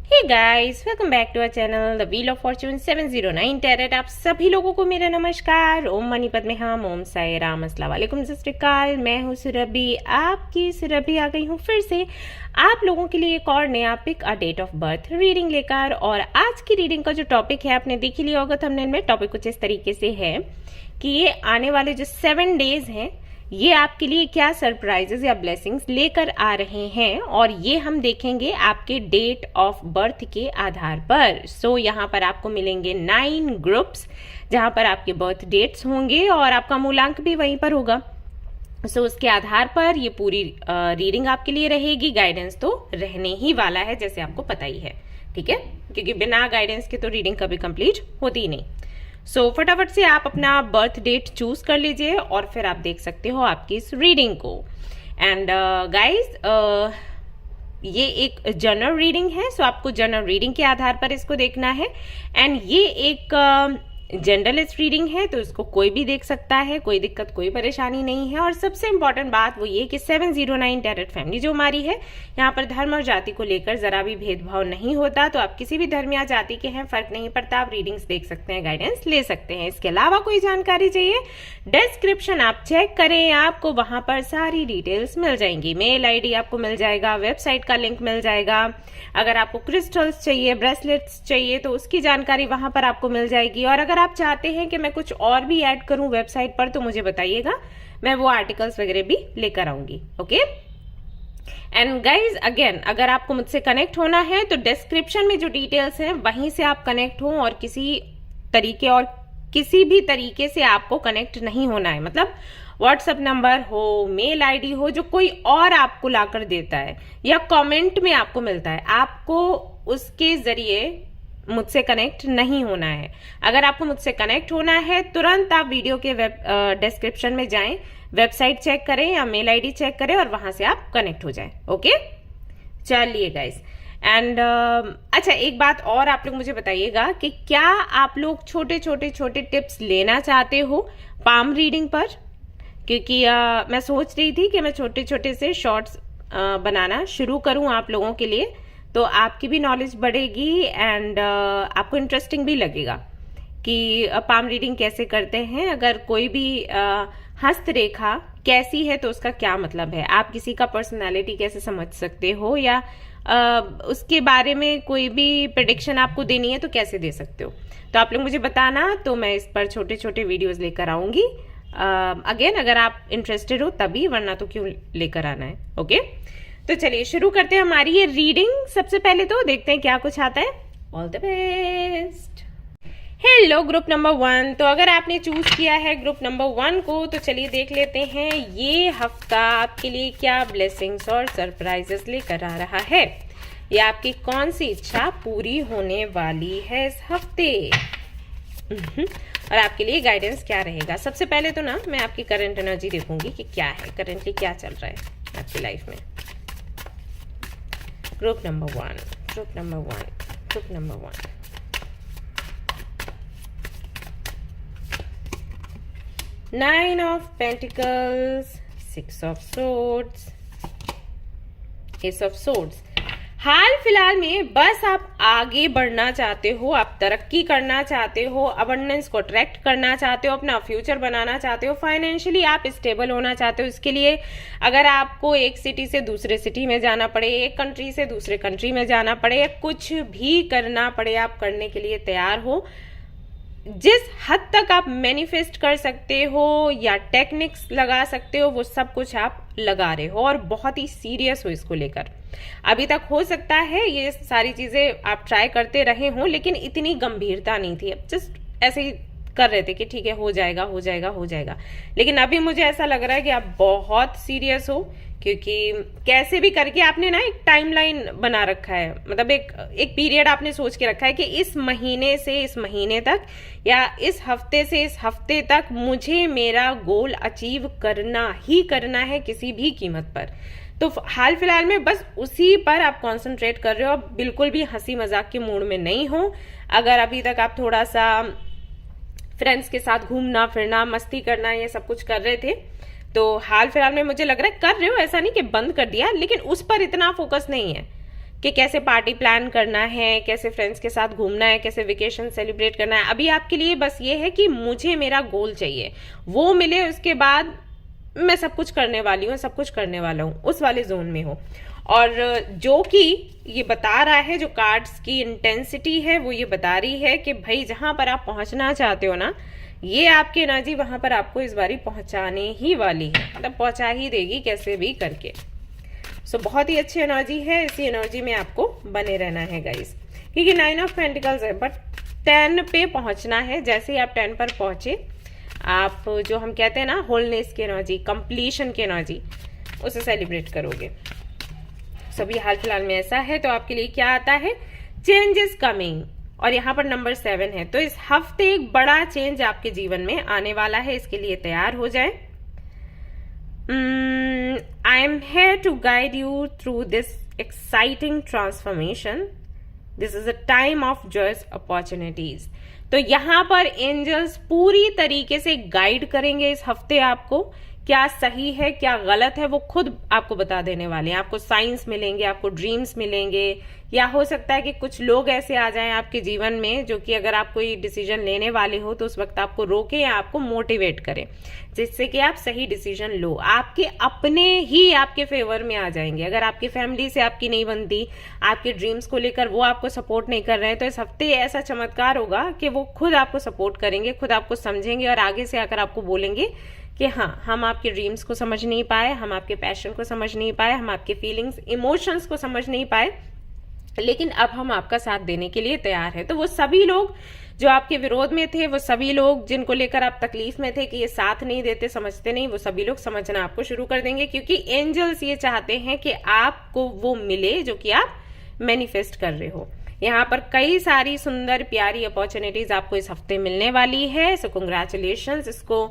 Hey guys, welcome back to our channel the wheel of fortune 709 tarot. आप सभी लोगों को मेरा नमस्कार। ओम मनी पद्मे हम, ओम साई राम, अस्सलाम वालेकुम, सत श्री अकाल। मैं हूँ सुरभि, आपकी सुरभि आ गई हूँ फिर से आप लोगों के लिए एक और नया pick a date of birth reading लेकर। और आज की रीडिंग का जो टॉपिक है आपने देख ही लिया होगा थंबनेल में। टॉपिक कुछ इस तरीके से है कि ये आने वाले जो 7 डेज हैं ये आपके लिए क्या सरप्राइजेस या ब्लेसिंग्स लेकर आ रहे हैं, और ये हम देखेंगे आपके डेट ऑफ बर्थ के आधार पर। सो यहाँ पर आपको मिलेंगे 9 ग्रुप्स जहाँ पर आपके बर्थ डेट्स होंगे और आपका मूलांक भी वहीं पर होगा। सो उसके आधार पर ये पूरी रीडिंग आपके लिए रहेगी। गाइडेंस तो रहने ही वाला है, जैसे आपको पता ही है, ठीक है, क्योंकि बिना गाइडेंस के तो रीडिंग कभी कंप्लीट होती ही नहीं। सो फटाफट से आप अपना बर्थ डेट चूज कर लीजिए और फिर आप देख सकते हो आपकी इस रीडिंग को। एंड गाइज ये एक जनरल रीडिंग है, सो आपको जनरल रीडिंग के आधार पर इसको देखना है। एंड ये एक जनरलिस्ट रीडिंग है, तो इसको कोई भी देख सकता है, कोई दिक्कत कोई परेशानी नहीं है। और सबसे इंपॉर्टेंट बात वो ये कि 709 टैरेट फैमिली जो हमारी है, यहाँ पर धर्म और जाति को लेकर जरा भी भेदभाव नहीं होता। तो आप किसी भी धर्म या जाति के हैं, फर्क नहीं पड़ता, आप रीडिंग्स देख सकते हैं, गाइडेंस ले सकते हैं। इसके अलावा कोई जानकारी चाहिए, डिस्क्रिप्शन आप चेक करें, आपको वहां पर सारी डिटेल्स मिल जाएंगी। मेल आईडी आपको मिल जाएगा, वेबसाइट का लिंक मिल जाएगा। अगर आपको क्रिस्टल्स चाहिए, ब्रेसलेट्स चाहिए, तो उसकी जानकारी वहां पर आपको मिल जाएगी। और अगर आप चाहते हैं कि मैं कुछ और भी ऐड करूं वेबसाइट पर, तो मुझे बताइएगा, मैं वो आर्टिकल्स वगैरह भी लेकर आऊंगी। ओके। एंड गाइज अगेन, अगर आपको मुझसे कनेक्ट होना है तो डिस्क्रिप्शन में जो डिटेल्स हैं वहीं से आप कनेक्ट हो, और किसी भी तरीके से आपको कनेक्ट नहीं होना है। मतलब व्हाट्सएप नंबर हो, मेल आईडी हो, जो कोई और आपको लाकर देता है या कमेंट में आपको मिलता है, आपको उसके जरिए मुझसे कनेक्ट नहीं होना है। अगर आपको मुझसे कनेक्ट होना है, तुरंत आप वीडियो के डिस्क्रिप्शन में जाएं, वेबसाइट चेक करें या मेल आईडी चेक करें और वहां से आप कनेक्ट हो जाएं। ओके, चलिए गाइस। एंड अच्छा, एक बात और आप लोग मुझे बताइएगा कि क्या आप लोग छोटे छोटे टिप्स लेना चाहते हो पाम रीडिंग पर? क्योंकि मैं सोच रही थी कि मैं छोटे छोटे से शॉर्ट्स बनाना शुरू करूं आप लोगों के लिए, तो आपकी भी नॉलेज बढ़ेगी एंड आपको इंटरेस्टिंग भी लगेगा कि पाम रीडिंग कैसे करते हैं। अगर कोई भी हस्तरेखा कैसी है तो उसका क्या मतलब है, आप किसी का पर्सनालिटी कैसे समझ सकते हो, या उसके बारे में कोई भी प्रेडिक्शन आपको देनी है तो कैसे दे सकते हो, तो आप लोग मुझे बताना, तो मैं इस पर छोटे छोटे वीडियोस लेकर आऊंगी। अगेन अगर आप इंटरेस्टेड हो तभी, वरना तो क्यों लेकर आना है। ओके, तो चलिए शुरू करते हैं हमारी ये रीडिंग। सबसे पहले तो देखते हैं क्या कुछ आता है। All the best. Hello group number 1। तो अगर आपने चूज किया है ग्रुप नंबर 1 को, तो चलिए देख लेते हैं ये हफ्ता आपके लिए क्या ब्लेसिंग्स और सरप्राइजेस लेकर आ रहा है। ये आपकी कौन सी इच्छा पूरी होने वाली है इस हफ्ते, और आपके लिए गाइडेंस क्या रहेगा। सबसे पहले तो ना मैं आपकी करंट एनर्जी देखूंगी कि क्या है, करंटली क्या चल रहा है आपकी लाइफ में। Group number 1, group number 1, group number 1। Nine of Pentacles, Six of Swords, Ace of Swords। हाल फिलहाल में बस आप आगे बढ़ना चाहते हो, आप तरक्की करना चाहते हो, अबंडेंस को अट्रैक्ट करना चाहते हो, अपना फ्यूचर बनाना चाहते हो, फाइनेंशियली आप स्टेबल होना चाहते हो। इसके लिए अगर आपको एक सिटी से दूसरे सिटी में जाना पड़े, एक कंट्री से दूसरे कंट्री में जाना पड़े, या कुछ भी करना पड़े, आप करने के लिए तैयार हो। जिस हद तक आप मैनिफेस्ट कर सकते हो या टेक्निक्स लगा सकते हो, वो सब कुछ आप लगा रहे हो और बहुत ही सीरियस हो इसको लेकर। अभी तक हो सकता है ये सारी चीजें आप ट्राई करते रहे हो, लेकिन इतनी गंभीरता नहीं थी, अब जस्ट ऐसे ही कर रहे थे कि ठीक है हो जाएगा हो जाएगा हो जाएगा। लेकिन अभी मुझे ऐसा लग रहा है कि आप बहुत सीरियस हो, क्योंकि कैसे भी करके आपने ना एक टाइमलाइन बना रखा है, मतलब एक पीरियड आपने सोच के रखा है कि इस महीने से इस महीने तक, या इस हफ्ते से इस हफ्ते तक मुझे मेरा गोल अचीव करना ही करना है किसी भी कीमत पर। तो हाल फिलहाल में बस उसी पर आप कंसंट्रेट कर रहे हो, आप बिल्कुल भी हंसी मजाक के मूड में नहीं हो। अगर अभी तक आप थोड़ा सा फ्रेंड्स के साथ घूमना फिरना, मस्ती करना, ये सब कुछ कर रहे थे, तो हाल फिलहाल में मुझे लग रहा है कर रहे हो, ऐसा नहीं कि बंद कर दिया, लेकिन उस पर इतना फोकस नहीं है। कि कैसे पार्टी प्लान करना है, कैसे फ्रेंड्स के साथ घूमना है, कैसे वेकेशन सेलिब्रेट करना है। अभी आपके लिए बस ये है कि मुझे मेरा गोल चाहिए, वो मिले, उसके बाद मैं सब कुछ करने वाली हूँ, सब कुछ करने वाला हूँ, उस वाले जोन में हो। और जो कि ये बता रहा है, जो कार्ड्स की इंटेंसिटी है वो ये बता रही है कि भाई जहां पर आप पहुंचना चाहते हो ना, ये आपकी एनर्जी वहां पर आपको इस बारी पहुंचाने ही वाली है, मतलब पहुंचा ही देगी कैसे भी करके। सो बहुत ही अच्छी एनर्जी है, इसी एनर्जी में आपको बने रहना है गाइस, क्योंकि 9 ऑफ पेंटिकल्स है, बट 10 पे पहुंचना है। जैसे ही आप 10 पर पहुंचे, आप जो हम कहते हैं ना होलनेस की एनर्जी, कंप्लीशन की एनर्जी, उसे सेलिब्रेट करोगे। सभी हाल फिलहाल में ऐसा है। तो आपके लिए क्या आता है, चेंज इज कमिंग, और यहाँ पर नंबर 7 है। तो इस हफ्ते एक बड़ा चेंज आपके जीवन में आने वाला है, इसके लिए तैयार हो जाए। I am here to guide you through this exciting transformation, this is a time of joys opportunities. तो यहाँ पर एंजल्स पूरी तरीके से गाइड करेंगे इस हफ्ते आपको, क्या सही है क्या गलत है वो खुद आपको बता देने वाले हैं। आपको साइंस मिलेंगे, आपको ड्रीम्स मिलेंगे, या हो सकता है कि कुछ लोग ऐसे आ जाएं आपके जीवन में जो कि अगर आप कोई डिसीजन लेने वाले हो तो उस वक्त आपको रोके या आपको मोटिवेट करें, जिससे कि आप सही डिसीजन लो। आपके अपने ही आपके फेवर में आ जाएंगे। अगर आपकी फैमिली से आपकी नहीं बनती, आपके ड्रीम्स को लेकर वो आपको सपोर्ट नहीं कर रहे हैं, तो इस हफ्ते ऐसा चमत्कार होगा कि वो खुद आपको सपोर्ट करेंगे, खुद आपको समझेंगे और आगे से आकर आपको बोलेंगे कि हाँ, हम आपके ड्रीम्स को समझ नहीं पाए, हम आपके पैशन को समझ नहीं पाए, हम आपके फीलिंग्स इमोशंस को समझ नहीं पाए, लेकिन अब हम आपका साथ देने के लिए तैयार है। तो वो सभी लोग जो आपके विरोध में थे, वो सभी लोग जिनको लेकर आप तकलीफ में थे कि ये साथ नहीं देते, समझते नहीं, वो सभी लोग समझना आपको शुरू कर देंगे, क्योंकि एंजल्स ये चाहते हैं कि आपको वो मिले जो कि आप मैनिफेस्ट कर रहे हो। यहाँ पर कई सारी सुंदर प्यारी अपॉर्चुनिटीज आपको इस हफ्ते मिलने वाली है। सो कंग्रेचुलेशंस, इसको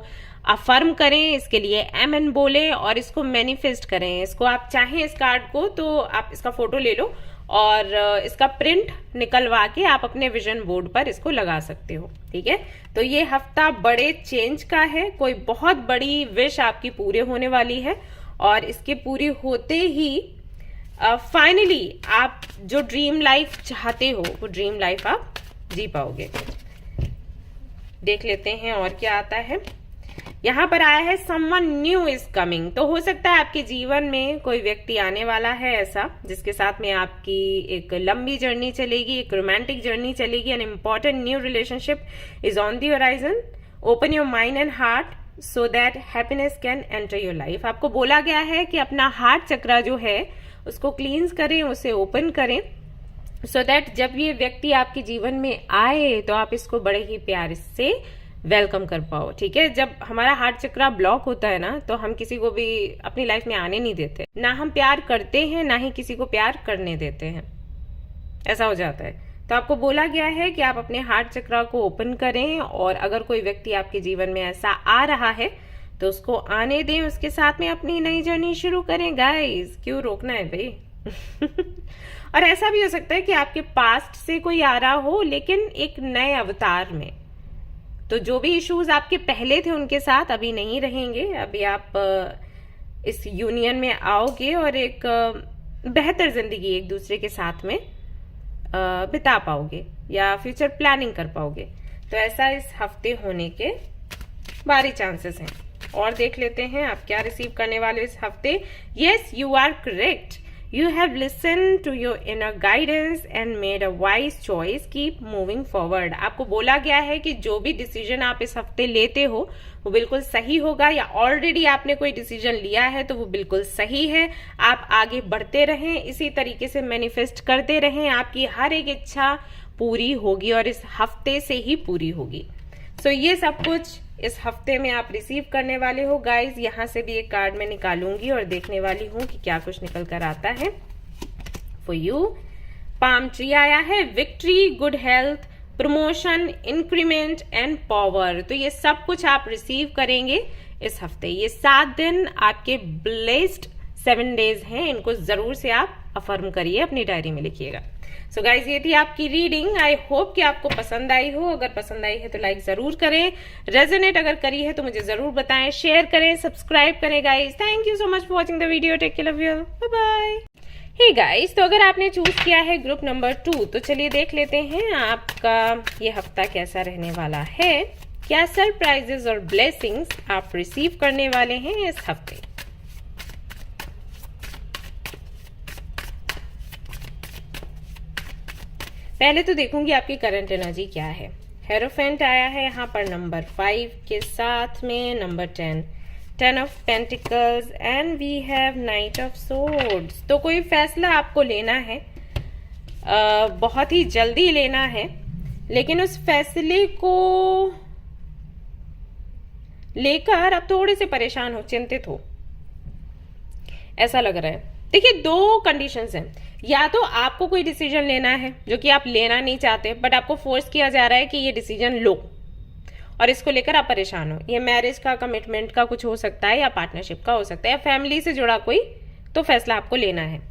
अफर्म करें, इसके लिए एमएन बोले और इसको मैनिफेस्ट करें। इसको आप चाहें इस कार्ड को तो आप इसका फोटो ले लो और इसका प्रिंट निकलवा के आप अपने विजन बोर्ड पर इसको लगा सकते हो, ठीक है। तो ये हफ्ता बड़े चेंज का है, कोई बहुत बड़ी विश आपकी पूरे होने वाली है और इसके पूरी होते ही फाइनली आप जो ड्रीम लाइफ चाहते हो वो ड्रीम लाइफ आप जी पाओगे। देख लेते हैं और क्या आता है। यहाँ पर आया है समवन न्यू इज कमिंग। तो हो सकता है आपके जीवन में कोई व्यक्ति आने वाला है ऐसा, जिसके साथ में आपकी एक लंबी जर्नी चलेगी, एक रोमांटिक जर्नी चलेगी। An important new relationship is on the horizon. Open your mind and heart so that happiness can enter your life. आपको बोला गया है कि अपना हार्ट चक्रा जो है उसको क्लींस करें, उसे ओपन करें, सो दैट जब ये व्यक्ति आपके जीवन में आए तो आप इसको बड़े ही प्यार से वेलकम कर पाओ, ठीक है। जब हमारा हार्ट चक्रा ब्लॉक होता है ना, तो हम किसी को भी अपनी लाइफ में आने नहीं देते, ना हम प्यार करते हैं ना ही किसी को प्यार करने देते हैं, ऐसा हो जाता है। तो आपको बोला गया है कि आप अपने हार्ट चक्रा को ओपन करें और अगर कोई व्यक्ति आपके जीवन में ऐसा आ रहा है तो उसको आने दें, उसके साथ में अपनी नई जर्नी शुरू करें गाइस, क्यों रोकना है भाई। और ऐसा भी हो सकता है कि आपके पास्ट से कोई आ रहा हो लेकिन एक नए अवतार में, तो जो भी इश्यूज आपके पहले थे उनके साथ अभी नहीं रहेंगे। अभी आप इस यूनियन में आओगे और एक बेहतर जिंदगी एक दूसरे के साथ में बिता पाओगे या फ्यूचर प्लानिंग कर पाओगे। तो ऐसा इस हफ्ते होने के भारी चांसेस हैं। और देख लेते हैं आप क्या रिसीव करने वाले इस हफ्ते। Yes, you are correct, you have listened to your inner guidance and made a wise choice. Keep moving forward. आपको बोला गया है कि जो भी डिसीजन आप इस हफ्ते लेते हो वो बिल्कुल सही होगा, या ऑलरेडी आपने कोई डिसीजन लिया है तो वो बिल्कुल सही है। आप आगे बढ़ते रहें, इसी तरीके से मैनिफेस्ट करते रहें, आपकी हर एक इच्छा पूरी होगी और इस हफ्ते से ही पूरी होगी। सो ये सब कुछ इस हफ्ते में आप रिसीव करने वाले हो गाइज। यहाँ से भी एक कार्ड मैं निकालूंगी और देखने वाली हूँ कि क्या कुछ निकल कर आता है फॉर यू। पाम ट्री आया है, victory, good health, promotion, increment and power. तो ये सब कुछ आप रिसीव करेंगे इस हफ्ते। ये 7 दिन आपके ब्लेस्ड 7 डेज हैं, इनको जरूर से आप अफर्म करिए, अपनी डायरी में लिखिएगा। सो गाइज, ये थी आपकी रीडिंग। आई होप कि आपको पसंद आई हो। अगर पसंद आई है तो लाइक जरूर करें, रेजोनेट अगर करी है तो मुझे जरूर बताएं, शेयर करें, सब्सक्राइब करें guys. Thank you so much for watching the video. Take care, love you, bye bye. Hey guys, तो अगर आपने चूज किया है ग्रुप नंबर 2 तो चलिए देख लेते हैं आपका ये हफ्ता कैसा रहने वाला है। क्या सरप्राइजेस और ब्लेसिंग्स आप रिसीव करने वाले हैं इस हफ्ते। पहले तो देखूंगी आपकी करंट एनर्जी क्या है। हेरोफेंट आया है यहाँ पर नंबर 5 के साथ में number 10 of pentacles and we have knight of swords. तो कोई फैसला आपको लेना है, बहुत ही जल्दी लेना है, लेकिन उस फैसले को लेकर आप थोड़े से परेशान हो, चिंतित हो, ऐसा लग रहा है। देखिए, दो कंडीशंस हैं। या तो आपको कोई डिसीजन लेना है जो कि आप लेना नहीं चाहते, बट आपको फोर्स किया जा रहा है कि ये डिसीजन लो और इसको लेकर आप परेशान हो। ये मैरिज का, कमिटमेंट का कुछ हो सकता है, या पार्टनरशिप का हो सकता है, या फैमिली से जुड़ा कोई तो फैसला आपको लेना है।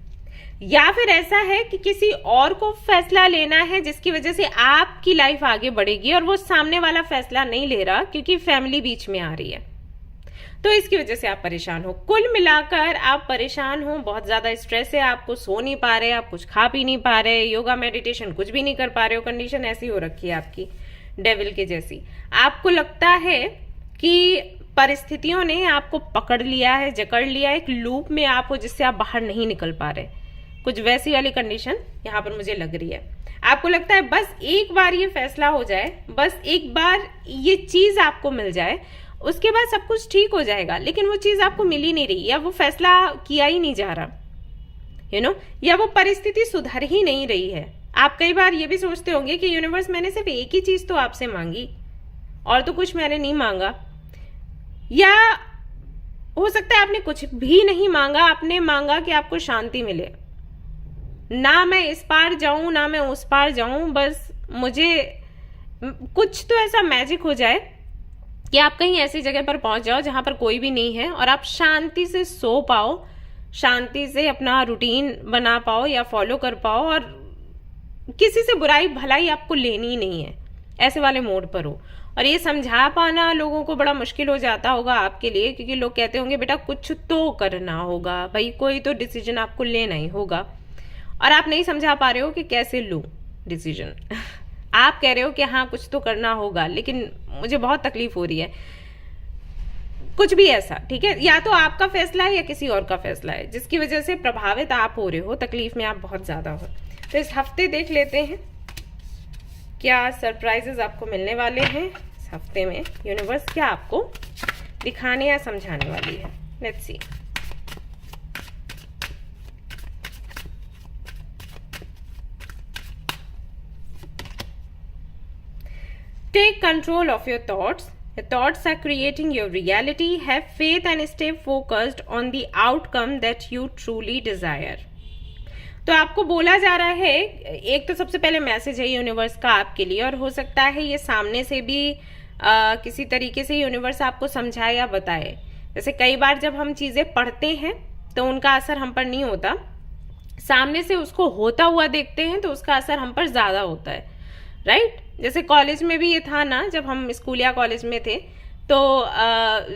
या फिर ऐसा है कि किसी और को फैसला लेना है जिसकी वजह से आपकी लाइफ आगे बढ़ेगी और वो सामने वाला फैसला नहीं ले रहा क्योंकि फैमिली बीच में आ रही है, तो इसकी वजह से आप परेशान हो। कुल मिलाकर आप परेशान हो, बहुत ज्यादा स्ट्रेस है, आपको सो नहीं पा रहे, आप कुछ खा पी नहीं पा रहे, योगा मेडिटेशन कुछ भी नहीं कर पा रहे हो। कंडीशन ऐसी हो रखी है आपकी डेविल के जैसी। आपको लगता है कि परिस्थितियों ने आपको पकड़ लिया है, जकड़ लिया है, एक लूप में आप हो जिससे आप बाहर नहीं निकल पा रहे। कुछ वैसी वाली कंडीशन यहाँ पर मुझे लग रही है। आपको लगता है बस एक बार ये फैसला हो जाए, बस एक बार ये चीज आपको मिल जाए, उसके बाद सब कुछ ठीक हो जाएगा, लेकिन वो चीज आपको मिल ही नहीं रही, या वो फैसला किया ही नहीं जा रहा, या वो परिस्थिति सुधर ही नहीं रही है। आप कई बार ये भी सोचते होंगे कि यूनिवर्स, मैंने सिर्फ एक ही चीज तो आपसे मांगी और तो कुछ मैंने नहीं मांगा। या हो सकता है आपने कुछ भी नहीं मांगा, आपने मांगा कि आपको शांति मिले, ना मैं इस पार जाऊं ना मैं उस पार जाऊं, बस मुझे कुछ तो ऐसा मैजिक हो जाए कि आप कहीं ऐसी जगह पर पहुंच जाओ जहां पर कोई भी नहीं है और आप शांति से सो पाओ, शांति से अपना रूटीन बना पाओ या फॉलो कर पाओ, और किसी से बुराई भलाई आपको लेनी ही नहीं है, ऐसे वाले मोड पर हो। और ये समझा पाना लोगों को बड़ा मुश्किल हो जाता होगा आपके लिए, क्योंकि लोग कहते होंगे बेटा कुछ तो करना होगा भाई, कोई तो डिसीजन आपको लेना ही होगा, और आप नहीं समझा पा रहे हो कि कैसे लूं डिसीजन। आप कह रहे हो कि हाँ कुछ तो करना होगा, लेकिन मुझे बहुत तकलीफ हो रही है, कुछ भी ऐसा, ठीक है। या तो आपका फैसला है या किसी और का फैसला है जिसकी वजह से प्रभावित आप हो रहे हो, तकलीफ में आप बहुत ज्यादा हो। तो इस हफ्ते देख लेते हैं क्या सरप्राइजेस आपको मिलने वाले हैं इस हफ्ते में। यूनिवर्स क्या आपको दिखाने या समझाने वाली है, let's see. Take control of your thoughts. Your thoughts are creating your reality. Have faith and stay focused on the outcome that you truly desire. तो आपको बोला जा रहा है, एक तो सबसे पहले मैसेज है यूनिवर्स का आपके लिए, और हो सकता है ये सामने से भी किसी तरीके से यूनिवर्स आपको समझाए या बताए। जैसे कई बार जब हम चीजें पढ़ते हैं तो उनका असर हम पर नहीं होता, सामने से उसको होता हुआ देखते हैं तो उसका असर हम पर ज्यादा होता है, राइट। जैसे कॉलेज में भी ये था ना, जब हम स्कूल या कॉलेज में थे तो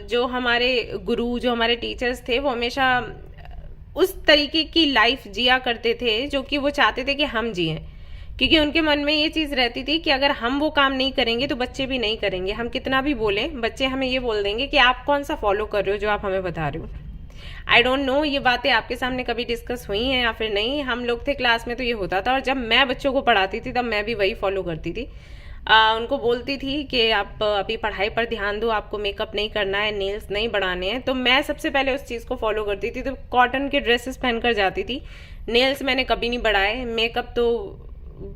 जो हमारे गुरु, जो हमारे टीचर्स थे, वो हमेशा उस तरीके की लाइफ जिया करते थे जो कि वो चाहते थे कि हम जिएं, क्योंकि उनके मन में ये चीज रहती थी कि अगर हम वो काम नहीं करेंगे तो बच्चे भी नहीं करेंगे। हम कितना भी बोलें, बच्चे हमें ये बोल देंगे कि आप कौन सा फॉलो कर रहे हो जो आप हमें बता रहे हो। आई डोंट नो ये बातें आपके सामने कभी डिस्कस हुई हैं या फिर नहीं। हम लोग थे क्लास में तो ये होता था, और जब मैं बच्चों को पढ़ाती थी तब मैं भी वही फॉलो करती थी। उनको बोलती थी कि आप अभी पढ़ाई पर ध्यान दो, आपको मेकअप नहीं करना है, नेल्स नहीं बढ़ाने हैं। तो मैं सबसे पहले उस चीज़ को फॉलो करती थी, तो कॉटन के ड्रेसेस पहनकर जाती थी। नेल्स मैंने कभी नहीं बढ़ाए, मेकअप तो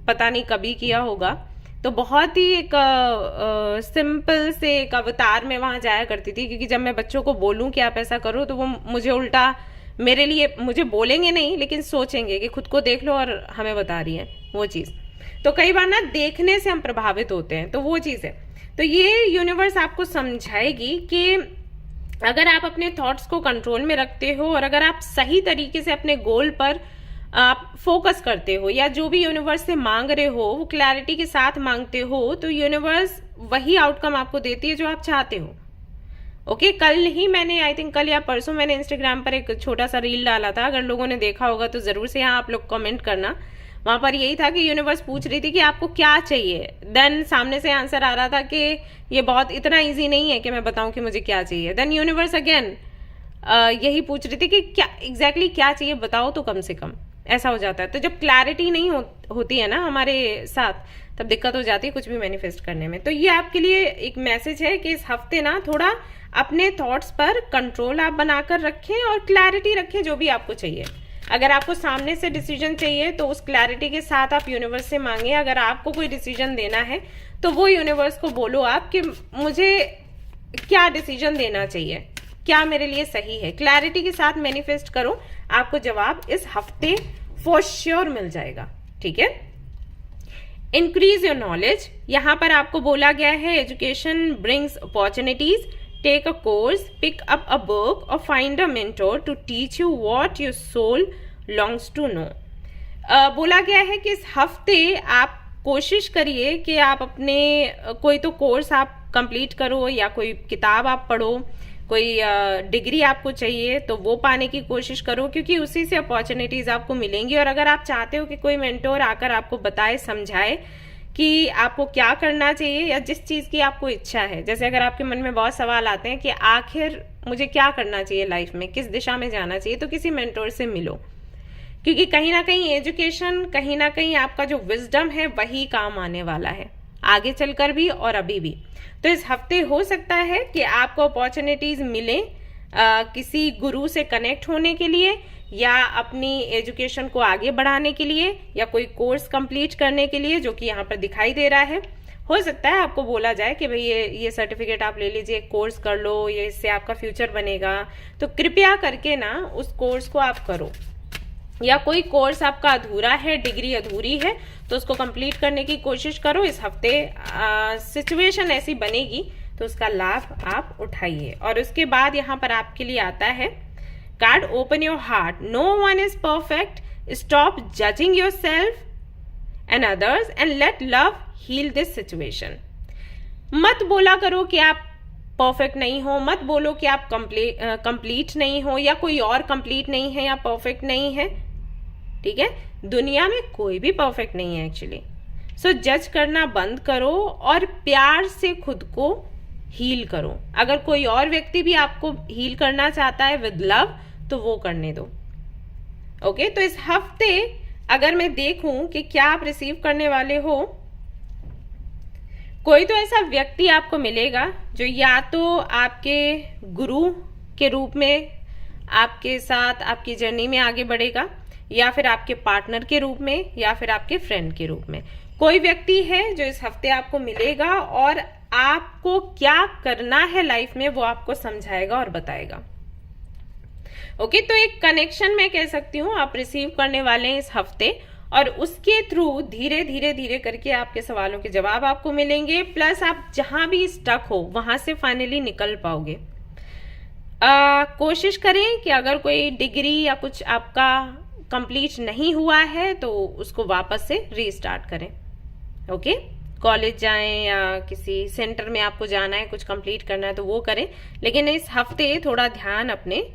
पता नहीं कभी किया होगा। तो बहुत ही एक सिंपल से एक अवतार में वहां जाया करती थी, क्योंकि जब मैं बच्चों को बोलूं कि आप ऐसा करो तो वो मुझे उल्टा, मेरे लिए, मुझे बोलेंगे नहीं लेकिन सोचेंगे कि खुद को देख लो और हमें बता रही है वो चीज़। तो कई बार ना देखने से हम प्रभावित होते हैं, तो वो चीज़ है। तो ये यूनिवर्स आपको समझाएगी कि अगर आप अपने थॉट्स को कंट्रोल में रखते हो और अगर आप सही तरीके से अपने गोल पर आप फोकस करते हो, या जो भी यूनिवर्स से मांग रहे हो वो क्लैरिटी के साथ मांगते हो, तो यूनिवर्स वही आउटकम आपको देती है जो आप चाहते हो। ओके कल ही मैंने आई थिंक कल या परसों मैंने इंस्टाग्राम पर एक छोटा सा रील डाला था, अगर लोगों ने देखा होगा तो जरूर से यहाँ आप लोग कमेंट करना। वहां पर यही था कि यूनिवर्स पूछ रही थी कि आपको क्या चाहिए, देन सामने से आंसर आ रहा था कि ये बहुत इतना इजी नहीं है कि मैं बताऊं कि मुझे क्या चाहिए। देन यूनिवर्स अगेन यही पूछ रही थी कि क्या एग्जैक्टली क्या चाहिए बताओ तो कम से कम, ऐसा हो जाता है। तो जब क्लैरिटी नहीं होती है ना हमारे साथ, तब दिक्कत हो जाती है कुछ भी मैनिफेस्ट करने में। तो ये आपके लिए एक मैसेज है कि इस हफ्ते ना थोड़ा अपने थॉट्स पर कंट्रोल आप बनाकर रखें और क्लैरिटी रखें जो भी आपको चाहिए। अगर आपको सामने से डिसीजन चाहिए तो उस क्लैरिटी के साथ आप यूनिवर्स से मांगे। अगर आपको कोई डिसीजन देना है तो वो यूनिवर्स को बोलो आप कि मुझे क्या डिसीजन देना चाहिए, क्या मेरे लिए सही है। क्लैरिटी के साथ मैनिफेस्ट करो, आपको जवाब इस हफ्ते फॉर श्योर मिल जाएगा। ठीक है। इंक्रीज योर नॉलेज, यहां पर आपको बोला गया है education brings opportunities, take a course, pick up a book और find a mentor to teach you what your soul longs to know. बोला गया है कि इस हफ्ते आप कोशिश करिए कि आप अपने कोई तो कोर्स आप कंप्लीट करो या कोई किताब आप पढ़ो, कोई डिग्री आपको चाहिए तो वो पाने की कोशिश करो, क्योंकि उसी से अपॉर्चुनिटीज आपको मिलेंगी। और अगर आप चाहते हो कि कोई मेंटोर आकर आपको बताए समझाए कि आपको क्या करना चाहिए या जिस चीज की आपको इच्छा है, जैसे अगर आपके मन में बहुत सवाल आते हैं कि आखिर मुझे क्या करना चाहिए लाइफ में, किस दिशा में जाना चाहिए, तो किसी मेंटोर से मिलो, क्योंकि कहीं ना कहीं एजुकेशन, कहीं ना कहीं आपका जो विजडम है वही काम आने वाला है आगे चलकर भी और अभी भी। तो इस हफ्ते हो सकता है कि आपको अपॉर्चुनिटीज मिले किसी गुरु से कनेक्ट होने के लिए या अपनी एजुकेशन को आगे बढ़ाने के लिए या कोई कोर्स कंप्लीट करने के लिए, जो कि यहाँ पर दिखाई दे रहा है। हो सकता है आपको बोला जाए कि भाई ये सर्टिफिकेट आप ले लीजिए, कोर्स कर लो, ये इससे आपका फ्यूचर बनेगा, तो कृपया करके ना उस कोर्स को आप करो। या कोई कोर्स आपका अधूरा है, डिग्री अधूरी है, तो उसको कंप्लीट करने की कोशिश करो। इस हफ्ते सिचुएशन ऐसी बनेगी तो उसका लाभ आप उठाइए। और उसके बाद यहाँ पर आपके लिए आता है card open your heart, no one is perfect, stop judging yourself and others and let love heal this situation. मत बोला करो कि आप परफेक्ट नहीं हो, मत बोलो कि आप कंप्लीट नहीं हो या कोई और कंप्लीट नहीं है या परफेक्ट नहीं है। ठीक है, दुनिया में कोई भी परफेक्ट नहीं है एक्चुअली। सो जज करना बंद करो और प्यार से खुद को हील करो। अगर कोई और व्यक्ति भी आपको हील करना चाहता है विद लव, तो वो करने दो। ओके, तो इस हफ्ते अगर मैं देखूं कि क्या आप रिसीव करने वाले हो, कोई तो ऐसा व्यक्ति आपको मिलेगा जो या तो आपके गुरु के रूप में आपके साथ आपकी जर्नी में आगे बढ़ेगा, या फिर आपके पार्टनर के रूप में, या फिर आपके फ्रेंड के रूप में। कोई व्यक्ति है जो इस हफ्ते आपको मिलेगा और आपको क्या करना है लाइफ में वो आपको समझाएगा और बताएगा। ओके, तो एक कनेक्शन मैं कह सकती हूँ आप रिसीव करने वाले हैं इस हफ्ते, और उसके थ्रू धीरे धीरे धीरे करके आपके सवालों के जवाब आपको मिलेंगे, प्लस आप जहां भी स्टक हो वहां से फाइनली निकल पाओगे। कोशिश करें कि अगर कोई डिग्री या कुछ आपका कंप्लीट नहीं हुआ है तो उसको वापस से रीस्टार्ट करें। ओके, कॉलेज जाएं या किसी सेंटर में आपको जाना है, कुछ कंप्लीट करना है तो वो करें, लेकिन इस हफ्ते थोड़ा ध्यान अपने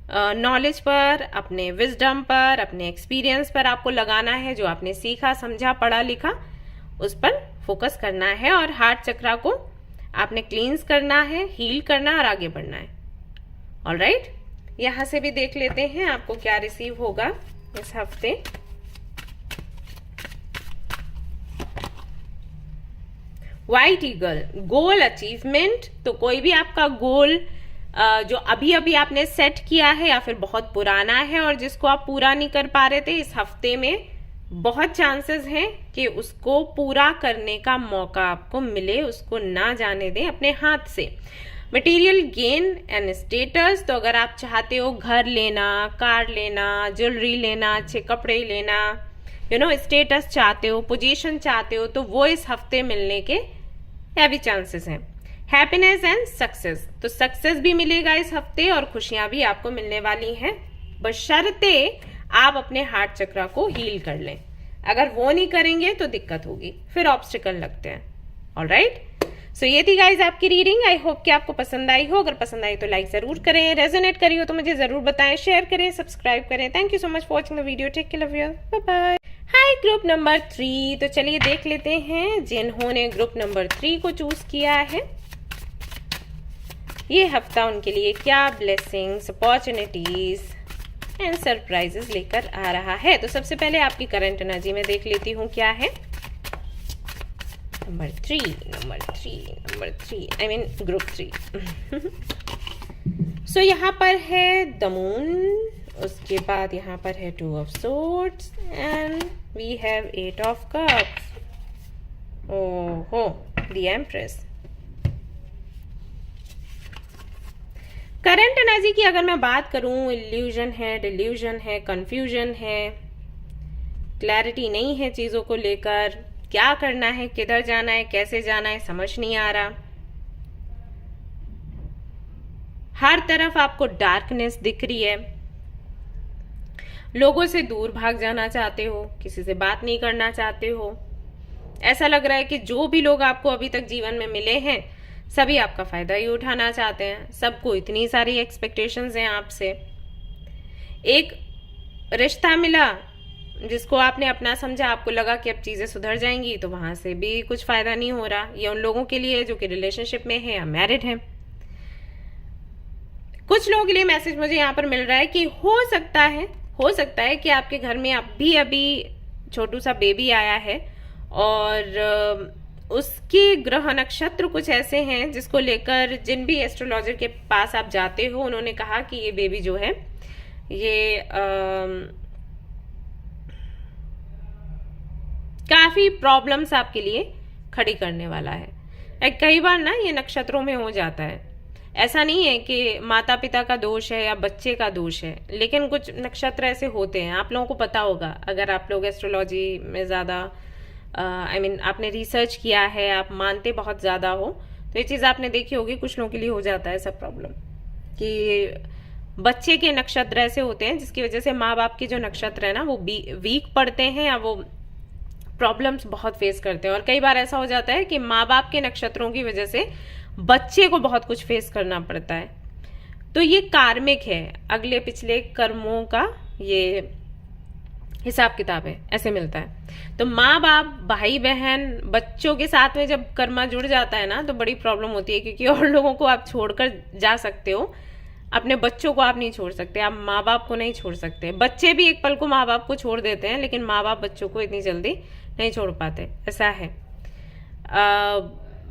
नॉलेज पर, अपने विजडम पर, अपने एक्सपीरियंस पर आपको लगाना है। जो आपने सीखा, समझा, पढ़ा, लिखा, उस पर फोकस करना है और हार्ट चक्रा को आपने क्लींस करना है, हील करना है और आगे बढ़ना है। ऑलराइट, यहां से भी देख लेते हैं आपको क्या रिसीव होगा इस हफ्ते। व्हाइट ईगल, गोल अचीवमेंट। तो कोई भी आपका गोल जो अभी अभी आपने सेट किया है या फिर बहुत पुराना है और जिसको आप पूरा नहीं कर पा रहे थे, इस हफ्ते में बहुत चांसेस हैं कि उसको पूरा करने का मौका आपको मिले। उसको ना जाने दें अपने हाथ से। मटेरियल गेन एंड स्टेटस, तो अगर आप चाहते हो घर लेना, कार लेना, ज्वेलरी लेना, अच्छे कपड़े लेना, स्टेटस चाहते हो, पोजीशन चाहते हो, तो वो इस हफ्ते मिलने के हैवी चांसेस हैं। हैप्पीनेस एंड सक्सेस, तो सक्सेस भी मिलेगा इस हफ्ते और खुशियां भी आपको मिलने वाली हैं, बशर्ते आप अपने हार्ट चक्रा को हील कर लें। अगर वो नहीं करेंगे तो दिक्कत होगी, फिर ऑब्स्टिकल लगते हैं। ऑलराइट, सो ये थी गाइज आपकी रीडिंग। आई होप कि आपको पसंद आई हो। अगर पसंद आई तो लाइक जरूर करें, रेजोनेट करी हो तो मुझे जरूर बताएं, शेयर करें, सब्सक्राइब करें। Thank you so much for watching the video. Take care, love you, bye bye. Hi group number 3, तो चलिए देख लेते हैं जिन्होंने ग्रुप नंबर 3 को चूज किया है, ये हफ्ता उनके लिए क्या ब्लेसिंग्स, अपॉर्चुनिटीज एंड सरप्राइजेस लेकर आ रहा है। तो सबसे पहले आपकी करंट एनर्जी में देख लेती हूँ क्या है। Number 3 I mean group 3। सो यहाँ पर है द मून, उसके बाद यहाँ पर है 2 of swords and we have 8 of cups. ओहो, द एम्प्रेस। करंट एनर्जी की अगर मैं बात करूं, इल्यूजन है, डिल्यूजन है, कंफ्यूजन है, क्लैरिटी नहीं है चीजों को लेकर, क्या करना है, किधर जाना है, कैसे जाना है, समझ नहीं आ रहा। हर तरफ आपको डार्कनेस दिख रही है, लोगों से दूर भाग जाना चाहते हो, किसी से बात नहीं करना चाहते हो। ऐसा लग रहा है कि जो भी लोग आपको अभी तक जीवन में मिले हैं सभी आपका फायदा ही उठाना चाहते हैं। सबको इतनी सारी एक्सपेक्टेशंस हैं आपसे। एक रिश्ता मिला जिसको आपने अपना समझा, आपको लगा कि अब चीजें सुधर जाएंगी, तो वहां से भी कुछ फायदा नहीं हो रहा। ये उन लोगों के लिए जो कि रिलेशनशिप में है या मैरिड है। कुछ लोगों के लिए मैसेज मुझे यहाँ पर मिल रहा है कि हो सकता है कि आपके घर में अभी छोटू सा बेबी आया है और उसके ग्रह नक्षत्र कुछ ऐसे हैं जिसको लेकर जिन भी एस्ट्रोलॉजर के पास आप जाते हो उन्होंने कहा कि ये बेबी जो है ये काफी प्रॉब्लम्स आपके लिए खड़ी करने वाला है। कई बार ना ये नक्षत्रों में हो जाता है। ऐसा नहीं है कि माता पिता का दोष है या बच्चे का दोष है, लेकिन कुछ नक्षत्र ऐसे होते हैं। आप लोगों को पता होगा, अगर आप लोग एस्ट्रोलॉजी में ज्यादा आपने रिसर्च किया है, आप मानते बहुत ज्यादा हो, तो ये चीज आपने देखी होगी। कुछ लोगों के लिए हो जाता है सब प्रॉब्लम कि बच्चे के नक्षत्र ऐसे होते हैं जिसकी वजह से माँ बाप के जो नक्षत्र है ना वो वीक पड़ते हैं या वो प्रॉब्लम्स बहुत फेस करते हैं। और कई बार ऐसा हो जाता है कि माँ बाप के नक्षत्रों की वजह से बच्चे को बहुत कुछ फेस करना पड़ता है। तो ये कार्मिक है, अगले पिछले कर्मों का ये हिसाब किताब है, ऐसे मिलता है। तो माँ बाप, भाई बहन, बच्चों के साथ में जब कर्मा जुड़ जाता है ना तो बड़ी प्रॉब्लम होती है, क्योंकि और लोगों को आप छोड़कर जा सकते हो, अपने बच्चों को आप नहीं छोड़ सकते, आप माँ बाप को नहीं छोड़ सकते। बच्चे भी एक पल को माँ बाप को छोड़ देते हैं, लेकिन माँ बाप बच्चों को इतनी जल्दी नहीं छोड़ पाते। ऐसा है,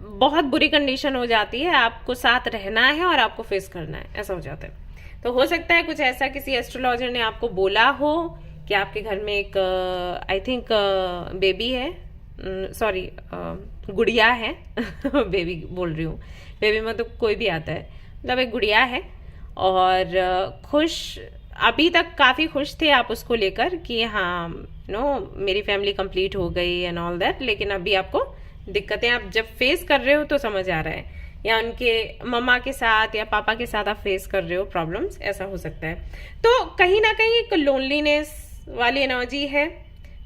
बहुत बुरी कंडीशन हो जाती है, आपको साथ रहना है और आपको फेस करना है, ऐसा हो जाता है। तो हो सकता है कुछ ऐसा किसी एस्ट्रोलॉजर ने आपको बोला हो कि आपके घर में एक आई थिंक बेबी है, सॉरी गुड़िया है बेबी बोल रही हूँ, बेबी में तो कोई भी आता है, मतलब एक गुड़िया है और खुश, अभी तक काफी खुश थे आप उसको लेकर कि हाँ मेरी फैमिली कंप्लीट हो गई एंड ऑल दैट। लेकिन अभी आपको दिक्कतें आप जब फेस कर रहे हो तो समझ आ रहा है, या उनके मम्मा के साथ या पापा के साथ आप फेस कर रहे हो प्रॉब्लम्स, ऐसा हो सकता है। तो कहीं ना कहीं एक लोनलीनेस वाली एनर्जी है,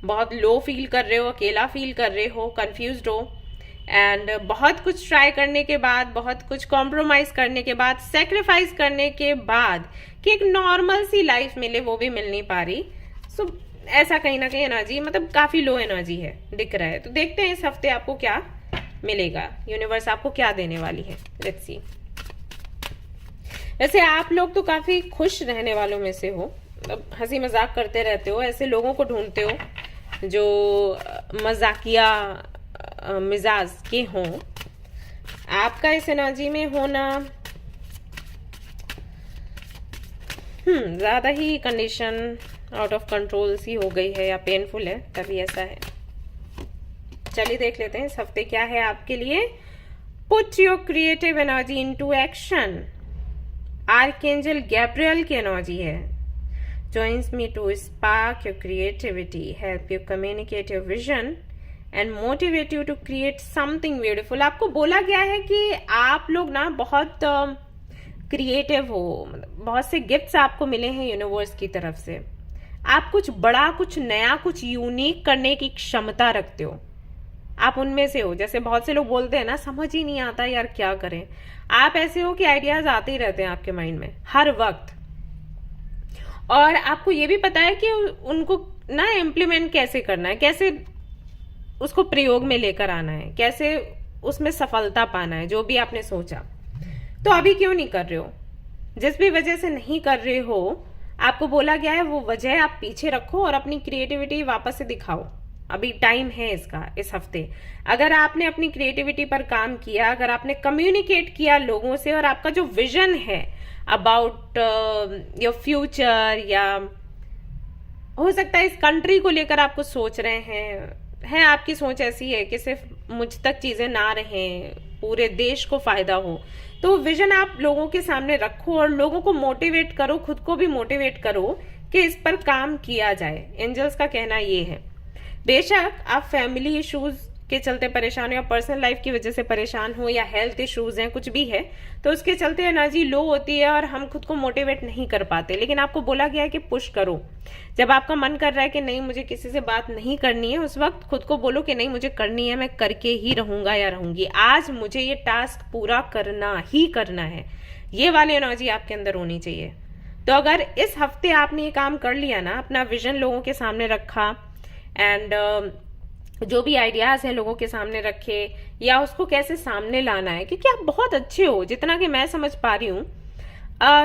बहुत लो फील कर रहे हो, अकेला फील कर रहे हो, कंफ्यूज्ड हो, एंड बहुत कुछ ट्राई करने के बाद, बहुत कुछ कॉम्प्रोमाइज करने के बाद, सेक्रीफाइस करने के बाद कि एक नॉर्मल सी लाइफ मिले वो भी मिल नहीं पा रही। सो ऐसा कहीं ना कहीं एनर्जी, मतलब काफी लो एनर्जी है, दिख रहा है। तो देखते हैं इस हफ्ते आपको क्या मिलेगा, यूनिवर्स आपको क्या देने वाली है, लेट्स सी। वैसे आप लोग तो काफी खुश रहने वालों में से हो, हंसी मजाक करते रहते हो, ऐसे लोगों को ढूंढते हो जो मजाकिया मिजाज के हों। आपका इस एनर्जी में होना ज्यादा ही कंडीशन आउट ऑफ कंट्रोल सी हो गई है या पेनफुल है, तभी ऐसा है। चलिए देख लेते हैं इस हफ्ते क्या है आपके लिए। Put your creative energy into action. Archangel Gabriel की एनर्जी है। joins me to spark your creativity, help you communicate your vision and motivate you to create something beautiful। आपको बोला गया है कि आप लोग ना बहुत क्रिएटिव हो, बहुत से गिफ्ट्स आपको मिले हैं यूनिवर्स की तरफ से। आप कुछ बड़ा, कुछ नया, कुछ यूनिक करने की क्षमता रखते हो। आप उनमें से हो। जैसे बहुत से लोग बोलते हैं ना, समझ ही नहीं आता यार क्या करें, आप ऐसे हो कि आइडियाज आते ही रहते हैं आपके माइंड में हर वक्त, और आपको ये भी पता है कि उनको ना इम्प्लीमेंट कैसे करना है, कैसे उसको प्रयोग में लेकर आना है, कैसे उसमें सफलता पाना है, जो भी आपने सोचा। तो अभी क्यों नहीं कर रहे हो? जिस भी वजह से नहीं कर रहे हो, आपको बोला गया है वो वजह आप पीछे रखो और अपनी क्रिएटिविटी वापस से दिखाओ। अभी टाइम है इसका, इस हफ्ते अगर आपने अपनी क्रिएटिविटी पर काम किया, अगर आपने कम्युनिकेट किया लोगों से, और आपका जो विजन है अबाउट योर फ्यूचर, या हो सकता है इस कंट्री को लेकर आपको सोच रहे हैं आपकी सोच ऐसी है कि सिर्फ मुझ तक चीजें ना रहें, पूरे देश को फायदा हो, तो विजन आप लोगों के सामने रखो और लोगों को मोटिवेट करो, खुद को भी मोटिवेट करो कि इस पर काम किया जाए। एंजल्स का कहना ये है, बेशक आप फैमिली इश्यूज के चलते परेशान हो, या पर्सनल लाइफ की वजह से परेशान हो, या हेल्थ इश्यूज हैं, कुछ भी है, तो उसके चलते एनर्जी लो होती है और हम खुद को मोटिवेट नहीं कर पाते। लेकिन आपको बोला गया है कि पुश करो। जब आपका मन कर रहा है कि नहीं मुझे किसी से बात नहीं करनी है, उस वक्त खुद को बोलो कि नहीं मुझे करनी है, मैं करके ही रहूंगा या रहूंगी, आज मुझे ये टास्क पूरा करना ही करना है। ये वाली एनर्जी आपके अंदर होनी चाहिए। तो अगर इस हफ्ते आपने ये काम कर लिया ना, अपना विजन लोगों के सामने रखा, एंड जो भी आइडियाज है लोगों के सामने रखे, या उसको कैसे सामने लाना है, क्योंकि आप बहुत अच्छे हो जितना कि मैं समझ पा रही हूँ।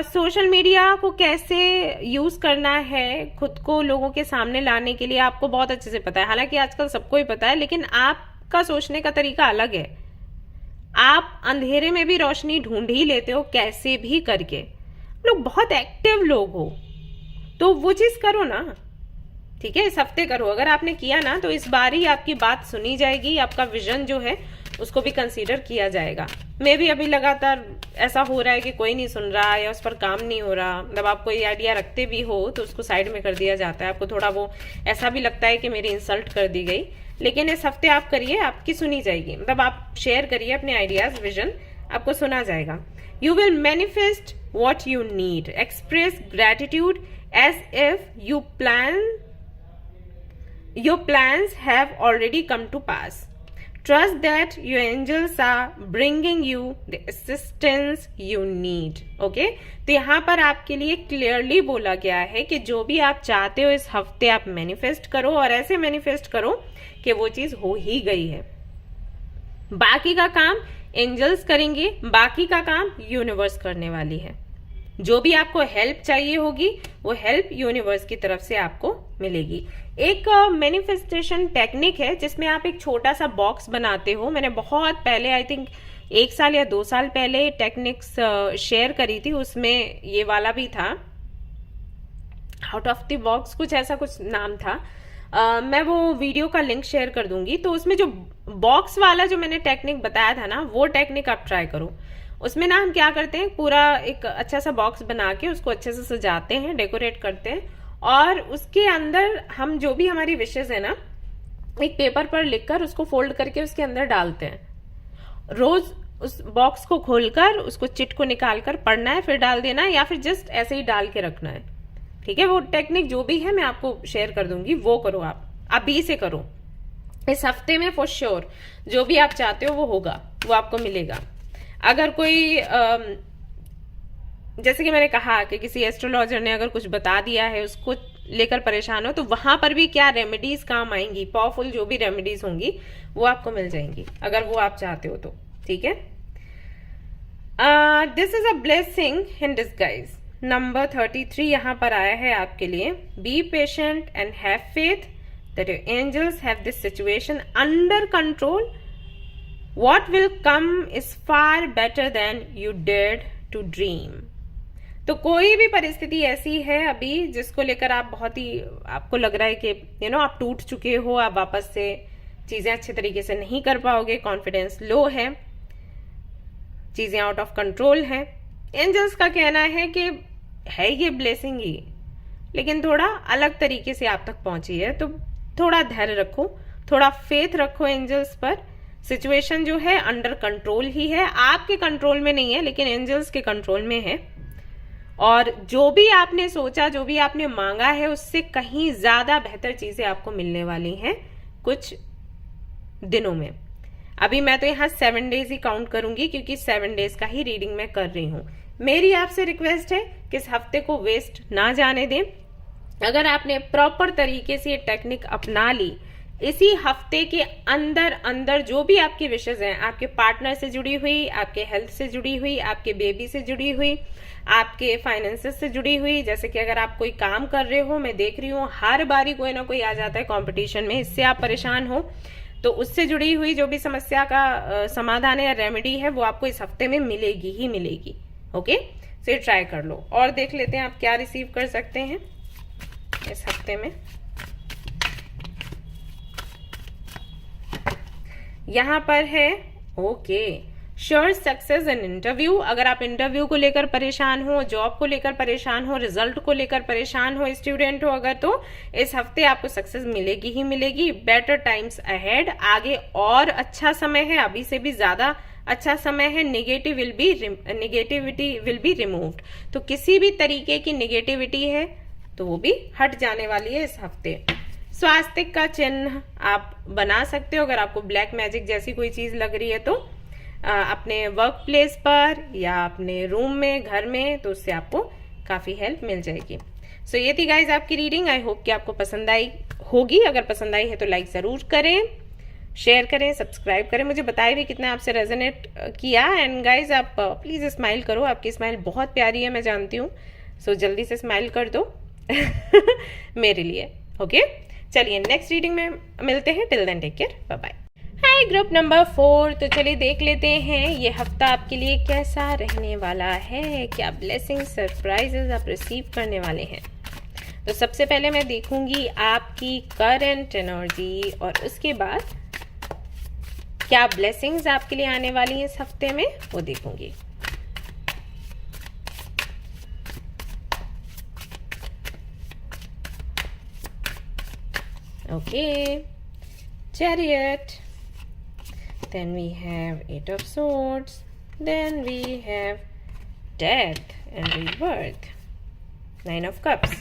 सोशल मीडिया को कैसे यूज करना है खुद को लोगों के सामने लाने के लिए आपको बहुत अच्छे से पता है। हालांकि आजकल सबको ही पता है, लेकिन आपका सोचने का तरीका अलग है। आप अंधेरे में भी रोशनी ढूंढ ही लेते हो कैसे भी करके। लोग बहुत एक्टिव लोग हो, तो वो चीज करो ना, ठीक है, इस हफ्ते करो। अगर आपने किया ना तो इस बार ही आपकी बात सुनी जाएगी, आपका विजन जो है उसको भी कंसीडर किया जाएगा। मैं भी अभी लगातार ऐसा हो रहा है कि कोई नहीं सुन रहा या उस पर काम नहीं हो रहा। मतलब आप कोई आइडिया रखते भी हो तो उसको साइड में कर दिया जाता है, आपको थोड़ा वो ऐसा भी लगता है कि मेरी इंसल्ट कर दी गई। लेकिन इस हफ्ते आप करिए, आपकी सुनी जाएगी। मतलब आप शेयर करिए अपने आइडियाज, विजन, आपको सुना जाएगा। You will manifest what you need, express gratitude as if your plans have already come to pass. Trust that your angels are bringing you the assistance you need. Okay? तो यहाँ पर आपके लिए clearly बोला गया है कि जो भी आप चाहते हो इस हफ्ते आप मैनिफेस्ट करो, और ऐसे मैनिफेस्ट करो कि वो चीज हो ही गई है। बाकी का काम एंजल्स करेंगे, बाकी का काम यूनिवर्स करने वाली है। जो भी आपको हेल्प चाहिए होगी वो हेल्प यूनिवर्स की तरफ से आपको मिलेगी। एक मैनिफेस्टेशन टेक्निक है जिसमें आप एक छोटा सा बॉक्स बनाते हो। मैंने बहुत पहले, आई थिंक 1 साल या 2 साल पहले टेक्निक्स शेयर करी थी, उसमें ये वाला भी था, आउट ऑफ द बॉक्स कुछ ऐसा कुछ नाम था। मैं वो वीडियो का लिंक शेयर कर दूंगी। तो उसमें जो बॉक्स वाला जो मैंने टेक्निक बताया था ना, वो टेक्निक आप ट्राई करो। उसमें ना हम क्या करते हैं, पूरा एक अच्छा सा बॉक्स बना के उसको अच्छे से सजाते हैं, डेकोरेट करते हैं, और उसके अंदर हम जो भी हमारी विशेष है ना, एक पेपर पर लिखकर उसको फोल्ड करके उसके अंदर डालते हैं। रोज उस बॉक्स को खोलकर उसको चिट को निकालकर पढ़ना है, फिर डाल देना है, या फिर जस्ट ऐसे ही डाल के रखना है। ठीक है, वो टेक्निक जो भी है मैं आपको शेयर कर दूंगी, वो करो। आप अभी से करो, इस हफ्ते में फॉर श्योर जो भी आप चाहते हो वो होगा, वो आपको मिलेगा। अगर कोई जैसे कि मैंने कहा कि किसी एस्ट्रोलॉजर ने अगर कुछ बता दिया है, उसको लेकर परेशान हो, तो वहां पर भी क्या रेमेडीज काम आएंगी, पावरफुल जो भी रेमेडीज होंगी वो आपको मिल जाएंगी, अगर वो आप चाहते हो तो। ठीक है, this is a blessing in disguise. Number 33 यहाँ पर आया है आपके लिए। Be patient and have faith that your angels have this situation under control. What will come is far better than you dared to dream. तो कोई भी परिस्थिति ऐसी है अभी जिसको लेकर आप बहुत ही, आपको लग रहा है कि आप टूट चुके हो, आप वापस से चीजें अच्छे तरीके से नहीं कर पाओगे, कॉन्फिडेंस लो है, चीजें आउट ऑफ कंट्रोल है। एंजल्स का कहना है कि है ये ब्लेसिंग ही, लेकिन थोड़ा अलग तरीके से आप तक पहुंची है, तो थोड़ा धैर्य रखो, थोड़ा फेथ रखो एंजल्स पर। सिचुएशन जो है अंडर कंट्रोल ही है, आपके कंट्रोल में नहीं है, लेकिन एंजल्स के कंट्रोल में है। और जो भी आपने सोचा, जो भी आपने मांगा है, उससे कहीं ज्यादा बेहतर चीजें आपको मिलने वाली हैं कुछ दिनों में। अभी मैं तो यहाँ 7 डेज ही काउंट करूंगी क्योंकि 7 डेज का ही रीडिंग मैं कर रही हूँ। मेरी आपसे रिक्वेस्ट है कि इस हफ्ते को वेस्ट ना जाने दें। अगर आपने प्रॉपर तरीके से ये टेक्निक अपना ली, इसी हफ्ते के अंदर अंदर जो भी आपकी विशेष हैं, आपके पार्टनर से जुड़ी हुई, आपके हेल्थ से जुड़ी हुई, आपके बेबी से जुड़ी हुई, आपके फाइनेंसेस से जुड़ी हुई, जैसे कि अगर आप कोई काम कर रहे हो, मैं देख रही हूँ हर बारी कोई ना कोई आ जाता है कंपटीशन में, इससे आप परेशान हो, तो उससे जुड़ी हुई जो भी समस्या का समाधान है या रेमेडी है वो आपको इस हफ्ते में मिलेगी ही मिलेगी। ओके, तो ट्राई कर लो और देख लेते हैं आप क्या रिसीव कर सकते हैं इस हफ्ते में। यहां पर है okay, sure success in interview. अगर आप इंटरव्यू को लेकर परेशान हो, जॉब को लेकर परेशान हो, रिजल्ट को लेकर परेशान हो, स्टूडेंट हो अगर, तो इस हफ्ते आपको सक्सेस मिलेगी ही मिलेगी। बेटर टाइम्स अहेड, आगे और अच्छा समय है, अभी से भी ज्यादा अच्छा समय है। नेगेटिविटी विल बी रिमूव्ड, तो किसी भी तरीके की नेगेटिविटी है तो वो भी हट जाने वाली है इस हफ्ते। स्वास्थ्य का चिन्ह आप बना सकते हो अगर आपको ब्लैक मैजिक जैसी कोई चीज लग रही है तो अपने वर्क प्लेस पर या अपने रूम में, घर में, तो उससे आपको काफी हेल्प मिल जाएगी। सो ये थी गाइज आपकी रीडिंग। आई होप कि आपको पसंद आई होगी। अगर पसंद आई है तो लाइक जरूर करें, शेयर करें, सब्सक्राइब करें, मुझे बताएं भी कितना आपसे रेजोनेट किया। एंड गाइज आप प्लीज स्माइल करो, आपकी स्माइल बहुत प्यारी है, मैं जानती हूँ। सो जल्दी से स्माइल कर दो मेरे लिए। ओके, चलिए नेक्स्ट रीडिंग में मिलते हैं। Till then take care, bye bye. Hi group number 4, तो चलिए देख लेते हैं ये हफ्ता आपके लिए कैसा रहने वाला है, क्या ब्लेसिंग सरप्राइजेस आप रिसीव करने वाले हैं। तो सबसे पहले मैं देखूंगी आपकी करंट एनर्जी और उसके बाद क्या ब्लेसिंग्स आपके लिए आने वाली हैं इस हफ्ते में, वो देखूंगी। Okay, Chariot, then we have 8 of Swords, then we have Death and Rebirth, 9 of Cups.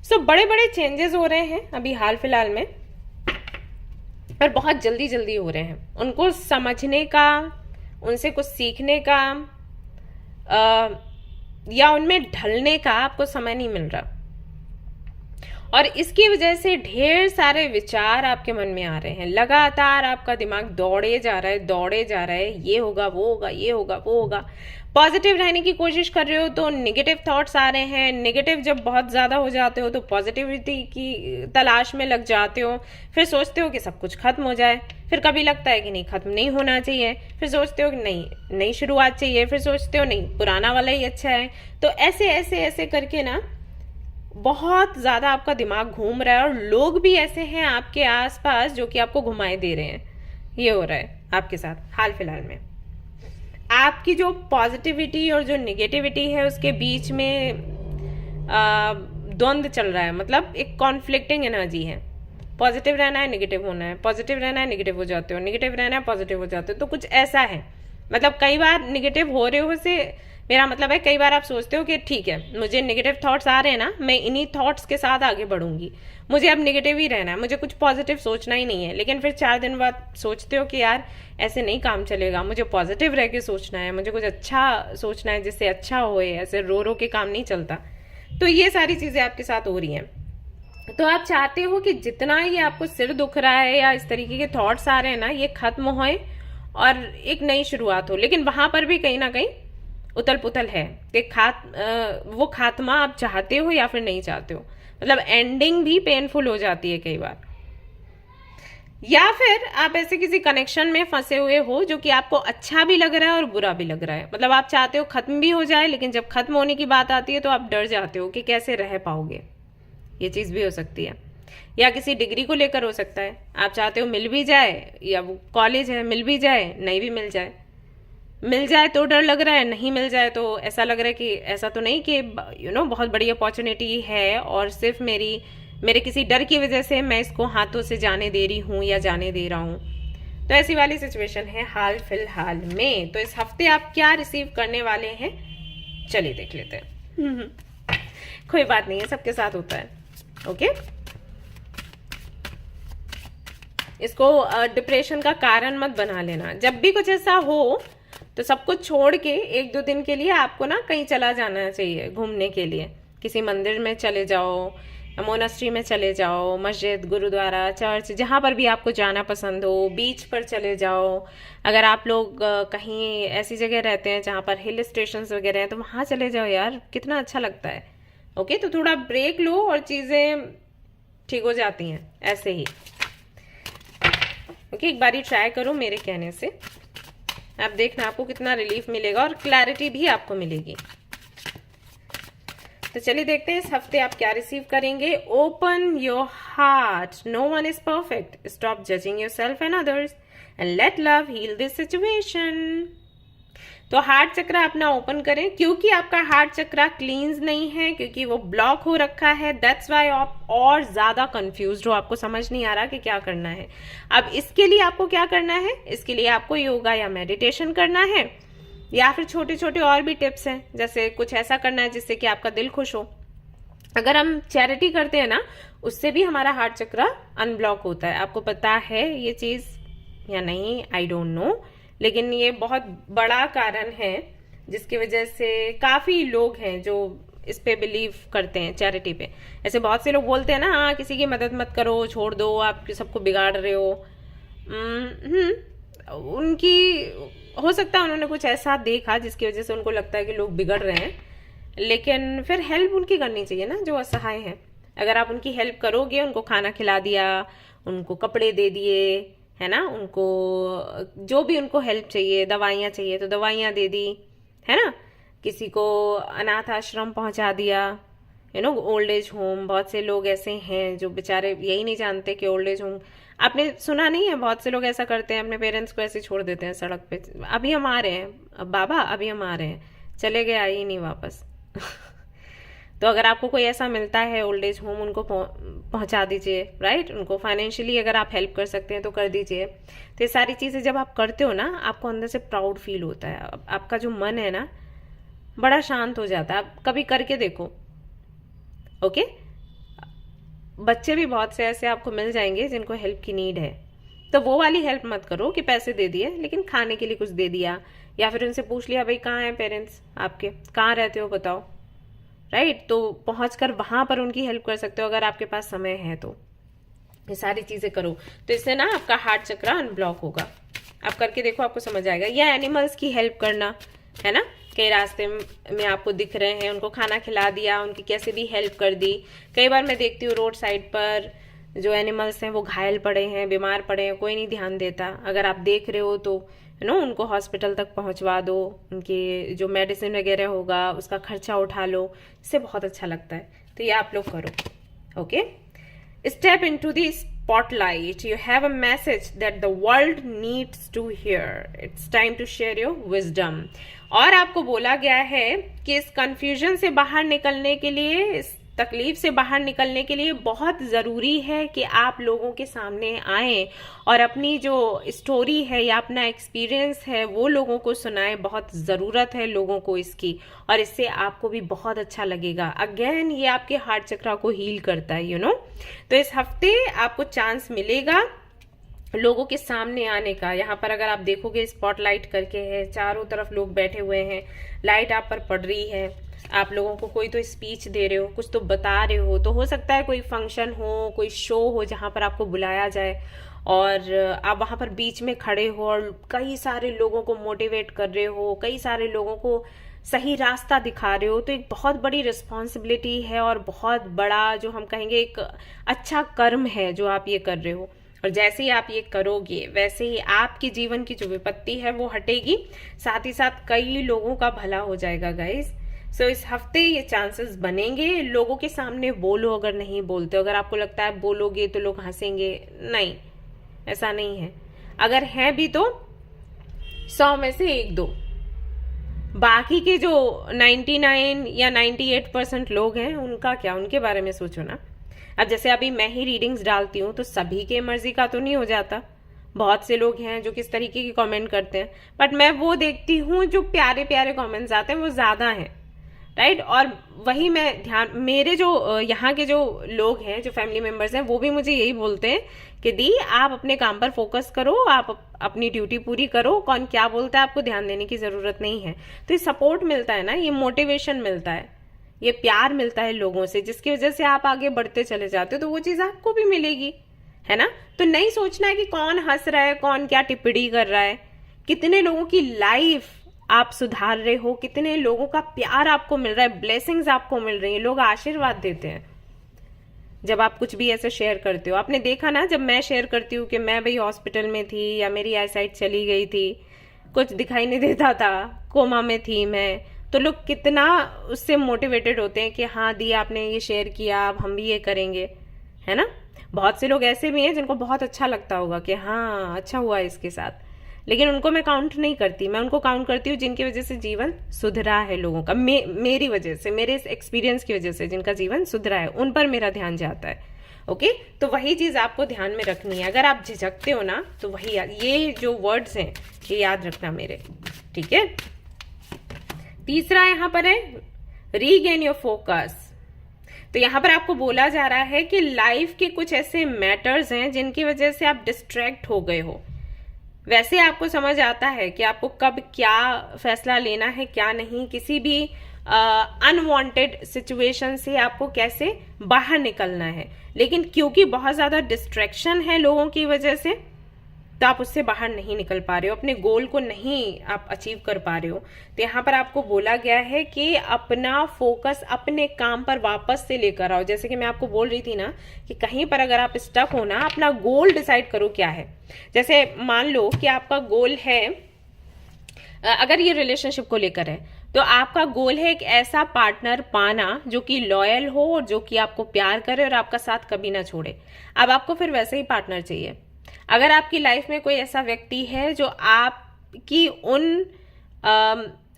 So बड़े बड़े चेंजेस हो रहे हैं अभी हाल फिलहाल में, पर बहुत जल्दी जल्दी हो रहे हैं। उनको समझने का, उनसे कुछ सीखने का या उनमें ढलने का आपको समय नहीं मिल रहा, और इसकी वजह से ढेर सारे विचार आपके मन में आ रहे हैं। लगातार आपका दिमाग दौड़े जा रहा है, ये होगा, वो होगा, ये होगा, वो होगा। पॉजिटिव रहने की कोशिश कर रहे हो तो नेगेटिव थॉट्स आ रहे हैं। नेगेटिव जब बहुत ज्यादा हो जाते हो तो पॉजिटिविटी की तलाश में लग जाते हो। फिर सोचते हो कि सब कुछ खत्म हो जाए, फिर कभी लगता है कि नहीं, खत्म नहीं होना चाहिए, फिर सोचते हो कि नहीं, नई शुरुआत चाहिए, फिर सोचते हो नहीं, पुराना वाला ही अच्छा है। तो ऐसे ऐसे ऐसे करके ना बहुत ज्यादा आपका दिमाग घूम रहा है, और लोग भी ऐसे हैं आपके आसपास जो कि आपको घुमाए दे रहे हैं। ये हो रहा है आपके साथ हाल फिलहाल में। आपकी जो पॉजिटिविटी और जो निगेटिविटी है उसके बीच में द्वंद्व चल रहा है, मतलब एक कॉन्फ्लिक्टिंग एनर्जी है। पॉजिटिव रहना है, नेगेटिव होना है, पॉजिटिव रहना है, नेगेटिव हो जाते हो, नेगेटिव रहना है, पॉजिटिव हो जाते हो। तो कुछ ऐसा है, मतलब कई बार नेगेटिव हो रहे हो से मेरा मतलब है कई बार आप सोचते हो कि ठीक है, मुझे नेगेटिव थॉट्स आ रहे हैं ना, मैं इन्हीं थॉट्स के साथ आगे बढ़ूंगी, मुझे अब नेगेटिव ही रहना है, मुझे कुछ पॉजिटिव सोचना ही नहीं है। लेकिन फिर 4 दिन बाद सोचते हो कि यार ऐसे नहीं काम चलेगा, मुझे पॉजिटिव रह के सोचना है, मुझे कुछ अच्छा सोचना है जिससे अच्छा होए, ऐसे रो रो के काम नहीं चलता। तो ये सारी चीजें आपके साथ हो रही हैं। तो आप चाहते हो कि जितना ये आपको सिर दुख रहा है या इस तरीके के थॉट्स आ रहे हैं ना, ये खत्म होए और एक नई शुरुआत हो। लेकिन वहां पर भी कहीं ना कहीं उतल पुतल है कि वो खात्मा आप चाहते हो या फिर नहीं चाहते हो। मतलब एंडिंग भी पेनफुल हो जाती है कई बार, या फिर आप ऐसे किसी कनेक्शन में फंसे हुए हो जो कि आपको अच्छा भी लग रहा है और बुरा भी लग रहा है। मतलब आप चाहते हो खत्म भी हो जाए, लेकिन जब खत्म होने की बात आती है तो आप डर जाते हो कि कैसे रह पाओगे। ये चीज भी हो सकती है। या किसी डिग्री को लेकर हो सकता है, आप चाहते हो मिल भी जाए, या वो कॉलेज है मिल भी जाए, नहीं भी मिल जाए। मिल जाए तो डर लग रहा है, नहीं मिल जाए तो ऐसा लग रहा है कि ऐसा तो नहीं कि बहुत बड़ी अपॉर्चुनिटी है और सिर्फ मेरे किसी डर की वजह से मैं इसको हाथों से जाने दे रही हूँ या जाने दे रहा हूँ। तो ऐसी वाली सिचुएशन है हाल फिलहाल में। तो इस हफ्ते आप क्या रिसीव करने वाले हैं, चलिए देख लेते हैं। कोई बात नहीं है, सबके साथ होता है। ओके। इसको डिप्रेशन का कारण मत बना लेना। जब भी कुछ ऐसा हो तो सब कुछ छोड़ के 1-2 दिन के लिए आपको ना कहीं चला जाना चाहिए घूमने के लिए। किसी मंदिर में चले जाओ, मोनास्ट्री में चले जाओ, मस्जिद, गुरुद्वारा, चर्च, जहां पर भी आपको जाना पसंद हो, बीच पर चले जाओ। अगर आप लोग कहीं ऐसी जगह रहते हैं जहां पर हिल स्टेशंस वगैरह हैं तो वहां चले जाओ यार, कितना अच्छा लगता है। ओके, तो थोड़ा ब्रेक लो और चीजें ठीक हो जाती हैं ऐसे ही। ओके, एक बारी ट्राई करो मेरे कहने से, आप देखना आपको कितना रिलीफ मिलेगा और क्लैरिटी भी आपको मिलेगी। तो चलिए देखते हैं इस हफ्ते आप क्या रिसीव करेंगे। Open your heart, no one is perfect, stop judging yourself and others and let love heal this situation. तो हार्ट चक्र अपना ओपन करें, क्योंकि आपका हार्ट चक्र क्लींस नहीं है, क्योंकि वो ब्लॉक हो रखा है। दैट्स वाई आप और ज्यादा कंफ्यूज्ड हो, आपको समझ नहीं आ रहा कि क्या करना है। अब इसके लिए आपको क्या करना है, इसके लिए आपको योगा या मेडिटेशन करना है, या फिर छोटे छोटे और भी टिप्स हैं, जैसे कुछ ऐसा करना है जिससे कि आपका दिल खुश हो। अगर हम चैरिटी करते हैं ना, उससे भी हमारा हार्ट चक्र अनब्लॉक होता है। आपको पता है ये चीज या नहीं, आई डोंट नो, लेकिन ये बहुत बड़ा कारण है जिसकी वजह से काफी लोग हैं जो इस पे बिलीव करते हैं, चैरिटी पे। ऐसे बहुत से लोग बोलते हैं ना, हाँ किसी की मदद मत करो, छोड़ दो, आप सबको बिगाड़ रहे हो। उनकी हो सकता है उन्होंने कुछ ऐसा देखा जिसकी वजह से उनको लगता है कि लोग बिगड़ रहे हैं, लेकिन फिर हेल्प उनकी करनी चाहिए ना, जो असहाय हैं। अगर आप उनकी हेल्प करोगे, उनको खाना खिला दिया, उनको कपड़े दे दिए, है ना, उनको जो भी उनको हेल्प चाहिए, दवाइयाँ चाहिए तो दवाइयाँ दे दी, है ना, किसी को अनाथ आश्रम पहुंचा दिया, ओल्ड एज होम। बहुत से लोग ऐसे हैं जो बेचारे यही नहीं जानते कि ओल्ड एज होम, आपने सुना नहीं है, बहुत से लोग ऐसा करते हैं, अपने पेरेंट्स को ऐसे छोड़ देते हैं सड़क पे, अभी हम आ रहे हैं बाबा, अभी हम आ रहे हैं, चले गए, आई ही नहीं वापस। तो अगर आपको कोई ऐसा मिलता है ओल्ड एज होम, उनको पहुंचा दीजिए, राइट। उनको फाइनेंशियली अगर आप हेल्प कर सकते हैं तो कर दीजिए। तो ये सारी चीजें जब आप करते हो ना, आपको अंदर से प्राउड फील होता है, आपका जो मन है ना बड़ा शांत हो जाता है। आप कभी करके देखो, ओके। बच्चे भी बहुत से ऐसे आपको मिल जाएंगे जिनको हेल्प की नीड है, तो वो वाली हेल्प मत करो कि पैसे दे दिए, लेकिन खाने के लिए कुछ दे दिया, या फिर उनसे पूछ लिया भाई कहाँ हैं पेरेंट्स आपके, कहाँ रहते हो बताओ, राइट। तो पहुंचकर वहां पर उनकी हेल्प कर सकते हो अगर आपके पास समय है तो। ये सारी चीजें करो, तो इससे ना आपका हार्ट चक्र अनब्लॉक होगा। आप करके देखो, आपको समझ आएगा। या एनिमल्स की हेल्प करना, है ना, कई रास्ते में आपको दिख रहे हैं, उनको खाना खिला दिया, उनकी कैसे भी हेल्प कर दी। कई बार मैं देखती हूँ रोड साइड पर जो एनिमल्स हैं वो घायल पड़े हैं, बीमार पड़े हैं, कोई नहीं ध्यान देता। अगर आप देख रहे हो तो उनको हॉस्पिटल तक पहुंचवा दो, उनके जो मेडिसिन वगैरह होगा उसका खर्चा उठा लो, इससे बहुत अच्छा लगता है। तो ये आप लोग करो, okay. Step into the spotlight, you have a message that the world needs to hear, it's time to share your wisdom. और आपको बोला गया है कि इस कंफ्यूजन से बाहर निकलने के लिए, इस तकलीफ से बाहर निकलने के लिए बहुत ज़रूरी है कि आप लोगों के सामने आएं और अपनी जो स्टोरी है या अपना एक्सपीरियंस है वो लोगों को सुनाएं। बहुत ज़रूरत है लोगों को इसकी, और इससे आपको भी बहुत अच्छा लगेगा। अगेन ये आपके हार्ट चक्र को हील करता है, तो इस हफ्ते आपको चांस मिलेगा लोगों के सामने आने का। यहाँ पर अगर आप देखोगे स्पॉटलाइट करके है, चारों तरफ लोग बैठे हुए हैं, लाइट आप पर पड़ रही है, आप लोगों को कोई तो स्पीच दे रहे हो, कुछ तो बता रहे हो। तो हो सकता है कोई फंक्शन हो, कोई शो हो जहाँ पर आपको बुलाया जाए और आप वहाँ पर बीच में खड़े हो और कई सारे लोगों को मोटिवेट कर रहे हो, कई सारे लोगों को सही रास्ता दिखा रहे हो। तो एक बहुत बड़ी रिस्पॉन्सिबिलिटी है और बहुत बड़ा, जो हम कहेंगे, एक अच्छा कर्म है जो आप ये कर रहे हो। और जैसे ही आप ये करोगे वैसे ही आपके जीवन की जो विपत्ति है वो हटेगी, साथ ही साथ कई लोगों का भला हो जाएगा गाइस। सो इस हफ्ते ये चांसेस बनेंगे। लोगों के सामने बोलो, अगर नहीं बोलते, अगर आपको लगता है बोलोगे तो लोग हंसेंगे, नहीं, ऐसा नहीं है। अगर है भी तो 100 में से 1-2, बाकी के जो 99 या 98% लोग हैं उनका क्या, उनके बारे में सोचो ना। अब जैसे अभी मैं ही रीडिंग्स डालती हूँ तो सभी के मर्जी का तो नहीं हो जाता। बहुत से लोग हैं जो किस तरीके के कमेंट करते हैं, बट मैं वो देखती हूँ जो प्यारे प्यारे कमेंट्स आते हैं वो ज्यादा हैं। राइट। और वही मैं ध्यान, मेरे जो यहाँ के जो लोग हैं, जो फैमिली मेंबर्स हैं, वो भी मुझे यही बोलते हैं कि दी आप अपने काम पर फोकस करो, आप अपनी ड्यूटी पूरी करो, कौन क्या बोलता है आपको ध्यान देने की जरूरत नहीं है। तो ये सपोर्ट मिलता है ना, ये मोटिवेशन मिलता है, ये प्यार मिलता है लोगों से, जिसकी वजह से आप आगे बढ़ते चले जाते हो, तो वो चीज आपको भी मिलेगी, है ना। तो नहीं सोचना है कि कौन हंस रहा है, कौन क्या टिप्पणी कर रहा है, कितने लोगों की लाइफ आप सुधार रहे हो, कितने लोगों का प्यार आपको मिल रहा है, ब्लेसिंग्स आपको मिल रही है, लोग आशीर्वाद देते हैं जब आप कुछ भी ऐसे शेयर करते हो। आपने देखा ना, जब मैं शेयर करती हूँ कि मैं भाई हॉस्पिटल में थी या मेरी आई साइट चली गई थी, कुछ दिखाई नहीं देता था, कोमा में थी मैं, तो लोग कितना उससे मोटिवेटेड होते हैं कि हाँ दी आपने ये शेयर किया, अब हम भी ये करेंगे, है ना। बहुत से लोग ऐसे भी हैं जिनको बहुत अच्छा लगता होगा कि हाँ अच्छा हुआ इसके साथ, लेकिन उनको मैं काउंट नहीं करती। मैं उनको काउंट करती हूँ जिनकी वजह से जीवन सुधरा है लोगों का, मेरी वजह से, मेरे इस एक्सपीरियंस की वजह से जिनका जीवन सुधरा है, उन पर मेरा ध्यान जाता है। ओके, तो वही चीज आपको ध्यान में रखनी है। अगर आप झिझकते हो ना, तो वही ये जो वर्ड्स हैं ये याद रखना मेरे, ठीक है। तीसरा यहाँ पर है रीगेन योर फोकस। तो यहाँ पर आपको बोला जा रहा है कि लाइफ के कुछ ऐसे मैटर्स हैं जिनकी वजह से आप डिस्ट्रैक्ट हो गए हो। वैसे आपको समझ आता है कि आपको कब क्या फैसला लेना है, क्या नहीं, किसी भी अनवांटेड सिचुएशन से आपको कैसे बाहर निकलना है, लेकिन क्योंकि बहुत ज्यादा डिस्ट्रैक्शन है लोगों की वजह से, तो आप उससे बाहर नहीं निकल पा रहे हो, अपने गोल को नहीं आप अचीव कर पा रहे हो। तो यहाँ पर आपको बोला गया है कि अपना फोकस अपने काम पर वापस से लेकर आओ। जैसे कि मैं आपको बोल रही थी ना कि कहीं पर अगर आप स्टक हो ना, अपना गोल डिसाइड करो क्या है। जैसे मान लो कि आपका गोल है, अगर ये रिलेशनशिप को लेकर है, तो आपका गोल है एक ऐसा पार्टनर पाना जो कि लॉयल हो और जो कि आपको प्यार करे और आपका साथ कभी ना छोड़े। अब आपको फिर वैसे ही पार्टनर चाहिए। अगर आपकी लाइफ में कोई ऐसा व्यक्ति है जो आपकी उन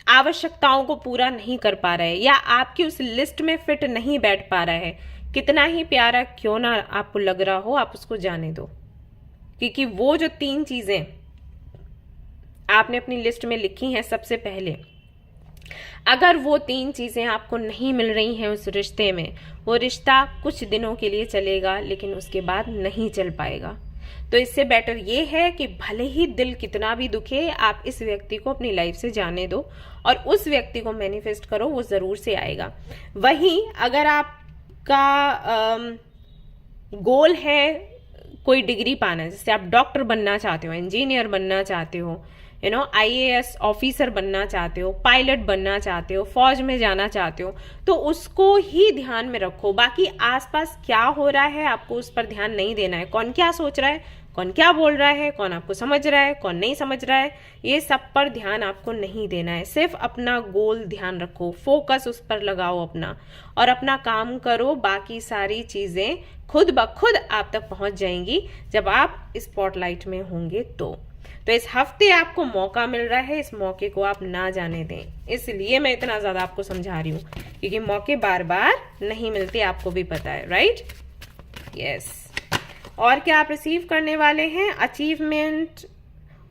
आवश्यकताओं को पूरा नहीं कर पा रहा है या आपकी उस लिस्ट में फिट नहीं बैठ पा रहा है, कितना ही प्यारा क्यों ना आपको लग रहा हो, आप उसको जाने दो। क्योंकि वो जो 3 चीजें आपने अपनी लिस्ट में लिखी हैं सबसे पहले, अगर वो 3 चीजें आपको नहीं मिल रही हैं उस रिश्ते में, वो रिश्ता कुछ दिनों के लिए चलेगा लेकिन उसके बाद नहीं चल पाएगा। तो इससे बेटर ये है कि भले ही दिल कितना भी दुखे, आप इस व्यक्ति को अपनी लाइफ से जाने दो और उस व्यक्ति को मैनिफेस्ट करो, वो जरूर से आएगा। वहीं अगर आपका गोल है कोई डिग्री पाना, जैसे आप डॉक्टर बनना चाहते हो, इंजीनियर बनना चाहते हो, IAS ऑफिसर बनना चाहते हो, पायलट बनना चाहते हो, फौज में जाना चाहते हो, तो उसको ही ध्यान में रखो। बाकी आसपास क्या हो रहा है आपको उस पर ध्यान नहीं देना है। कौन क्या सोच रहा है, कौन क्या बोल रहा है, कौन आपको समझ रहा है, कौन नहीं समझ रहा है, ये सब पर ध्यान आपको नहीं देना है। सिर्फ अपना गोल ध्यान रखो, फोकस उस पर लगाओ अपना, और अपना काम करो। बाकी सारी चीजें खुद ब खुद आप तक पहुंच जाएंगी जब आप स्पॉटलाइट में होंगे। तो इस हफ्ते आपको मौका मिल रहा है, इस मौके को आप ना जाने दें। इसलिए मैं इतना ज्यादा आपको समझा रही हूँ, क्योंकि मौके बार बार नहीं मिलते, आपको भी पता है, राइट। यस। और क्या आप रिसीव करने वाले हैं? Achievement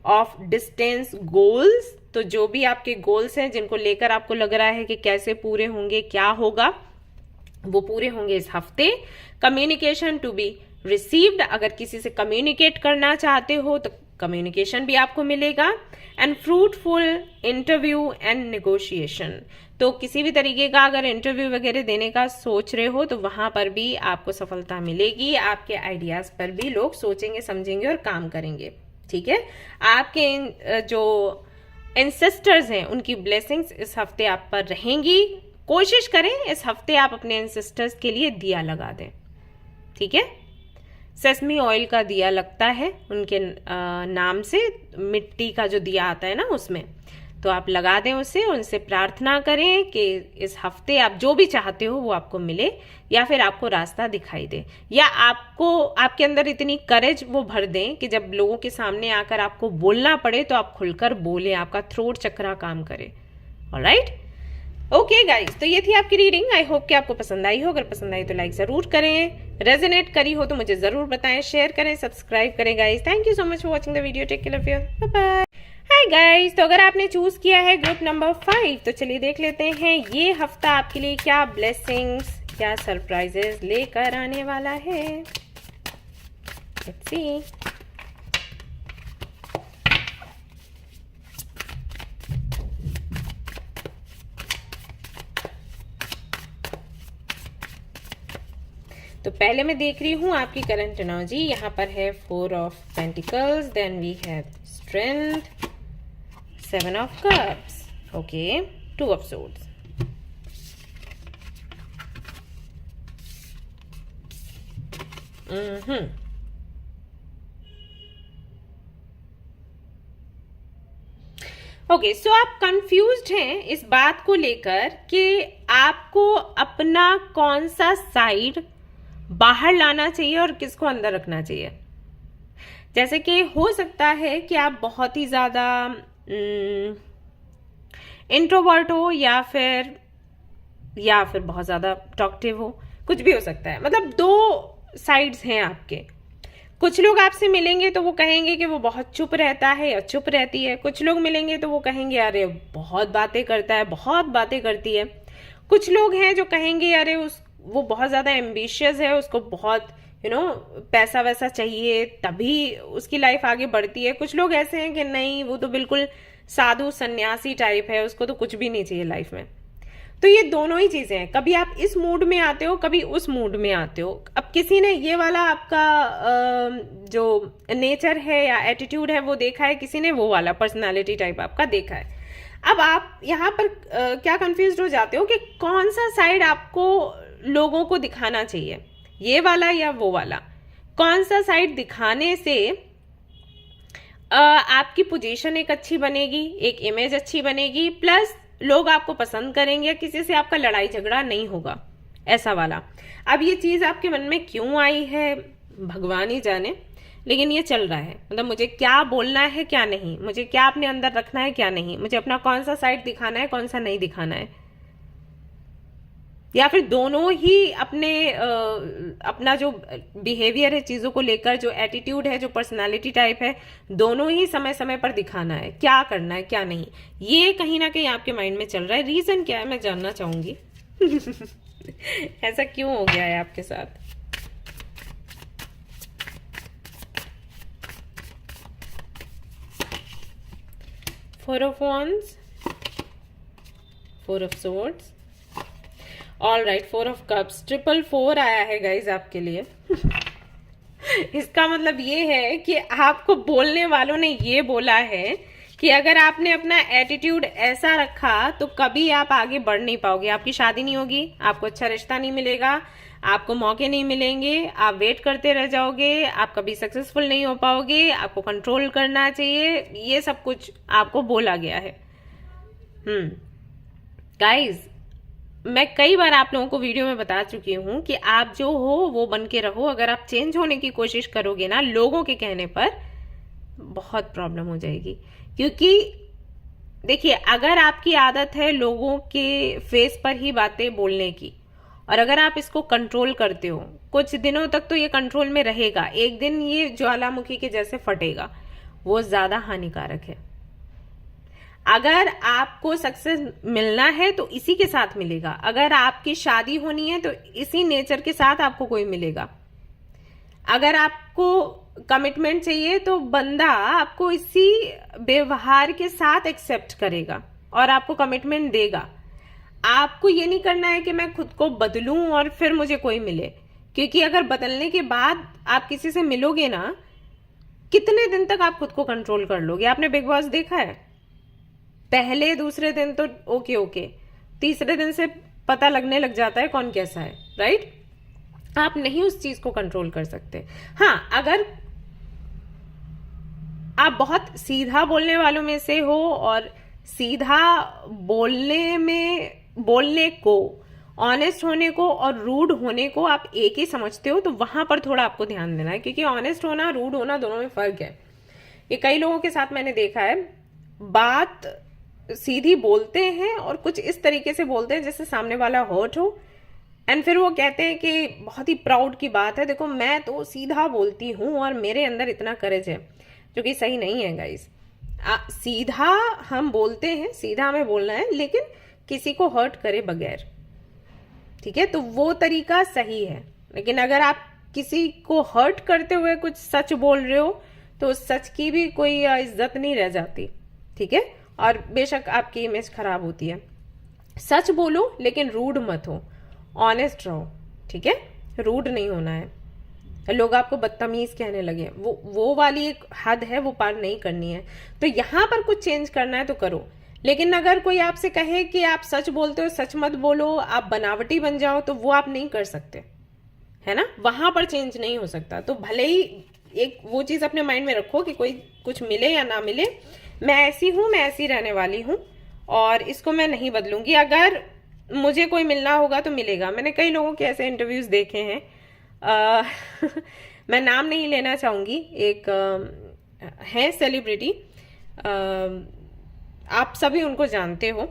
of distance goals. तो जो भी आपके गोल्स हैं जिनको लेकर आपको लग रहा है कि कैसे पूरे होंगे, क्या होगा, वो पूरे होंगे इस हफ्ते। कम्युनिकेशन टू बी रिसीव्ड, अगर किसी से कम्युनिकेट करना चाहते हो तो कम्युनिकेशन भी आपको मिलेगा। And fruitful interview and negotiation, तो किसी भी तरीके का अगर इंटरव्यू वगैरह देने का सोच रहे हो तो वहां पर भी आपको सफलता मिलेगी। आपके आइडियाज पर भी लोग सोचेंगे, समझेंगे और काम करेंगे, ठीक है। आपके जो एंसेस्टर्स हैं उनकी ब्लेसिंग्स इस हफ्ते आप पर रहेंगी। कोशिश करें इस हफ्ते आप अपने एंसेस्टर्स के लिए दिया लगा दें, ठीक है। सेसमी ऑयल का दिया लगता है उनके नाम से, मिट्टी का जो दिया आता है ना उसमें, तो आप लगा दें उसे। उनसे प्रार्थना करें कि इस हफ्ते आप जो भी चाहते हो वो आपको मिले, या फिर आपको रास्ता दिखाई दे, या आपको आपके अंदर इतनी करेज वो भर दें कि जब लोगों के सामने आकर आपको बोलना पड़े तो आप खुलकर बोले, आपका थ्रोट चक्रा काम करे। ऑलराइट, ओके गाइस, तो ये थी आपकी रीडिंग। आई होप कि आपको पसंद आई हो। अगर पसंद आई तो लाइक जरूर करें, रेजोनेट करी हो तो मुझे जरूर बताएं, शेयर करें, सब्सक्राइब करें guys. Thank you so much for watching the video. Take care of your, bye bye. Hi guys, तो अगर आपने चूज किया है ग्रुप नंबर 5 तो चलिए देख लेते हैं ये हफ्ता आपके लिए क्या ब्लेसिंग्स, क्या सरप्राइजेस लेकर आने वाला है। Let's see. तो पहले मैं देख रही हूँ आपकी करंट एनर्जी। यहाँ पर है 4 of pentacles, then we have strength, 7 of cups, okay, 2 of swords. Okay, so आप कंफ्यूज्ड हैं इस बात को लेकर कि आपको अपना कौन सा साइड बाहर लाना चाहिए और किसको अंदर रखना चाहिए। जैसे कि हो सकता है कि आप बहुत ही ज्यादा इंट्रोवर्ट हो या फिर बहुत ज्यादा टॉकटिव हो, कुछ भी हो सकता है। मतलब दो साइड्स हैं आपके। कुछ लोग आपसे मिलेंगे तो वो कहेंगे कि वो बहुत चुप रहता है या चुप रहती है। कुछ लोग मिलेंगे तो वो कहेंगे अरे बहुत बातें करता है, बहुत बातें करती है। कुछ लोग हैं जो कहेंगे अरे वो बहुत ज्यादा एम्बिशियस है, उसको बहुत पैसा वैसा चाहिए तभी उसकी लाइफ आगे बढ़ती है। कुछ लोग ऐसे हैं कि नहीं, वो तो बिल्कुल साधु सन्यासी टाइप है, उसको तो कुछ भी नहीं चाहिए लाइफ में। तो ये दोनों ही चीजें हैं। कभी आप इस मूड में आते हो, कभी उस मूड में आते हो। अब किसी ने ये वाला आपका जो नेचर है या एटीट्यूड है वो देखा है, किसी ने वो वाला पर्सनालिटी टाइप आपका देखा है। अब आप यहाँ पर क्या कंफ्यूज हो जाते हो कि कौन सा साइड आपको लोगों को दिखाना चाहिए, ये वाला या वो वाला। कौन सा साइड दिखाने से आपकी पोजीशन एक अच्छी बनेगी, एक इमेज अच्छी बनेगी, प्लस लोग आपको पसंद करेंगे, किसी से आपका लड़ाई झगड़ा नहीं होगा, ऐसा वाला। अब ये चीज आपके मन में क्यों आई है भगवान ही जाने, लेकिन ये चल रहा है। मतलब मुझे क्या बोलना है क्या नहीं, मुझे क्या अपने अंदर रखना है क्या नहीं, मुझे अपना कौन सा साइड दिखाना है कौन सा नहीं दिखाना है, या फिर दोनों ही अपना जो बिहेवियर है चीजों को लेकर, जो एटीट्यूड है, जो पर्सनालिटी टाइप है, दोनों ही समय समय पर दिखाना है, क्या करना है क्या नहीं। ये कहीं ना कहीं आपके माइंड में चल रहा है। रीजन क्या है मैं जानना चाहूंगी। ऐसा क्यों हो गया है आपके साथ। Four of wands, 4 of swords, all right, 4 of cups, 444 आया है गाइज आपके लिए। इसका मतलब ये है कि आपको बोलने वालों ने ये बोला है कि अगर आपने अपना एटीट्यूड ऐसा रखा तो कभी आप आगे बढ़ नहीं पाओगे, आपकी शादी नहीं होगी, आपको अच्छा रिश्ता नहीं मिलेगा, आपको मौके नहीं मिलेंगे, आप वेट करते रह जाओगे, आप कभी सक्सेसफुल नहीं हो पाओगे, आपको कंट्रोल करना चाहिए, ये सब कुछ आपको बोला गया है। गाइज, मैं कई बार आप लोगों को वीडियो में बता चुकी हूं कि आप जो हो वो बन के रहो। अगर आप चेंज होने की कोशिश करोगे ना लोगों के कहने पर, बहुत प्रॉब्लम हो जाएगी। क्योंकि देखिए, अगर आपकी आदत है लोगों के फेस पर ही बातें बोलने की, और अगर आप इसको कंट्रोल करते हो, कुछ दिनों तक तो ये कंट्रोल में रहेगा, एक दिन ये ज्वालामुखी के जैसे फटेगा, वो ज्यादा हानिकारक है। अगर आपको सक्सेस मिलना है तो इसी के साथ मिलेगा, अगर आपकी शादी होनी है तो इसी नेचर के साथ आपको कोई मिलेगा, अगर आपको कमिटमेंट चाहिए तो बंदा आपको इसी व्यवहार के साथ एक्सेप्ट करेगा और आपको कमिटमेंट देगा। आपको ये नहीं करना है कि मैं खुद को बदलूं और फिर मुझे कोई मिले, क्योंकि अगर बदलने के बाद आप किसी से मिलोगे ना, कितने दिन तक आप खुद को कंट्रोल कर लोगे। आपने बिग बॉस देखा है, पहले दूसरे दिन तो ओके, तीसरे दिन से पता लगने लग जाता है कौन कैसा है, राइट। आप नहीं उस चीज को कंट्रोल कर सकते। हाँ, अगर आप बहुत सीधा बोलने वालों में से हो और सीधा बोलने को, ऑनेस्ट होने को और रूड होने को आप एक ही समझते हो, तो वहां पर थोड़ा आपको ध्यान देना है। क्योंकि ऑनेस्ट होना, रूड होना, दोनों में फर्क है। ये कई लोगों के साथ मैंने देखा है, बात सीधी बोलते हैं और कुछ इस तरीके से बोलते हैं जैसे सामने वाला हर्ट हो, एंड फिर वो कहते हैं कि बहुत ही प्राउड की बात है, देखो मैं तो सीधा बोलती हूँ और मेरे अंदर इतना करेज है, जो कि सही नहीं है गाइस। सीधा हम बोलते हैं, सीधा हमें बोलना है, लेकिन किसी को हर्ट करे बगैर, ठीक है, तो वो तरीका सही है। लेकिन अगर आप किसी को हर्ट करते हुए कुछ सच बोल रहे हो तो उस सच की भी कोई इज्जत नहीं रह जाती, ठीक है, और बेशक आपकी इमेज खराब होती है। सच बोलो लेकिन रूड मत हो, ऑनेस्ट रहो, ठीक है, रूड नहीं होना है। लोग आपको बदतमीज कहने लगे, वो वाली एक हद है, वो पार नहीं करनी है। तो यहां पर कुछ चेंज करना है तो करो। लेकिन अगर कोई आपसे कहे कि आप सच बोलते हो, सच मत बोलो, आप बनावटी बन जाओ, तो वो आप नहीं कर सकते, है ना, वहां पर चेंज नहीं हो सकता। तो भले ही एक वो चीज अपने माइंड में रखो कि कोई कुछ मिले या ना मिले, मैं ऐसी हूं, मैं ऐसी रहने वाली हूं और इसको मैं नहीं बदलूंगी। अगर मुझे कोई मिलना होगा तो मिलेगा। मैंने कई लोगों के ऐसे इंटरव्यूज देखे हैं, मैं नाम नहीं लेना चाहूंगी, एक है सेलिब्रिटी, आप सभी उनको जानते हो,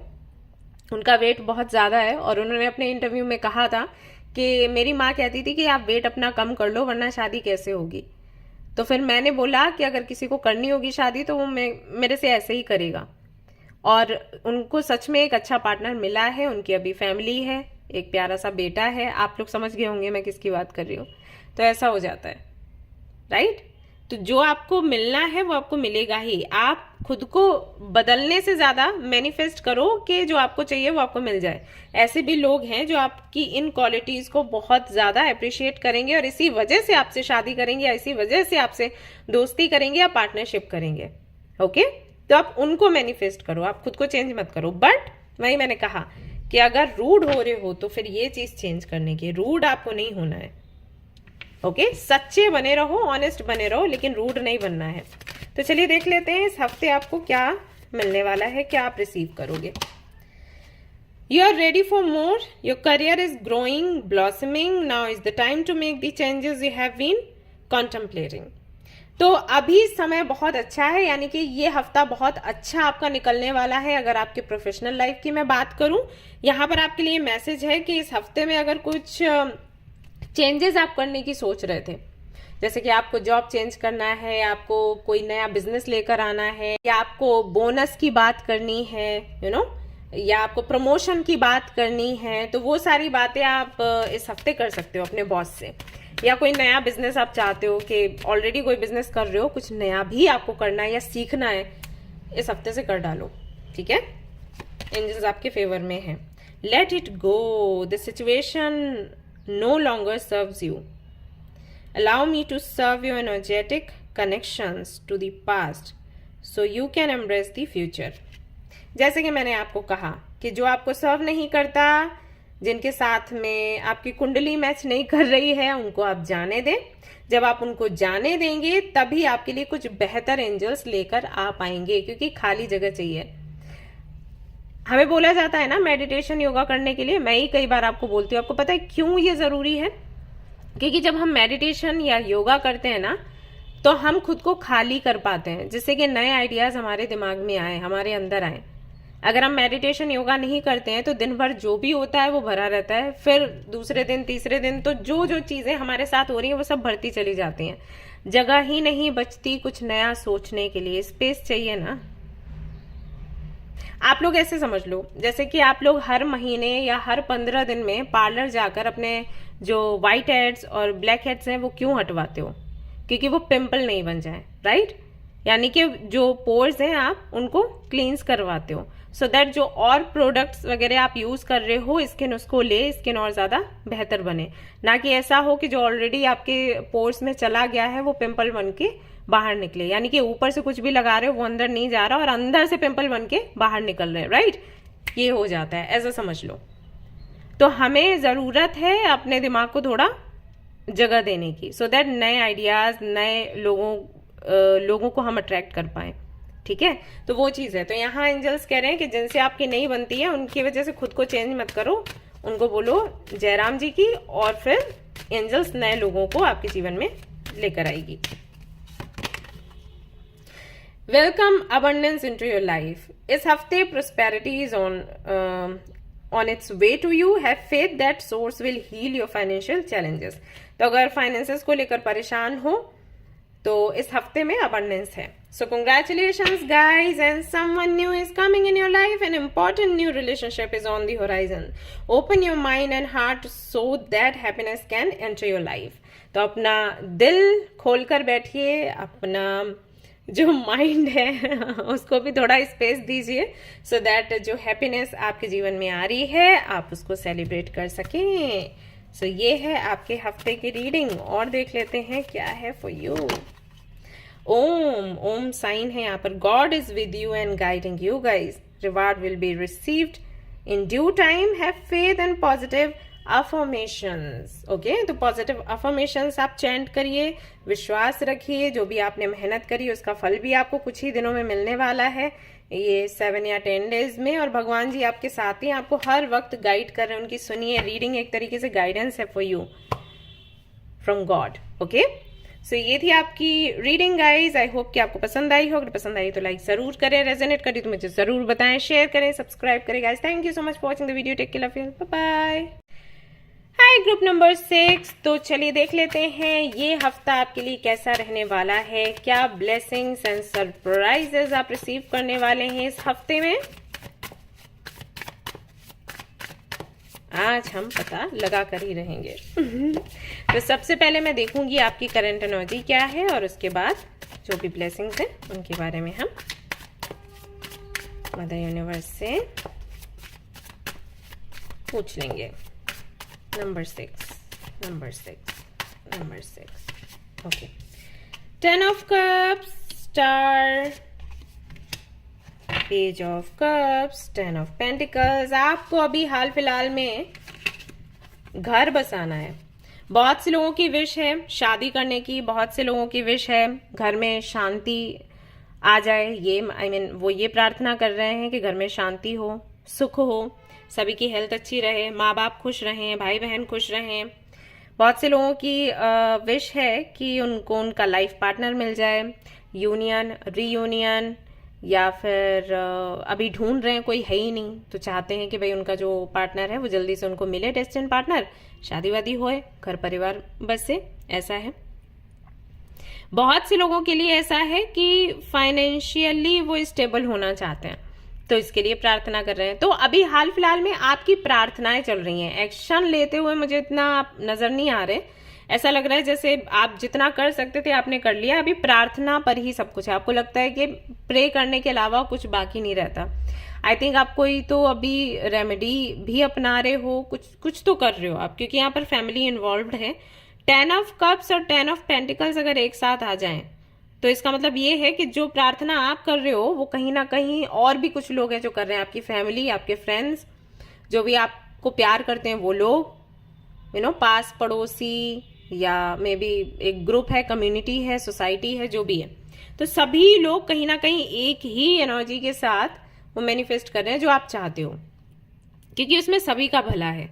उनका वेट बहुत ज्यादा है और उन्होंने अपने इंटरव्यू में कहा था कि मेरी माँ कहती थी कि आप वेट अपना कम कर लो वरना शादी कैसे होगी। तो फिर मैंने बोला कि अगर किसी को करनी होगी शादी तो वो मेरे से ऐसे ही करेगा। और उनको सच में एक अच्छा पार्टनर मिला है, उनकी अभी फैमिली है, एक प्यारा सा बेटा है। आप लोग समझ गए होंगे मैं किसकी बात कर रही हूँ। तो ऐसा हो जाता है, राइट। तो जो आपको मिलना है वो आपको मिलेगा ही। आप खुद को बदलने से ज्यादा मैनिफेस्ट करो कि जो आपको चाहिए वो आपको मिल जाए। ऐसे भी लोग हैं जो आपकी इन क्वालिटीज को बहुत ज्यादा अप्रिशिएट करेंगे और इसी वजह से आपसे शादी करेंगे या इसी वजह से आपसे दोस्ती करेंगे या पार्टनरशिप करेंगे, ओके। तो आप उनको मैनिफेस्ट करो, आप खुद को चेंज मत करो। बट वही मैंने कहा कि अगर रूड हो रहे हो तो फिर ये चीज चेंज करने की, रूड आपको नहीं होना है, ओके। सच्चे बने रहो, ऑनेस्ट बने रहो, लेकिन रूड नहीं बनना है। तो चलिए देख लेते हैं इस हफ्ते आपको क्या मिलने वाला है, क्या आप रिसीव करोगे। You are ready for more, your career is growing, blossoming, now is the time to make the changes you have been contemplating. तो अभी समय बहुत अच्छा है, यानी कि ये हफ्ता बहुत अच्छा आपका निकलने वाला है। अगर आपके प्रोफेशनल लाइफ की मैं बात करूं, यहां पर आपके लिए मैसेज है कि इस हफ्ते में अगर कुछ चेंजेस आप करने की सोच रहे थे, जैसे कि आपको जॉब चेंज करना है, आपको कोई नया बिजनेस लेकर आना है, या आपको बोनस की बात करनी है, यू नो, या आपको प्रमोशन की बात करनी है, तो वो सारी बातें आप इस हफ्ते कर सकते हो अपने बॉस से। या कोई नया बिजनेस आप चाहते हो कि ऑलरेडी कोई बिजनेस कर रहे हो, कुछ नया भी आपको करना है या सीखना है, इस हफ्ते से कर डालो, ठीक है। एंजल्स आपके फेवर में है। Let it go, the situation no longer serves you. Allow me to serve your energetic connections to the past so you can embrace the future. जैसे कि मैंने आपको कहा कि जो आपको सर्व नहीं करता, जिनके साथ में आपकी कुंडली मैच नहीं कर रही है, उनको आप जाने दें। जब आप उनको जाने देंगे तभी आपके लिए कुछ बेहतर एंजल्स लेकर आ पाएंगे, क्योंकि खाली जगह चाहिए। हमें बोला जाता है ना मेडिटेशन योगा करने के लिए, मैं ही कई बार आपको बोलती हूँ। आपको पता है क्यों ये जरूरी है? क्योंकि जब हम मेडिटेशन या योगा करते हैं ना, तो हम खुद को खाली कर पाते हैं, जिससे कि नए आइडियाज हमारे दिमाग में आए, हमारे अंदर आए। अगर हम मेडिटेशन योगा नहीं करते हैं तो दिन भर जो भी होता है वो भरा रहता है, फिर दूसरे दिन तीसरे दिन तो जो जो चीजें हमारे साथ हो रही हैं वो सब भरती चली जाती हैं। जगह ही नहीं बचती कुछ नया सोचने के लिए, स्पेस चाहिए ना। आप लोग ऐसे समझ लो जैसे कि आप लोग हर महीने या हर 15 दिन में पार्लर जाकर अपने जो व्हाइट हेड्स और ब्लैक हेड्स हैं वो क्यों हटवाते हो? क्योंकि वो पिंपल नहीं बन जाए, राइट। यानी कि जो पोर्स हैं आप उनको क्लींस करवाते हो, सो दैट जो और प्रोडक्ट्स वगैरह आप यूज कर रहे हो, स्किन उसको ले, स्किन और ज्यादा बेहतर बने। ना कि ऐसा हो कि जो ऑलरेडी आपके पोर्स में चला गया है वो पिंपल बन के बाहर निकले। यानी कि ऊपर से कुछ भी लगा रहे हो वो अंदर नहीं जा रहा और अंदर से पिंपल बन के बाहर निकल रहे हैं, राइट। ये हो जाता है, ऐसा समझ लो। तो हमें जरूरत है अपने दिमाग को थोड़ा जगह देने की, सो दैट नए आइडियाज, नए लोगों को हम अट्रैक्ट कर पाए, ठीक है। तो वो चीज है। तो यहाँ एंजल्स कह रहे हैं कि जिनसे आपकी नहीं बनती है उनकी वजह से खुद को चेंज मत करो, उनको बोलो जयराम जी की, और फिर एंजल्स नए लोगों को आपके जीवन में लेकर आएगी। Welcome abundance into your life. इस हफ्ते prosperity is on its way to you. Have faith that source will heal your financial challenges. तो अगर फाइनेंसेस को लेकर परेशान हो तो इस हफ्ते में अबंडेंस है. So congratulations guys, and someone new is coming in your life. An important new relationship is on the horizon. Open your mind and heart so that happiness can enter your life. तो अपना दिल खोलकर बैठिए, अपना जो mind है उसको भी थोड़ा स्पेस दीजिए, सो दैट जो हैप्पीनेस आपके जीवन में आ रही है आप उसको सेलिब्रेट कर सकें. सो ये है आपके हफ्ते की रीडिंग. और देख लेते हैं क्या है फॉर यू. ओम साइन है यहाँ पर. God is with you and guiding you guys. Reward will be received in due time. Have faith and positive affirmations. Okay, तो पॉजिटिव अफर्मेशंस आप चैंट करिए, विश्वास रखिए. जो भी आपने मेहनत करी उसका फल भी आपको कुछ ही दिनों में मिलने वाला है, ये 7 या 10 डेज में. और भगवान जी आपके साथ ही आपको हर वक्त गाइड कर रहे हैं. उनकी सुनिए. रीडिंग एक तरीके से गाइडेंस है for you from God. Okay, so ये थी आपकी रीडिंग गाइज. आई होप कि आपको पसंद आई हो. अगर पसंद आई तो लाइक जरूर करें, रेजोनेट करी तो मुझे जरूर बताएं, शेयर करें, सब्सक्राइब करें guys. Thank you so much for watching the video. Take care, love you, bye bye. Hi group number 6. तो चलिए देख लेते हैं ये हफ्ता आपके लिए कैसा रहने वाला है. क्या ब्लेसिंग्स एंड सरप्राइजेस आप रिसीव करने वाले हैं इस हफ्ते में, आज हम पता लगा कर ही रहेंगे. तो सबसे पहले मैं देखूंगी आपकी करंट एनर्जी क्या है, और उसके बाद जो भी ब्लेसिंग्स हैं उनके बारे में हम मदर यूनिवर्स से पूछ लेंगे. Number 6. Okay. 10 of cups, star, page of cups, 10 of pentacles. आपको अभी हाल फिलहाल में घर बसाना है. बहुत से लोगों की विश है शादी करने की, बहुत से लोगों की विश है घर में शांति आ जाए. ये वो ये प्रार्थना कर रहे हैं कि घर में शांति हो, सुख हो, सभी की हेल्थ अच्छी रहे, माँ बाप खुश रहें, भाई बहन खुश रहें. बहुत से लोगों की विश है कि उनको उनका लाइफ पार्टनर मिल जाए, यूनियन, रीयूनियन, या फिर अभी ढूंढ रहे हैं, कोई है ही नहीं तो चाहते हैं कि भाई उनका जो पार्टनर है वो जल्दी से उनको मिले, डेस्टिन पार्टनर, शादी वादी होए, घर परिवार बसे. ऐसा है. बहुत से लोगों के लिए ऐसा है कि फाइनेंशियली वो स्टेबल होना चाहते हैं, तो इसके लिए प्रार्थना कर रहे हैं. तो अभी हाल फिलहाल में आपकी प्रार्थनाएं चल रही हैं. एक्शन लेते हुए मुझे इतना आप नजर नहीं आ रहे. ऐसा लग रहा है जैसे आप जितना कर सकते थे आपने कर लिया, अभी प्रार्थना पर ही सब कुछ है. आपको लगता है कि प्रे करने के अलावा कुछ बाकी नहीं रहता. आई थिंक आप कोई तो अभी रेमेडी भी अपना रहे हो, कुछ तो कर रहे हो आप, क्योंकि यहाँ पर फैमिली इन्वॉल्व है. 10 ऑफ कप्स और 10 ऑफ पेंटिकल्स अगर एक साथ आ जाएं तो इसका मतलब ये है कि जो प्रार्थना आप कर रहे हो वो कहीं ना कहीं और भी कुछ लोग हैं जो कर रहे हैं. आपकी फैमिली, आपके फ्रेंड्स, जो भी आपको प्यार करते हैं वो लोग, पास पड़ोसी, या मे बी एक ग्रुप है, कम्युनिटी है, सोसाइटी है, जो भी है. तो सभी लोग कहीं ना कहीं एक ही एनर्जी के साथ वो मैनिफेस्ट कर रहे हैं जो आप चाहते हो, क्योंकि उसमें सभी का भला है.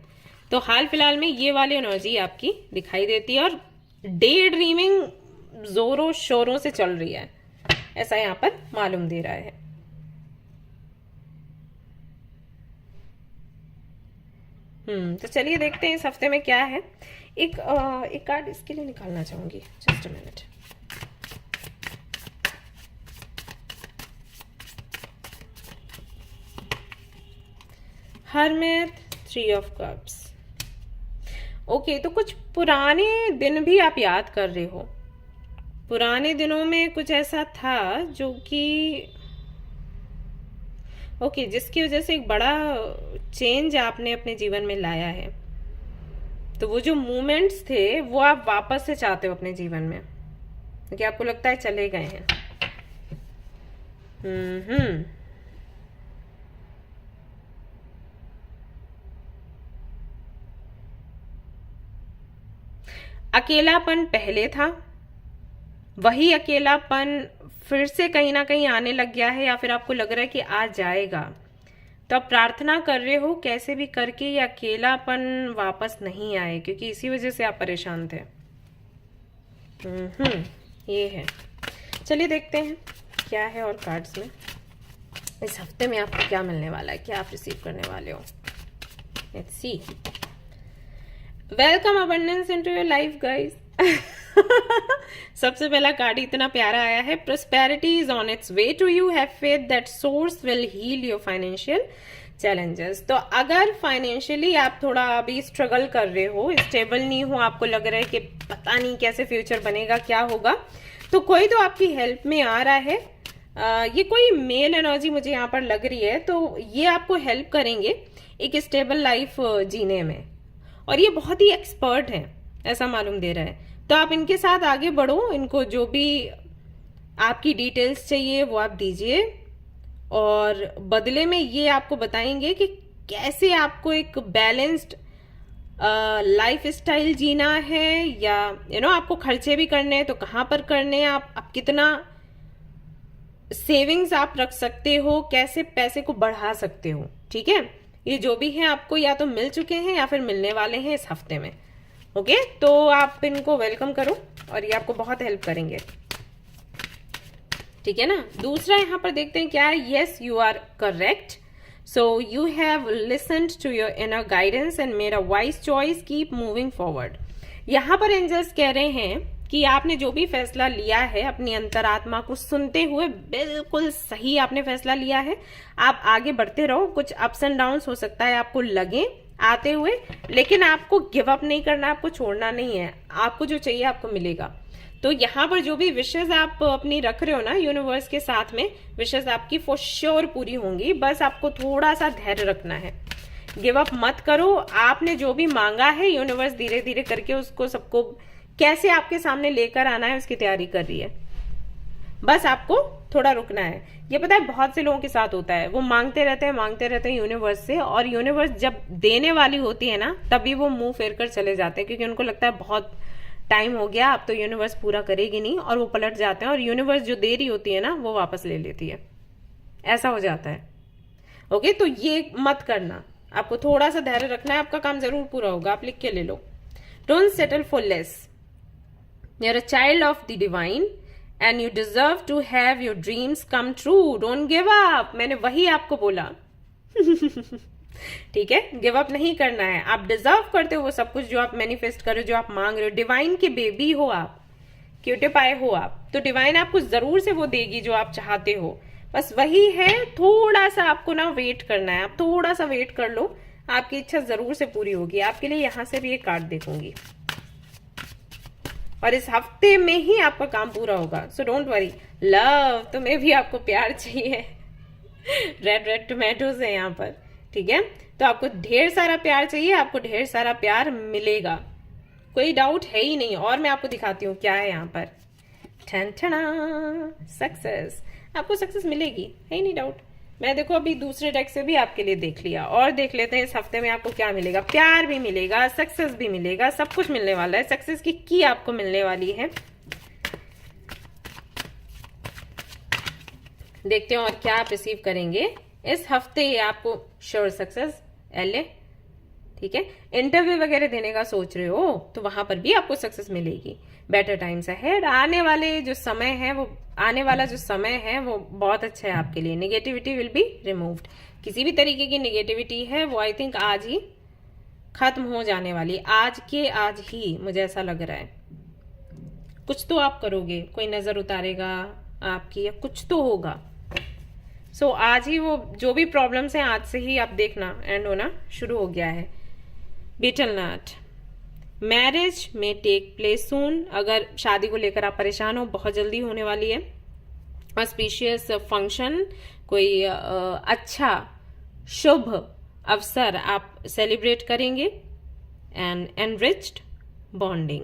तो हाल फिलहाल में ये वाली एनर्जी आपकी दिखाई देती है, और डे ड्रीमिंग जोरों शोरों से चल रही है, ऐसा यहाँ पर मालूम दे रहा है. तो चलिए देखते हैं इस हफ्ते में क्या है. एक कार्ड इसके लिए निकालना चाहूंगी. Just a minute. Hermit, 3 of cups. Okay, तो कुछ पुराने दिन भी आप याद कर रहे हो. पुराने दिनों में कुछ ऐसा था जो कि जिसकी वजह से एक बड़ा चेंज आपने अपने जीवन में लाया है. तो वो जो मोमेंट्स थे वो आप वापस से चाहते हो अपने जीवन में, क्योंकि आपको लगता है चले गए हैं. अकेलापन पहले था, वही अकेलापन फिर से कहीं ना कहीं आने लग गया है, या फिर आपको लग रहा है कि आ जाएगा. तो आप प्रार्थना कर रहे हो कैसे भी करके ये अकेलापन वापस नहीं आए, क्योंकि इसी वजह से आप परेशान थे. ये है. चलिए देखते हैं क्या है और कार्ड्स में इस हफ्ते में आपको क्या मिलने वाला है, क्या आप रिसीव करने वाले हो. Let's see. Welcome abundance into your life guys. सबसे पहला कार्ड इतना प्यारा आया है, prosperity is on its way to you, have faith that source will heal your financial challenges. तो अगर फाइनेंशियली आप थोड़ा अभी स्ट्रगल कर रहे हो, स्टेबल नहीं हो, आपको लग रहा है कि पता नहीं कैसे फ्यूचर बनेगा, क्या होगा, तो कोई तो आपकी हेल्प में आ रहा है। ये कोई मेल एनर्जी मुझे यहाँ पर लग रही है, तो ये आपको हेल्प करेंगे एक स्टेबल लाइफ जीने में, और ये बहुत ही एक्सपर्ट हैं ऐसा मालूम दे रहा है। तो आप इनके साथ आगे बढ़ो, इनको जो भी आपकी डिटेल्स चाहिए वो आप दीजिए, और बदले में ये आपको बताएंगे कि कैसे आपको एक बैलेंस्ड लाइफ स्टाइल जीना है, या आपको खर्चे भी करने हैं तो कहाँ पर करने हैं, आप कितना सेविंग्स आप रख सकते हो, कैसे पैसे को बढ़ा सकते हो। ठीक है, ये जो भी है आपको या तो मिल चुके हैं या फिर मिलने वाले हैं इस हफ्ते में। ओके, तो आप इनको वेलकम करो और ये आपको बहुत हेल्प करेंगे। ठीक है ना। दूसरा यहाँ पर देखते हैं क्या है। Yes, you are correct, so you have listened to your inner guidance and made a wise choice, keep moving forward. यहाँ पर एंजल्स कह रहे हैं कि आपने जो भी फैसला लिया है अपनी अंतरात्मा को सुनते हुए, बिल्कुल सही आपने फैसला लिया है। आप आगे बढ़ते रहो, कुछ अप्स एंड डाउन्स हो सकता है आपको लगे आते हुए, लेकिन आपको गिव अप नहीं करना, आपको छोड़ना नहीं है। आपको जो चाहिए आपको मिलेगा। तो यहाँ पर जो भी विशेष आप अपनी रख रहे हो ना यूनिवर्स के साथ में, विशेष आपकी फॉर श्योर पूरी होंगी। बस आपको थोड़ा सा धैर्य रखना है, गिव अप मत करो। आपने जो भी मांगा है यूनिवर्स धीरे धीरे करके उसको सबको कैसे आपके सामने लेकर आना है उसकी तैयारी कर रही है। बस आपको थोड़ा रुकना है। ये पता है बहुत से लोगों के साथ होता है, वो मांगते रहते हैं यूनिवर्स से, और यूनिवर्स जब देने वाली होती है ना तभी वो मुंह फेर कर चले जाते हैं, क्योंकि उनको लगता है बहुत टाइम हो गया, अब तो यूनिवर्स पूरा करेगी नहीं, और वो पलट जाते हैं और यूनिवर्स जो दे रही होती है ना वो वापस ले लेती है। ऐसा हो जाता है। ओके, तो ये मत करना, आपको थोड़ा सा धैर्य रखना है, आपका काम जरूर पूरा होगा। आप लिख के ले लो। Don't settle for less, you are a child of the divine and you deserve to have your dreams come true, don't give up. मैंने वही आपको बोला। ठीक है, गिव अप नहीं करना है। आप डिजर्व करते हो वो सब कुछ जो आप मैनिफेस्ट कर रहे हो, जो आप मांग रहे हो। डिवाइन के बेबी हो आप, क्यूटिफाई हो आप, तो डिवाइन आपको जरूर से वो देगी जो आप चाहते हो। बस वही है, थोड़ा सा आपको ना वेट करना है। आप थोड़ा सा वेट कर लो, आपकी इच्छा जरूर से पूरी होगी। आपके लिए यहां से भी एक कार्ड देखूंगी, और इस हफ्ते में ही आपका काम पूरा होगा। So don't worry. लव, तुम्हें भी आपको प्यार चाहिए। रेड रेड टोमेटोज है यहाँ पर। ठीक है, तो आपको ढेर सारा प्यार चाहिए, आपको ढेर सारा प्यार मिलेगा, कोई डाउट है ही नहीं। और मैं आपको दिखाती हूँ क्या है यहाँ पर। ठन ठना, सक्सेस। आपको सक्सेस मिलेगी, है ही नहीं डाउट। मैं देखो अभी दूसरे डेक से भी आपके लिए देख लिया, और देख लेते हैं इस हफ्ते में आपको क्या मिलेगा। प्यार भी मिलेगा, सक्सेस भी मिलेगा, सब कुछ मिलने वाला है। सक्सेस की आपको मिलने वाली है। देखते हैं और क्या आप रिसीव करेंगे इस हफ्ते। आपको श्योर सक्सेस एलए। ठीक है, इंटरव्यू वगैरह देने का सोच रहे हो तो वहां पर भी आपको सक्सेस मिलेगी। Better times ahead. आने वाला जो समय है वो बहुत अच्छा है आपके लिए। Negativity will be removed. किसी भी तरीके की नेगेटिविटी है वो आई थिंक आज ही खत्म हो जाने वाली, आज ही मुझे ऐसा लग रहा है। कुछ तो आप करोगे, कोई नजर उतारेगा आपकी या कुछ तो होगा। सो आज ही वो जो भी प्रॉब्लम्स हैं आज से ही आप देखना एंड होना शुरू हो गया है। बीटल नट, मैरिज में टेक प्लेस सून। अगर शादी को लेकर आप परेशान हो, बहुत जल्दी होने वाली है। ऑस्पिशियस फंक्शन, कोई अच्छा शुभ अवसर आप सेलिब्रेट करेंगे। एंड एनरिच्ड बॉन्डिंग,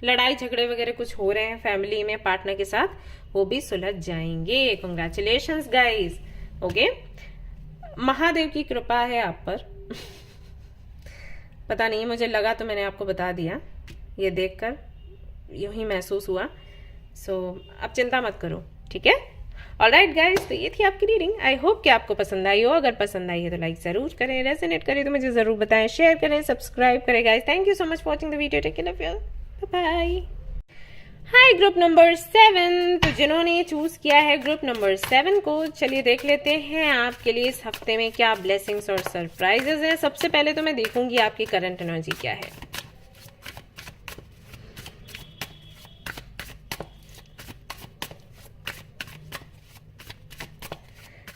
लड़ाई झगड़े वगैरह कुछ हो रहे हैं फैमिली में पार्टनर के साथ, वो भी सुलझ जाएंगे। Congratulations guys. ओके, महादेव की कृपा है आप पर। पता नहीं, मुझे लगा तो मैंने आपको बता दिया, ये देखकर यूं ही महसूस हुआ। सो अब चिंता मत करो, ठीक है। ऑलराइट गाइस, तो ये थी आपकी रीडिंग। आई होप कि आपको पसंद आई हो। अगर पसंद आई है तो लाइक जरूर करें, रेजोनेट करें तो मुझे जरूर बताएं, शेयर करें, सब्सक्राइब करें guys. Thank you so much for watching the video. Take care of your, bye bye. Hi group number 7, तो जिन्होंने चूज किया है ग्रुप नंबर 7 को, चलिए देख लेते हैं आपके लिए इस हफ्ते में क्या ब्लेसिंग्स और सरप्राइजेस हैं। सबसे पहले तो मैं देखूंगी आपकी करंट एनर्जी क्या है।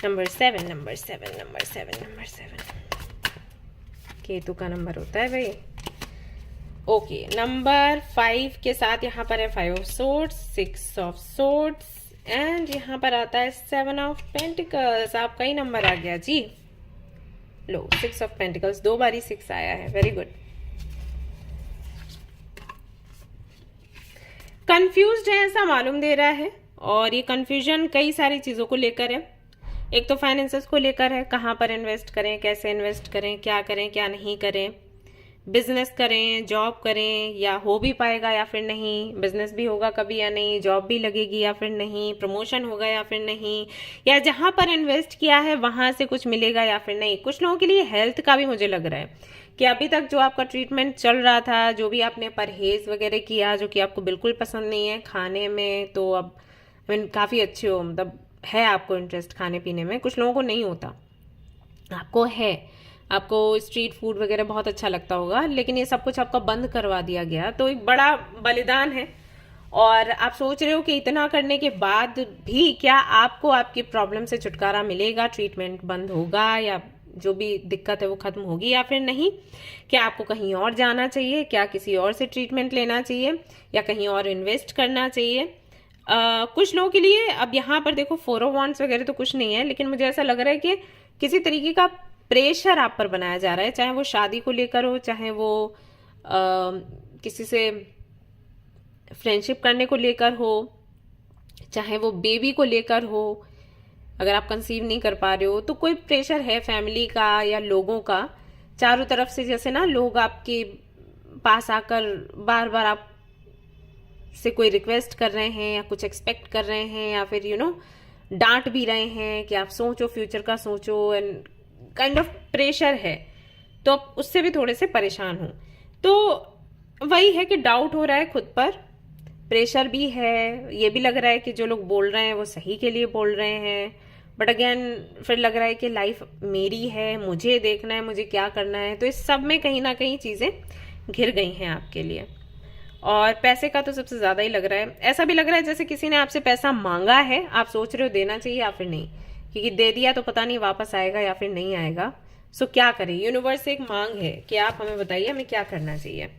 Number 7, number 7, number 7, number 7 Ketu का नंबर होता है भाई। ओके, नंबर 5 के साथ यहाँ पर है 5 of swords, 6 of swords and यहाँ पर आता है 7 ऑफ पेंटिकल्स। आपका ही नंबर आ गया जी। लो, 6 ऑफ पेंटिकल्स, 2 बारी 6 आया है। Very good. कंफ्यूज्ड है ऐसा मालूम दे रहा है, और ये कंफ्यूजन कई सारी चीजों को लेकर है। एक तो फाइनेंसेस को लेकर है, कहाँ पर इन्वेस्ट करें, कैसे इन्वेस्ट करें, क्या नहीं करें, बिजनेस करें, जॉब करें, या हो भी पाएगा या फिर नहीं, बिजनेस भी होगा कभी या नहीं, जॉब भी लगेगी या फिर नहीं, प्रमोशन होगा या फिर नहीं, या जहां पर इन्वेस्ट किया है वहां से कुछ मिलेगा या फिर नहीं। कुछ लोगों के लिए हेल्थ का भी मुझे लग रहा है कि अभी तक जो आपका ट्रीटमेंट चल रहा था, जो भी आपने परहेज वगैरह किया जो कि आपको बिल्कुल पसंद नहीं है खाने में, तो अब काफी अच्छे हो, मतलब है आपको इंटरेस्ट खाने पीने में। कुछ लोगों को नहीं होता, आपको है, आपको स्ट्रीट फूड वगैरह बहुत अच्छा लगता होगा, लेकिन ये सब कुछ आपका बंद करवा दिया गया, तो एक बड़ा बलिदान है। और आप सोच रहे हो कि इतना करने के बाद भी क्या आपको आपकी प्रॉब्लम से छुटकारा मिलेगा, ट्रीटमेंट बंद होगा या जो भी दिक्कत है वो खत्म होगी या फिर नहीं, क्या आपको कहीं और जाना चाहिए, क्या किसी और से ट्रीटमेंट लेना चाहिए, या कहीं और इन्वेस्ट करना चाहिए। कुछ लोगों के लिए अब यहाँ पर देखो 4 ऑफ वांड्स वगैरह तो कुछ नहीं है, लेकिन मुझे ऐसा लग रहा है कि किसी तरीके का प्रेशर आप पर बनाया जा रहा है, चाहे वो शादी को लेकर हो, चाहे वो किसी से फ्रेंडशिप करने को लेकर हो, चाहे वो बेबी को लेकर हो। अगर आप कंसीव नहीं कर पा रहे हो तो कोई प्रेशर है फैमिली का या लोगों का, चारों तरफ से, जैसे ना लोग आपके पास आकर बार बार आप से कोई रिक्वेस्ट कर रहे हैं या कुछ एक्सपेक्ट कर रहे हैं, या फिर डांट भी रहे हैं कि आप सोचो, फ्यूचर का सोचो, एंड काइंड ऑफ प्रेशर है। तो अब उससे भी थोड़े से परेशान हूं। तो वही है कि डाउट हो रहा है खुद पर, प्रेशर भी है, ये भी लग रहा है कि जो लोग बोल रहे हैं वो सही के लिए बोल रहे हैं, बट अगेन फिर लग रहा है कि लाइफ मेरी है, मुझे देखना है, मुझे क्या करना है। तो इस सब में कहीं ना कहीं चीजें घिर गई हैं आपके लिए। और पैसे का तो सबसे ज्यादा ही लग रहा है। ऐसा भी लग रहा है जैसे किसी ने आपसे पैसा मांगा है, आप सोच रहे हो देना चाहिए या फिर नहीं, क्योंकि दे दिया तो पता नहीं वापस आएगा या फिर नहीं आएगा। सो क्या करें, यूनिवर्स से एक मांग है कि आप हमें बताइए हमें क्या करना चाहिए।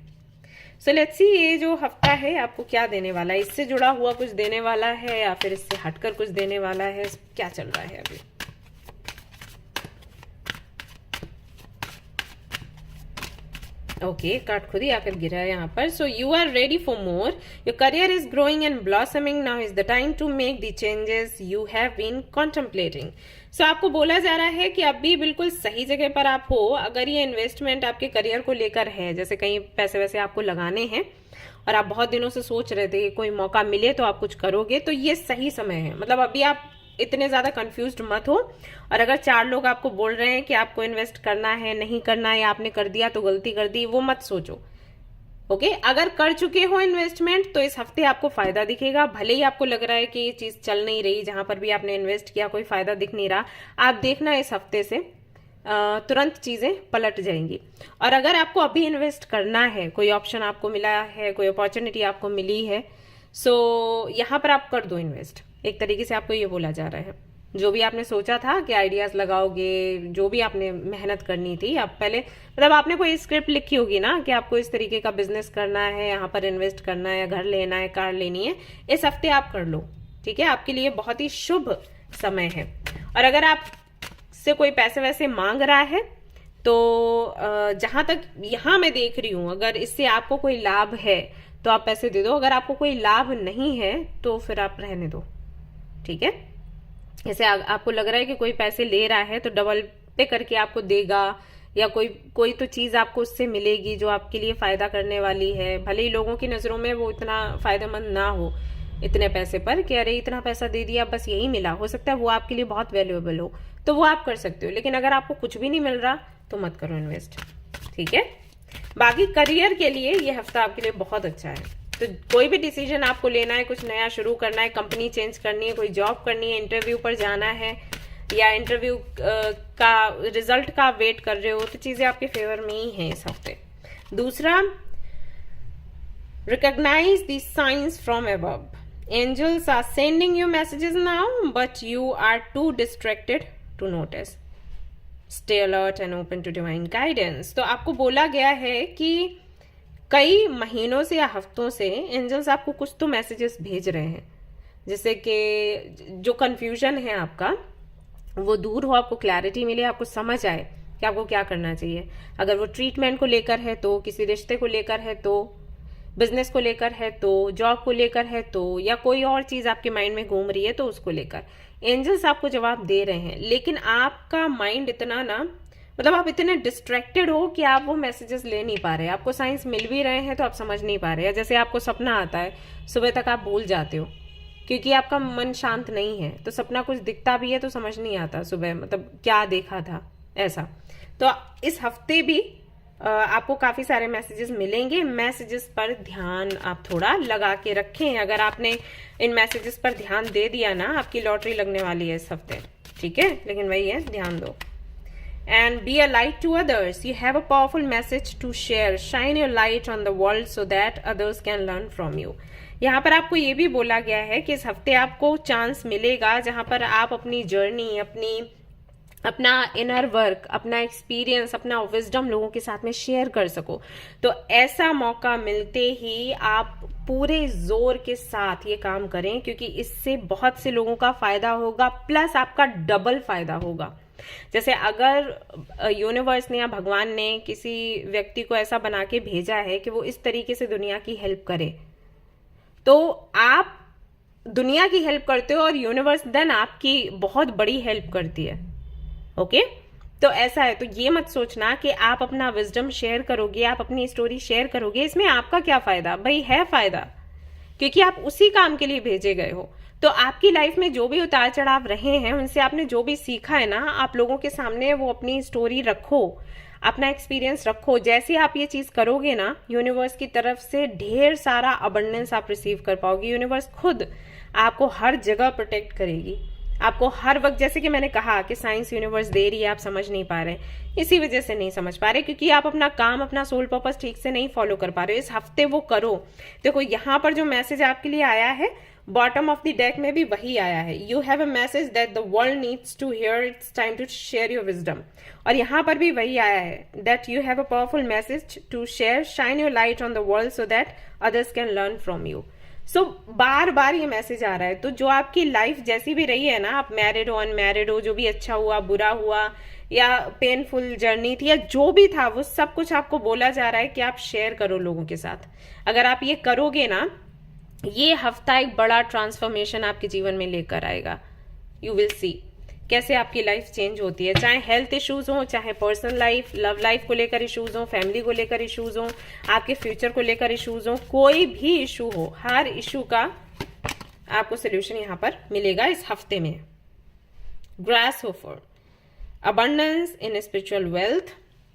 सो लेट्स सी ये जो हफ्ता है आपको क्या देने वाला है, इससे जुड़ा हुआ कुछ देने वाला है या फिर इससे हटकर कुछ देने वाला है, क्या चल रहा है अभी। ओके, कार्ड खुद ही आकर गिरा है यहाँ पर। So you are ready for more, your career is growing and blossoming, now is the time to make the changes you have been contemplating. So आपको बोला जा रहा है कि अभी बिल्कुल सही जगह पर आप हो। अगर ये इन्वेस्टमेंट आपके करियर को लेकर है, जैसे कहीं पैसे वैसे आपको लगाने हैं और आप बहुत दिनों से सोच रहे थे कि कोई मौका मिले तो आप कुछ करोगे, तो ये सही समय है। मतलब अभी आप इतने ज्यादा कंफ्यूज्ड मत हो। और अगर 4 लोग आपको बोल रहे हैं कि आपको इन्वेस्ट करना है, नहीं करना है, या आपने कर दिया तो गलती कर दी, वो मत सोचो। ओके, अगर कर चुके हो इन्वेस्टमेंट तो इस हफ्ते आपको फायदा दिखेगा। भले ही आपको लग रहा है कि ये चीज चल नहीं रही, जहां पर भी आपने इन्वेस्ट किया कोई फायदा दिख नहीं रहा, आप देखना इस हफ्ते से तुरंत चीजें पलट जाएंगी। और अगर आपको अभी इन्वेस्ट करना है, कोई ऑप्शन आपको मिला है, कोई अपॉर्चुनिटी आपको मिली है, सो यहाँ पर आप कर दो इन्वेस्ट। एक तरीके से आपको ये बोला जा रहा है, जो भी आपने सोचा था कि आइडियाज लगाओगे, जो भी आपने मेहनत करनी थी, आप पहले, मतलब आपने कोई स्क्रिप्ट लिखी होगी ना कि आपको इस तरीके का बिजनेस करना है, यहाँ पर इन्वेस्ट करना है, घर लेना है, कार लेनी है, इस हफ्ते आप कर लो। ठीक है, आपके लिए बहुत ही शुभ समय है। और अगर आप से कोई पैसे वैसे मांग रहा है तो जहां तक यहां मैं देख रही हूं, अगर इससे आपको कोई लाभ है तो आप पैसे दे दो, अगर आपको कोई लाभ नहीं है तो फिर आप रहने दो। ठीक है, जैसे आपको लग रहा है कि कोई पैसे ले रहा है तो डबल पे करके आपको देगा, या कोई तो चीज आपको उससे मिलेगी जो आपके लिए फायदा करने वाली है। भले ही लोगों की नजरों में वो इतना फायदेमंद ना हो इतने पैसे पर, कि अरे इतना पैसा दे दिया बस यही मिला, हो सकता है वो आपके लिए बहुत वैल्यूएबल हो, तो वो आप कर सकते हो। लेकिन अगर आपको कुछ भी नहीं मिल रहा तो मत करो इन्वेस्ट। ठीक है, बाकी करियर के लिए ये हफ्ता आपके लिए बहुत अच्छा है। तो कोई भी डिसीजन आपको लेना है, कुछ नया शुरू करना है, कंपनी चेंज करनी है, कोई जॉब करनी है, इंटरव्यू पर जाना है, या इंटरव्यू का रिजल्ट का वेट कर रहे हो, तो चीजें आपके फेवर में ही हैं इस हफ्ते। दूसरा, recognise the signs from above. Angels are sending you messages now, but you are too distracted to notice. Stay alert and open to divine guidance. तो आपको बोला गया है कि कई महीनों से या हफ्तों से एंजल्स आपको कुछ तो मैसेजेस भेज रहे हैं, जिससे कि जो कंफ्यूजन है आपका वो दूर हो, आपको क्लैरिटी मिले, आपको समझ आए कि आपको क्या करना चाहिए। अगर वो ट्रीटमेंट को लेकर है तो, किसी रिश्ते को लेकर है तो, बिजनेस को लेकर है तो, जॉब को लेकर है तो, या कोई और चीज आपके माइंड में घूम रही है तो उसको लेकर एंजल्स आपको जवाब दे रहे हैं। लेकिन आपका माइंड इतना ना, मतलब आप इतने डिस्ट्रैक्टेड हो कि आप वो मैसेजेस ले नहीं पा रहे। आपको साइंस मिल भी रहे हैं तो आप समझ नहीं पा रहे। या जैसे आपको सपना आता है, सुबह तक आप भूल जाते हो क्योंकि आपका मन शांत नहीं है, तो सपना कुछ दिखता भी है तो समझ नहीं आता सुबह मतलब क्या देखा था ऐसा। तो इस हफ्ते भी आपको काफी सारे मैसेजेस मिलेंगे। मैसेजेस पर ध्यान आप थोड़ा लगा के रखें। अगर आपने इन मैसेजेस पर ध्यान दे दिया ना, आपकी लॉटरी लगने वाली है इस हफ्ते, ठीक है। लेकिन वही है, ध्यान दो। And be a light to others. You have a powerful message to share. Shine your light on the world so that others can learn from you. यहाँ पर आपको ये भी बोला गया है कि इस हफ्ते आपको चांस मिलेगा जहां पर आप अपनी जर्नी, अपना इनर वर्क, अपना एक्सपीरियंस, अपना विजडम लोगों के साथ में शेयर कर सको। तो ऐसा मौका मिलते ही आप पूरे जोर के साथ ये काम करें, क्योंकि इससे बहुत से लोगों का फायदा होगा, प्लस आपका डबल फायदा होगा। जैसे अगर यूनिवर्स ने या भगवान ने किसी व्यक्ति को ऐसा बना के भेजा है कि वो इस तरीके से दुनिया की हेल्प करे, तो आप दुनिया की हेल्प करते हो और यूनिवर्स देन आपकी बहुत बड़ी हेल्प करती है। ओके तो ऐसा है। तो ये मत सोचना कि आप अपना विजडम शेयर करोगे, आप अपनी स्टोरी शेयर करोगे, इसमें आपका क्या फायदा। भाई है फायदा, क्योंकि आप उसी काम के लिए भेजे गए हो। तो आपकी लाइफ में जो भी उतार चढ़ाव रहे हैं, उनसे आपने जो भी सीखा है ना, आप लोगों के सामने वो अपनी स्टोरी रखो, अपना एक्सपीरियंस रखो। जैसे आप ये चीज करोगे ना, यूनिवर्स की तरफ से ढेर सारा अबंडेंस आप रिसीव कर पाओगे। यूनिवर्स खुद आपको हर जगह प्रोटेक्ट करेगी, आपको हर वक्त। जैसे कि मैंने कहा कि साइंस यूनिवर्स दे रही है, आप समझ नहीं पा रहे, इसी वजह से नहीं समझ पा रहे, क्योंकि आप अपना काम, अपना सोल पर्पस ठीक से नहीं फॉलो कर पा रहे। इस हफ्ते वो करो। देखो यहाँ पर जो मैसेज आपके लिए आया है, बॉटम ऑफ द डेक में भी वही आया है। You have a message that the world needs to hear, it's time to share your wisdom. और यहाँ पर भी वही आया है that you have a powerful message to share, shine your light on the world so that others can learn from you. So बार बार ये मैसेज आ रहा है। तो जो आपकी लाइफ जैसी भी रही है ना, आप मैरिड हो, अनमैरिड हो, जो भी अच्छा हुआ, बुरा हुआ, या पेनफुल जर्नी थी, या जो भी था, वो सब कुछ आपको बोला जा रहा है कि आप शेयर करो लोगों के साथ। अगर आप ये करोगे ना, ये हफ्ता एक बड़ा ट्रांसफॉर्मेशन आपके जीवन में लेकर आएगा। यू विल सी कैसे आपकी लाइफ चेंज होती है। चाहे हेल्थ इश्यूज हो, चाहे पर्सनल लाइफ, लव लाइफ को लेकर इश्यूज हो, फैमिली को लेकर इश्यूज हो, आपके फ्यूचर को लेकर इश्यूज हो, कोई भी इशू हो, हर इशू का आपको सोल्यूशन यहाँ पर मिलेगा इस हफ्ते में। ग्रासहोफर, अबंडेंस इन स्पिरिचुअल वेल्थ।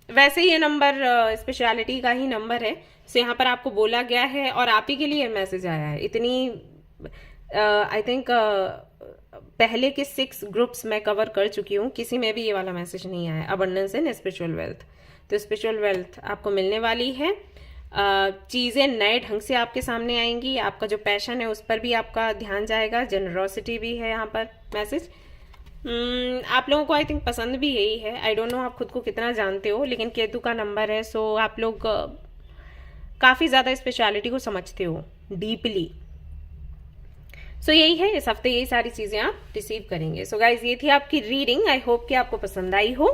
वैसे ये नंबर स्पेशलिटी का ही नंबर है, सो यहाँ पर आपको बोला गया है और आप ही के लिए मैसेज आया है। इतनी आई थिंक पहले के 6 ग्रुप्स मैं कवर कर चुकी हूँ, किसी में भी ये वाला मैसेज नहीं आया, अबंडेंस इन स्पिरिचुअल वेल्थ। तो स्पिरिचुअल वेल्थ आपको मिलने वाली है। चीज़ें नए ढंग से आपके सामने आएंगी। आपका जो पैशन है उस पर भी आपका ध्यान जाएगा। जनरोसिटी भी है यहाँ पर मैसेज। आप लोगों को आई थिंक पसंद भी यही है। आई डोंट नो आप खुद को कितना जानते हो, लेकिन केतु का नंबर है, सो आप लोग काफ़ी ज़्यादा स्पेशलिटी को समझते हो डीपली। सो यही है, इस हफ्ते यही सारी चीज़ें आप रिसीव करेंगे। सो गाइज, ये थी आपकी रीडिंग। आई होप कि आपको पसंद आई हो।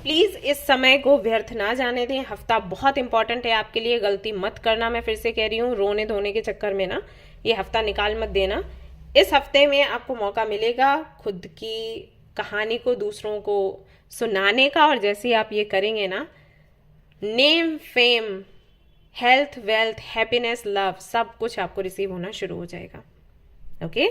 प्लीज़ इस समय को व्यर्थ ना जाने दें। हफ्ता बहुत इंपॉर्टेंट है आपके लिए, गलती मत करना। मैं फिर से कह रही हूँ, रोने धोने के चक्कर में ना ये हफ्ता निकाल मत देना। इस हफ्ते में आपको मौका मिलेगा खुद की कहानी को दूसरों को सुनाने का, और जैसे आप ये करेंगे ना, name, fame, health, wealth, happiness, love, सब कुछ आपको रिसीव होना शुरू हो जाएगा। ओके,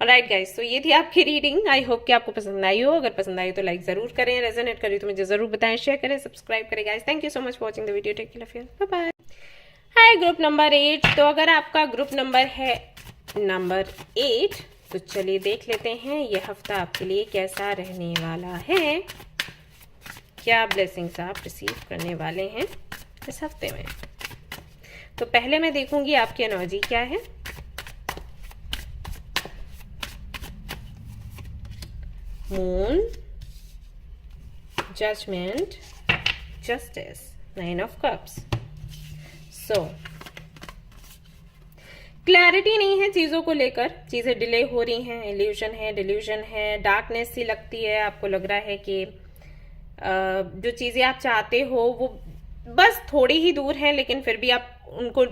ऑलराइट गाइस, तो ये थी आपकी रीडिंग। आई होप कि आपको पसंद आई हो। अगर पसंद आई तो लाइक जरूर करें, रेजोनेट करें तो मुझे जरूर बताएं, शेयर करें, सब्सक्राइब करें guys. Thank you so much for watching the video. Take care, bye bye. Hi group number 8। तो अगर आपका ग्रुप नंबर है नंबर 8, तो चलिए देख लेते हैं ये हफ्ता आपके लिए कैसा रहने वाला है, क्या ब्लेसिंग्स आप रिसीव करने वाले हैं इस हफ्ते में। तो पहले मैं देखूंगी आपकी एनर्जी क्या है। Moon, judgement, justice, 9 of cups. So clarity नहीं है चीजों को लेकर, चीजें डिले हो रही हैं, इल्यूजन है, डिल्यूजन है, डार्कनेस सी लगती है, आपको लग रहा है कि जो चीजें आप चाहते हो वो बस थोड़ी ही दूर है, लेकिन फिर भी आप उनको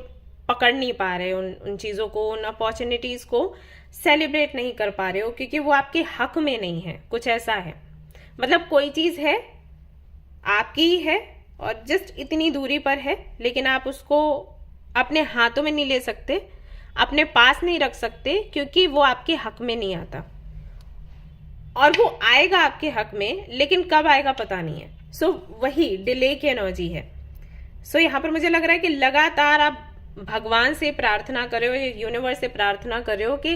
पकड़ नहीं पा रहे हो, उन चीजों को, उन अपॉर्चुनिटीज को सेलिब्रेट नहीं कर पा रहे हो, क्योंकि वो आपके हक में नहीं है। कुछ ऐसा है, मतलब कोई चीज है आपकी ही है और जस्ट इतनी दूरी पर है, लेकिन आप उसको अपने हाथों में नहीं ले सकते, अपने पास नहीं रख सकते, क्योंकि वो आपके हक में नहीं आता। और वो आएगा आपके हक में, लेकिन कब आएगा पता नहीं है। सो वही डिले की एनर्जी है। सो यहाँ पर मुझे लग रहा है कि लगातार आप भगवान से प्रार्थना कर रहे हो, यूनिवर्स से प्रार्थना कर रहे हो कि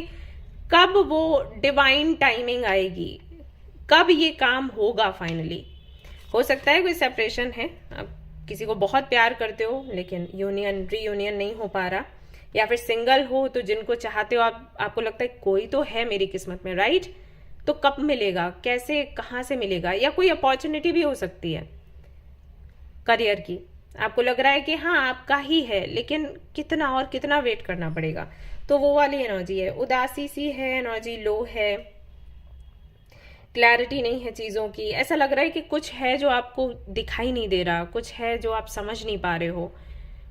कब वो डिवाइन टाइमिंग आएगी, कब ये काम होगा फाइनली। हो सकता है कोई सेपरेशन है, आप किसी को बहुत प्यार करते हो लेकिन यूनियन रीयूनियन नहीं हो पा रहा, या फिर सिंगल हो तो जिनको चाहते हो आपको लगता है कोई तो है मेरी किस्मत में, राइट? तो कब मिलेगा, कैसे, कहाँ से मिलेगा, या कोई अपॉर्चुनिटी भी हो सकती है करियर की। आपको लग रहा है कि हाँ आपका ही है, लेकिन कितना और कितना वेट करना पड़ेगा। तो वो वाली एनर्जी है, उदासी सी है, एनर्जी लो है, क्लैरिटी नहीं है चीज़ों की। ऐसा लग रहा है कि कुछ है जो आपको दिखाई नहीं दे रहा, कुछ है जो आप समझ नहीं पा रहे हो,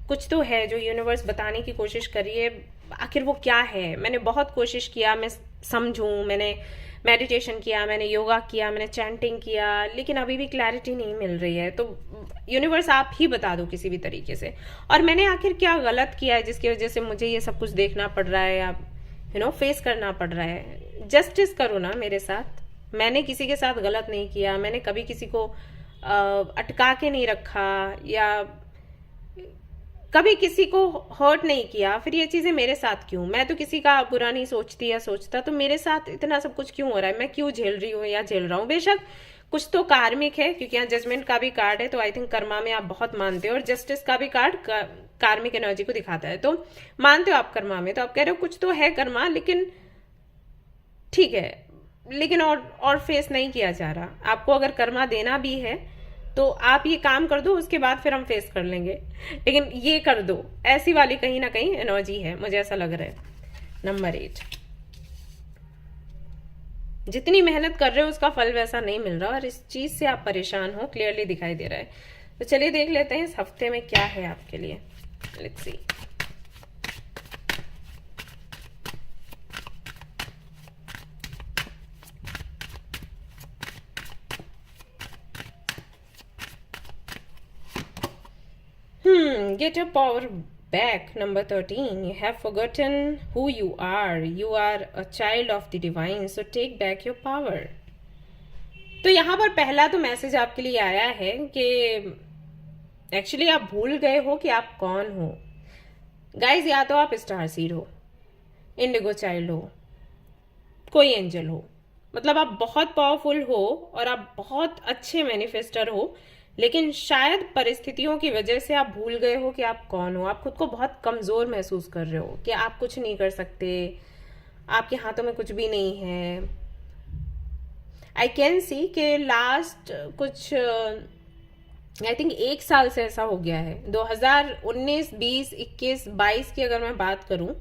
कुछ तो है जो यूनिवर्स बताने की कोशिश कर रही है। आखिर वो क्या है? मैंने बहुत कोशिश किया मैं समझूं, मैंने मेडिटेशन किया, मैंने योगा किया, मैंने चैंटिंग किया, लेकिन अभी भी क्लैरिटी नहीं मिल रही है। तो यूनिवर्स आप ही बता दो किसी भी तरीके से। और मैंने आखिर क्या गलत किया है जिसकी वजह से मुझे ये सब कुछ देखना पड़ रहा है, या फेस करना पड़ रहा है? जस्टिस करो ना मेरे साथ। मैंने किसी के साथ गलत नहीं किया, मैंने कभी किसी को अटका के नहीं रखा, या कभी किसी को हर्ट नहीं किया। फिर ये चीजें मेरे साथ क्यों? मैं तो किसी का बुरा नहीं सोचती या सोचता, तो मेरे साथ इतना सब कुछ क्यों हो रहा है? मैं क्यों झेल रही हूँ या झेल रहा हूँ? बेशक कुछ तो कार्मिक है, क्योंकि यहाँ जजमेंट का भी कार्ड है, तो आई थिंक कर्मा में आप बहुत मानते हो, और जस्टिस का भी कार्ड कार्मिक एनर्जी को दिखाता है, तो मानते हो आप कर्मा में। तो आप कह रहे हो कुछ तो है कर्मा, लेकिन ठीक है, लेकिन और फेस नहीं किया जा रहा। आपको अगर कर्मा देना भी है तो आप ये काम कर दो, उसके बाद फिर हम फेस कर लेंगे, लेकिन ये कर दो, ऐसी वाली कहीं ना कहीं एनर्जी है, मुझे ऐसा लग रहा है। नंबर 8, जितनी मेहनत कर रहे हो उसका फल वैसा नहीं मिल रहा, और इस चीज से आप परेशान हो, क्लियरली दिखाई दे रहा है। तो चलिए देख लेते हैं इस हफ्ते में क्या है आपके लिए। Let's see. Get your power back. Number 13. You have forgotten who you are. You are a child of the divine. So take back your power. तो यहाँ पर पहला तो मैसेज आपके लिए आया है कि एक्चुअली आप भूल गए हो कि आप कौन हो। गाइज, या तो आप स्टार सीड हो, इंडिगो चाइल्ड हो, कोई एंजल हो, मतलब आप बहुत पावरफुल हो और आप बहुत अच्छे मैनिफेस्टर हो, लेकिन शायद परिस्थितियों की वजह से आप भूल गए हो कि आप कौन हो। आप खुद को बहुत कमजोर महसूस कर रहे हो कि आप कुछ नहीं कर सकते, आपके हाथों में कुछ भी नहीं है। आई कैन सी कि लास्ट कुछ आई थिंक 1 साल से ऐसा हो गया है। 2019, 20, 21, 22 की अगर मैं बात करूं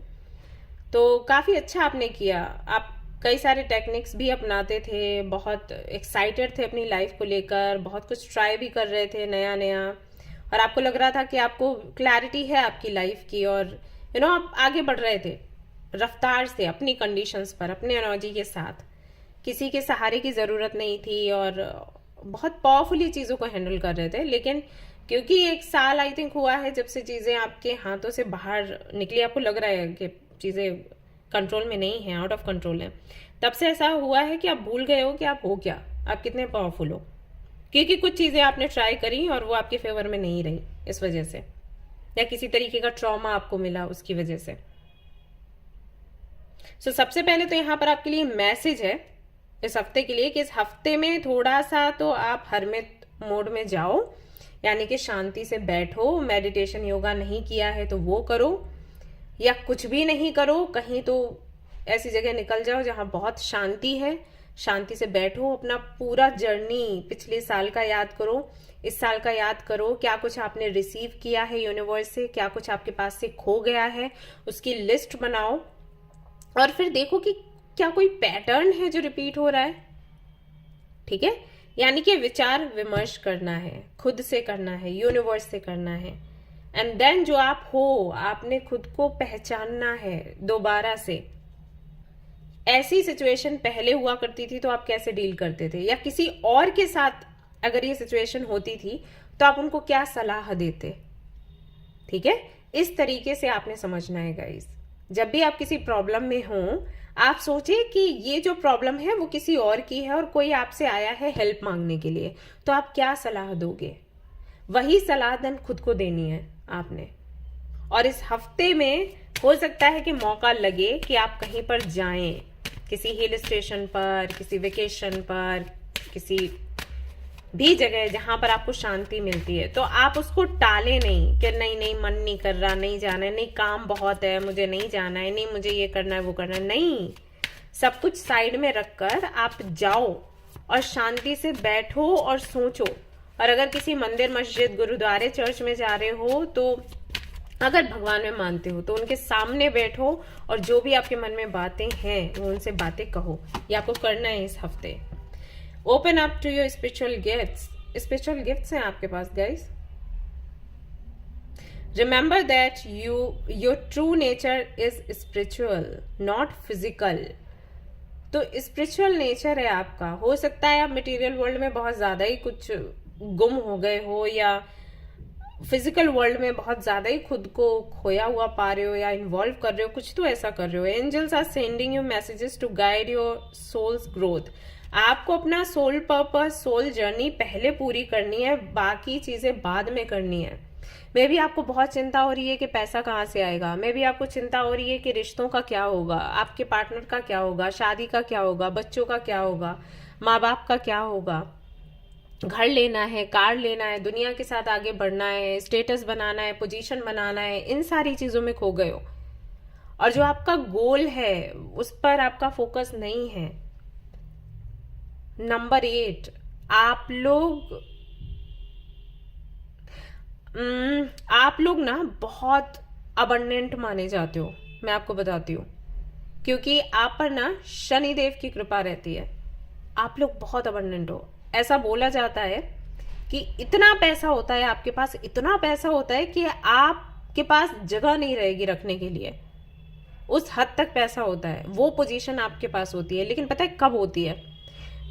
तो काफी अच्छा आपने किया। आप कई सारे टेक्निक्स भी अपनाते थे, बहुत एक्साइटेड थे अपनी लाइफ को लेकर, बहुत कुछ ट्राई भी कर रहे थे नया नया, और आपको लग रहा था कि आपको क्लैरिटी है आपकी लाइफ की, और आप आगे बढ़ रहे थे रफ्तार से, अपनी कंडीशंस पर, अपने एनर्जी के साथ। किसी के सहारे की ज़रूरत नहीं थी और बहुत पावरफुली चीज़ों को हैंडल कर रहे थे। लेकिन क्योंकि 1 साल आई थिंक हुआ है जब से चीज़ें आपके हाथों से बाहर निकली, आपको लग रहा है कि चीज़ें कंट्रोल में नहीं है, आउट ऑफ कंट्रोल है, तब से ऐसा हुआ है कि आप भूल गए हो कि आप हो क्या, आप कितने पावरफुल हो। क्योंकि कुछ चीज़ें आपने ट्राई करी और वो आपके फेवर में नहीं रही इस वजह से, या किसी तरीके का ट्रॉमा आपको मिला उसकी वजह से। सो सबसे पहले तो यहाँ पर आपके लिए मैसेज है इस हफ्ते के लिए कि इस हफ्ते में थोड़ा सा तो आप हरमित मोड में जाओ, यानी कि शांति से बैठो। मेडिटेशन योगा नहीं किया है तो वो करो, या कुछ भी नहीं करो, कहीं तो ऐसी जगह निकल जाओ जहां बहुत शांति है, शांति से बैठो, अपना पूरा जर्नी पिछले साल का याद करो, इस साल का याद करो, क्या कुछ आपने रिसीव किया है यूनिवर्स से, क्या कुछ आपके पास से खो गया है, उसकी लिस्ट बनाओ और फिर देखो कि क्या कोई पैटर्न है जो रिपीट हो रहा है। ठीक है, यानी कि विचार विमर्श करना है, खुद से करना है, यूनिवर्स से करना है। एंड देन जो आप हो, आपने खुद को पहचानना है दोबारा से। ऐसी सिचुएशन पहले हुआ करती थी तो आप कैसे डील करते थे, या किसी और के साथ अगर ये सिचुएशन होती थी तो आप उनको क्या सलाह देते। ठीक है, इस तरीके से आपने समझना है गाइस। जब भी आप किसी प्रॉब्लम में हो, आप सोचिए कि ये जो प्रॉब्लम है वो किसी और की है और कोई आपसे आया है हेल्प मांगने के लिए, तो आप क्या सलाह दोगे। वही सलाह देन खुद को देनी है आपने। और इस हफ्ते में हो सकता है कि मौका लगे कि आप कहीं पर जाएं, किसी हिल स्टेशन पर, किसी वेकेशन पर, किसी भी जगह जहां पर आपको शांति मिलती है, तो आप उसको टाले नहीं कि नहीं नहीं मन नहीं कर रहा, नहीं जाना है, नहीं काम बहुत है, मुझे नहीं जाना है, नहीं मुझे ये करना है वो करना है। नहीं, सब कुछ साइड में रखकर आप जाओ और शांति से बैठो और सोचो। और अगर किसी मंदिर, मस्जिद, गुरुद्वारे, चर्च में जा रहे हो, तो अगर भगवान में मानते हो तो उनके सामने बैठो और जो भी आपके मन में बातें हैं वो उनसे बातें कहो। ये आपको करना है इस हफ्ते। Open up to your spiritual gifts. Spiritual gifts हैं आपके पास guys. Remember that your true nature is spiritual, not physical. तो स्पिरिचुअल नेचर है आपका। हो सकता है आप मटेरियल वर्ल्ड में बहुत ज्यादा ही कुछ गुम हो गए हो, या फिजिकल वर्ल्ड में बहुत ज्यादा ही खुद को खोया हुआ पा रहे हो, या इन्वॉल्व कर रहे हो, कुछ तो ऐसा कर रहे हो। Angels are sending you messages to guide your soul's growth. आपको अपना सोल पर्पस, सोल जर्नी पहले पूरी करनी है, बाकी चीजें बाद में करनी है। मे भी आपको बहुत चिंता हो रही है कि पैसा कहाँ से आएगा, मे भी आपको चिंता हो रही है कि रिश्तों का क्या होगा, आपके पार्टनर का क्या होगा, शादी का क्या होगा, बच्चों का क्या होगा, माँ बाप का क्या होगा, घर लेना है, कार लेना है, दुनिया के साथ आगे बढ़ना है, स्टेटस बनाना है, पोजीशन बनाना है, इन सारी चीजों में खो गए हो। और जो आपका गोल है उस पर आपका फोकस नहीं है। नंबर 8, आप लोग ना बहुत अबंडेंट माने जाते हो, मैं आपको बताती हूँ, क्योंकि आप पर ना शनिदेव की कृपा रहती है। आप लोग बहुत अबंडेंट हो। ऐसा बोला जाता है कि इतना पैसा होता है आपके पास, इतना पैसा होता है कि आपके पास जगह नहीं रहेगी रखने के लिए, उस हद तक पैसा होता है। वो पोजीशन आपके पास होती है। लेकिन पता है कब होती है?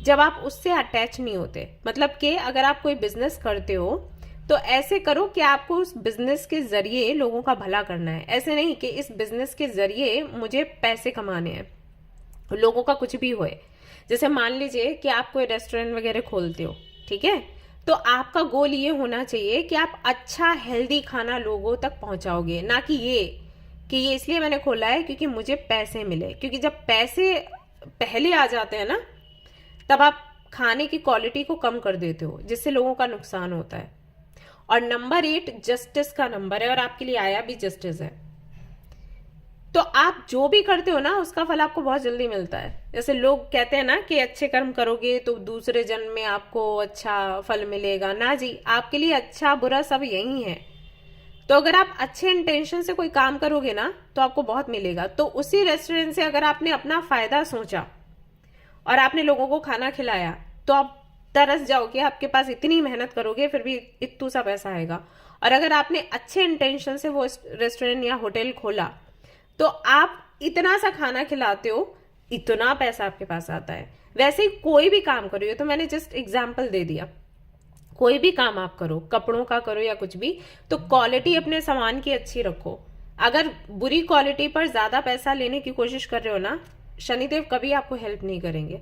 जब आप उससे अटैच नहीं होते। मतलब कि अगर आप कोई बिजनेस करते हो तो ऐसे करो कि आपको उस बिजनेस के जरिए लोगों का भला करना है। ऐसे नहीं कि इस बिजनेस के जरिए मुझे पैसे कमाने हैं, लोगों का कुछ भी होए। जैसे मान लीजिए कि आप कोई रेस्टोरेंट वगैरह खोलते हो, ठीक है, तो आपका गोल ये होना चाहिए कि आप अच्छा हेल्दी खाना लोगों तक पहुंचाओगे, ना कि ये इसलिए मैंने खोला है क्योंकि मुझे पैसे मिले। क्योंकि जब पैसे पहले आ जाते हैं ना, तब आप खाने की क्वालिटी को कम कर देते हो, जिससे लोगों का नुकसान होता है। और नंबर 8 जस्टिस का नंबर है, और आपके लिए आया भी जस्टिस है। तो आप जो भी करते हो ना, उसका फल आपको बहुत जल्दी मिलता है। जैसे लोग कहते हैं ना कि अच्छे कर्म करोगे तो दूसरे जन्म में आपको अच्छा फल मिलेगा। ना जी, आपके लिए अच्छा बुरा सब यही है। तो अगर आप अच्छे इंटेंशन से कोई काम करोगे ना, तो आपको बहुत मिलेगा। तो उसी रेस्टोरेंट से अगर आपने अपना फायदा सोचा और आपने लोगों को खाना खिलाया, तो आप तरस जाओगे, आपके पास इतनी मेहनत करोगे फिर भी इतू सा पैसा आएगा। और अगर आपने अच्छे इंटेंशन से वो रेस्टोरेंट या होटल खोला, तो आप इतना सा खाना खिलाते हो, इतना पैसा आपके पास आता है। वैसे ही कोई भी काम करो, तो मैंने जस्ट एग्जाम्पल दे दिया। कोई भी काम आप करो, कपड़ों का करो या कुछ भी, तो क्वालिटी अपने सामान की अच्छी रखो। अगर बुरी क्वालिटी पर ज्यादा पैसा लेने की कोशिश कर रहे हो ना, शनिदेव कभी आपको हेल्प नहीं करेंगे।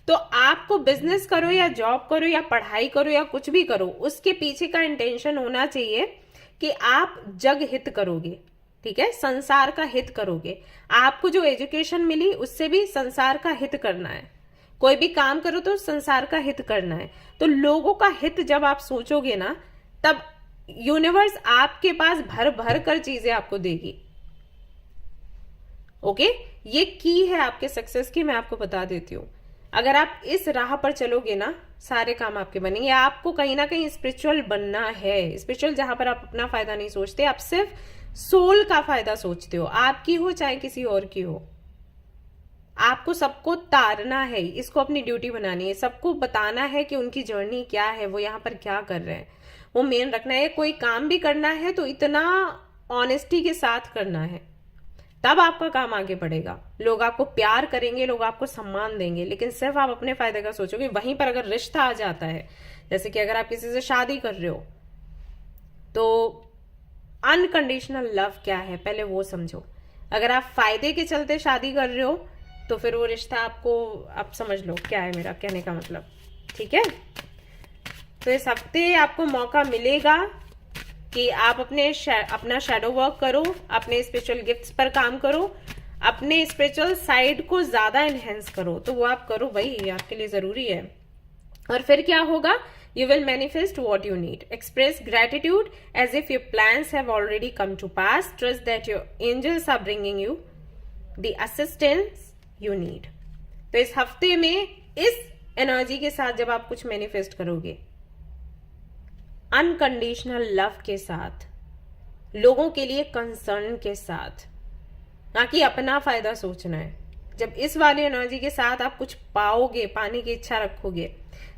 तो आपको बिजनेस करो या जॉब करो या पढ़ाई करो या कुछ भी करो, उसके पीछे का इंटेंशन होना चाहिए कि आप जग हित करोगे, ठीक है, संसार का हित करोगे। आपको जो एजुकेशन मिली उससे भी संसार का हित करना है। कोई भी काम करो तो संसार का हित करना है। तो लोगों का हित जब आप सोचोगे ना, तब यूनिवर्स आपके पास भर भर कर चीजें आपको देगी। ओके, ये की है आपके सक्सेस की, मैं आपको बता देती हूँ। अगर आप इस राह पर चलोगे ना, सारे काम आपके बनेंगे। आपको कहीं ना कहीं स्पिरिचुअल बनना है। स्पिरिचुअल जहां पर आप अपना फायदा नहीं सोचते, आप सिर्फ सोल का फायदा सोचते हो, आपकी हो चाहे किसी और की हो। आपको सबको तारना है, इसको अपनी ड्यूटी बनानी है, सबको बताना है कि उनकी जर्नी क्या है, वो यहाँ पर क्या कर रहे हैं, वो मेन रखना है। कोई काम भी करना है तो इतना ऑनेस्टी के साथ करना है, तब आपका काम आगे बढ़ेगा। लोग आपको प्यार करेंगे, लोग आपको सम्मान देंगे, लेकिन सिर्फ आप अपने फायदे का सोचोगे। वहीं पर अगर रिश्ता आ जाता है, जैसे कि अगर आप किसी से शादी कर रहे हो, तो अनकंडीशनल लव क्या है पहले वो समझो। अगर आप फायदे के चलते शादी कर रहे हो, तो फिर वो रिश्ता आपको, आप समझ लो क्या है मेरा कहने का मतलब, ठीक है। तो इस हफ्ते आपको मौका मिलेगा कि आप अपना शैडो वर्क करो, अपने स्पिरिचुअल गिफ्ट्स पर काम करो, अपने स्पिरिचुअल साइड को ज्यादा एनहेंस करो। तो वो आप करो भाई, आपके लिए जरूरी है। और फिर क्या होगा? You will manifest what you need. Express gratitude as if your plans have already come to pass. Trust that your angels are bringing you the assistance you need. तो इस हफ्ते में इस एनर्जी के साथ जब आप कुछ मैनिफेस्ट करोगे, अनकंडीशनल लव के साथ, लोगों के लिए कंसर्न के साथ, ना कि अपना फायदा सोचना है। जब इस वाली एनर्जी के साथ आप कुछ पाओगे, पाने की इच्छा रखोगे,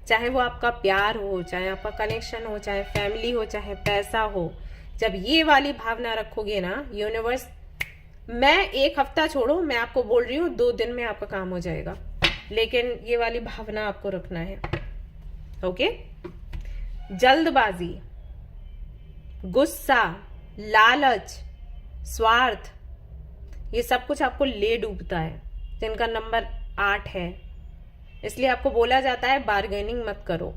चाहे वो आपका प्यार हो, चाहे आपका कनेक्शन हो, चाहे फैमिली हो, चाहे पैसा हो, जब ये वाली भावना रखोगे ना, यूनिवर्स, मैं एक हफ्ता छोड़ो, मैं आपको बोल रही हूँ 2 दिन में आपका काम हो जाएगा, लेकिन ये वाली भावना आपको रखना है। ओके? जल्दबाजी, गुस्सा, लालच, स्वार्थ, ये सब कुछ आपको ले डूबता है, जिनका नंबर 8 है। इसलिए आपको बोला जाता है बार्गेनिंग मत करो,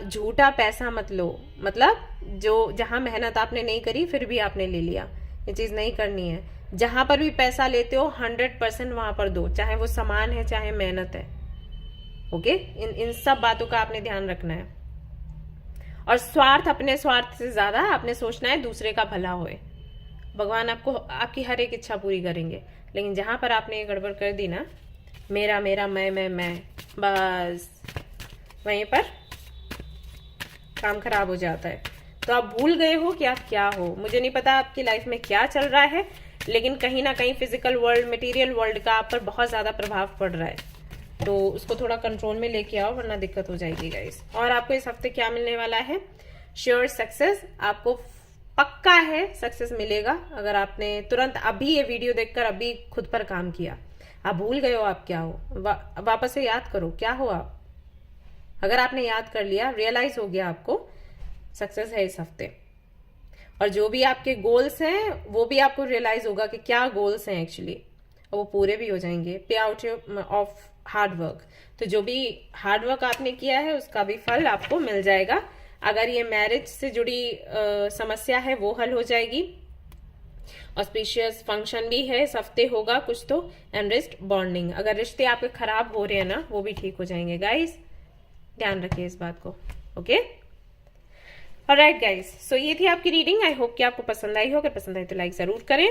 झूठा पैसा मत लो। मतलब जो जहां मेहनत आपने नहीं करी फिर भी आपने ले लिया, ये चीज नहीं करनी है। जहां पर भी पैसा लेते हो 100% वहां पर दो, चाहे वो सामान है चाहे मेहनत है। ओके? इन सब बातों का आपने ध्यान रखना है। और स्वार्थ, अपने स्वार्थ से ज्यादा आपने सोचना है दूसरे का भला होए। भगवान आपको आपकी हर एक इच्छा पूरी करेंगे, लेकिन जहां पर आपने ये गड़बड़ कर दी ना, मेरा मेरा मैं, बस वहीं पर काम खराब हो जाता है। तो आप भूल गए हो कि आप क्या हो। मुझे नहीं पता आपकी लाइफ में क्या चल रहा है, लेकिन कहीं ना कहीं फिजिकल वर्ल्ड, मटेरियल वर्ल्ड का आप पर बहुत ज्यादा प्रभाव पड़ रहा है। तो उसको थोड़ा कंट्रोल में लेके आओ, वरना दिक्कत हो जाएगी गाइस। और आपको इस हफ्ते क्या मिलने वाला है? Sure success. आपको पक्का है सक्सेस मिलेगा, अगर आपने तुरंत अभी ये वीडियो देखकर अभी खुद पर काम किया। आप भूल गए हो आप क्या हो, वापस से याद करो क्या हो आप। अगर आपने याद कर लिया, रियलाइज हो गया आपको, सक्सेस है इस हफ्ते। और जो भी आपके गोल्स हैं वो भी आपको रियलाइज होगा कि क्या गोल्स हैं एक्चुअली, और वो पूरे भी हो जाएंगे। पे आउट ऑफ हार्ड वर्क। तो जो भी हार्ड वर्क आपने किया है उसका भी फल आपको मिल जाएगा। अगर ये मैरिज से जुड़ी समस्या है वो हल हो जाएगी। ऑस्पिशियस फंक्शन भी है इस हफ्ते, होगा कुछ तो। एंड रिस्ट बॉन्डिंग, अगर रिश्ते आपके खराब हो रहे हैं ना, वो भी ठीक हो जाएंगे गाइस, ध्यान रखिए इस बात को। ओके? ऑलराइट गाइस, सो ये थी आपकी रीडिंग। आई होप कि आपको पसंद आई हो। अगर पसंद आई तो लाइक जरूर करें,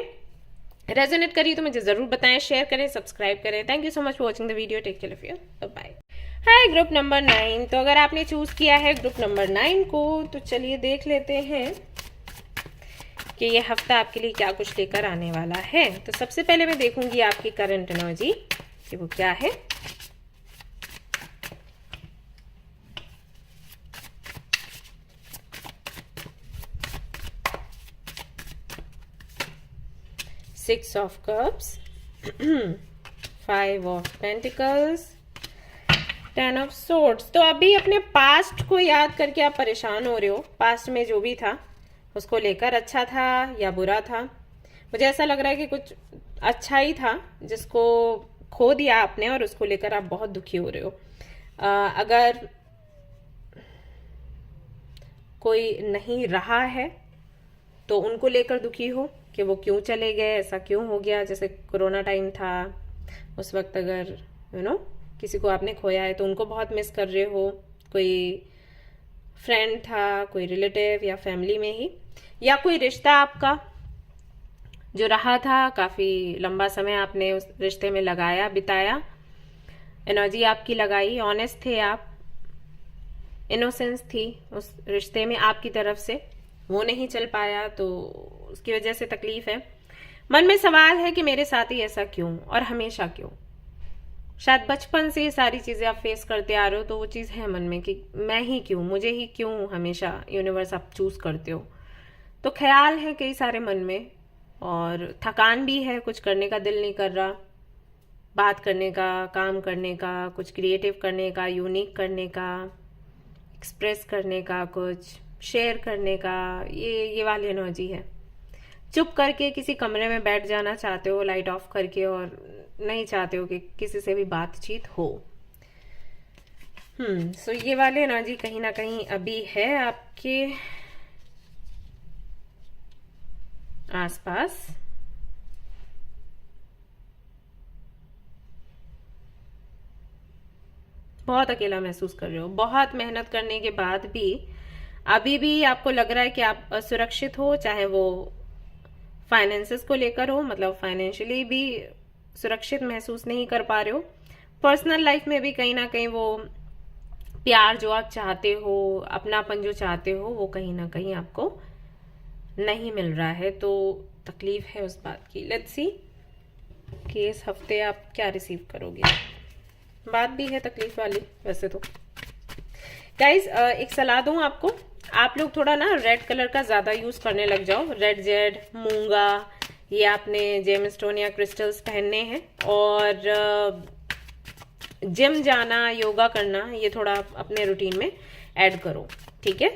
रेजोनेट करिए तो मुझे जरूर बताएं, शेयर करें, सब्सक्राइब करें। Thank you so much for watching the video. Take care of you, bye. Hi group number 9। तो अगर आपने चूज किया है ग्रुप नंबर 9 को, तो चलिए देख लेते हैं कि ये हफ्ता आपके लिए क्या कुछ लेकर आने वाला है। तो सबसे पहले मैं देखूंगी आपकी करंट एनर्जी कि वो क्या है। Six of Cups, 5 of Pentacles, 10 of Swords। तो अभी अपने पास्ट को याद करके आप परेशान हो रहे हो। पास्ट में जो भी था उसको लेकर, अच्छा था या बुरा था। मुझे ऐसा लग रहा है कि कुछ अच्छा ही था जिसको खो दिया आपने, और उसको लेकर आप बहुत दुखी हो रहे हो। अगर कोई नहीं रहा है तो उनको लेकर दुखी हो कि वो क्यों चले गए, ऐसा क्यों हो गया। जैसे कोरोना टाइम था, उस वक्त अगर किसी को आपने खोया है तो उनको बहुत मिस कर रहे हो। कोई फ्रेंड था, कोई रिलेटिव या फैमिली में ही, या कोई रिश्ता आपका जो रहा था, काफी लंबा समय आपने उस रिश्ते में लगाया, बिताया, एनर्जी आपकी लगाई, ऑनेस्ट थे आप, इनोसेंस थी उस रिश्ते में आपकी तरफ से, वो नहीं चल पाया तो उसकी वजह से तकलीफ है। मन में सवाल है कि मेरे साथ ही ऐसा क्यों और हमेशा क्यों। शायद बचपन से ये सारी चीजें आप फेस करते आ रहे हो, तो वो चीज है मन में कि मैं ही क्यों, मुझे ही क्यों हमेशा यूनिवर्स आप चूज करते हो। तो ख्याल है कई सारे मन में, और थकान भी है, कुछ करने का दिल नहीं कर रहा, बात करने का, काम करने का, कुछ क्रिएटिव करने का, यूनिक करने का, एक्सप्रेस करने का, कुछ शेयर करने का, ये वाली एनर्जी है। चुप करके किसी कमरे में बैठ जाना चाहते हो, लाइट ऑफ करके, और नहीं चाहते हो कि किसी से भी बातचीत हो। सो ये वाली एनर्जी कहीं ना कहीं अभी है आपके आसपास। बहुत अकेला महसूस कर रहे हो, बहुत मेहनत करने के बाद भी अभी भी आपको लग रहा है कि आप असुरक्षित हो, चाहे वो फाइनेंसेस को लेकर हो, मतलब फाइनेंशियली भी सुरक्षित महसूस नहीं कर पा रहे हो। पर्सनल लाइफ में भी कहीं ना कहीं वो प्यार जो आप चाहते हो, अपनापन जो चाहते हो, वो कहीं ना कहीं आपको नहीं मिल रहा है, तो तकलीफ है उस बात की। लेट्स सी कि इस हफ्ते आप क्या रिसीव करोगे। बात भी है तकलीफ वाली वैसे तो। गाइज एक सलाह दूं आपको, आप लोग थोड़ा ना रेड कलर का ज्यादा यूज करने लग जाओ। रेड जेड, मूंगा, ये आपने जेम स्टोन या क्रिस्टल्स पहनने हैं, और जिम जाना, योगा करना, ये थोड़ा अपने रूटीन में ऐड करो, ठीक है।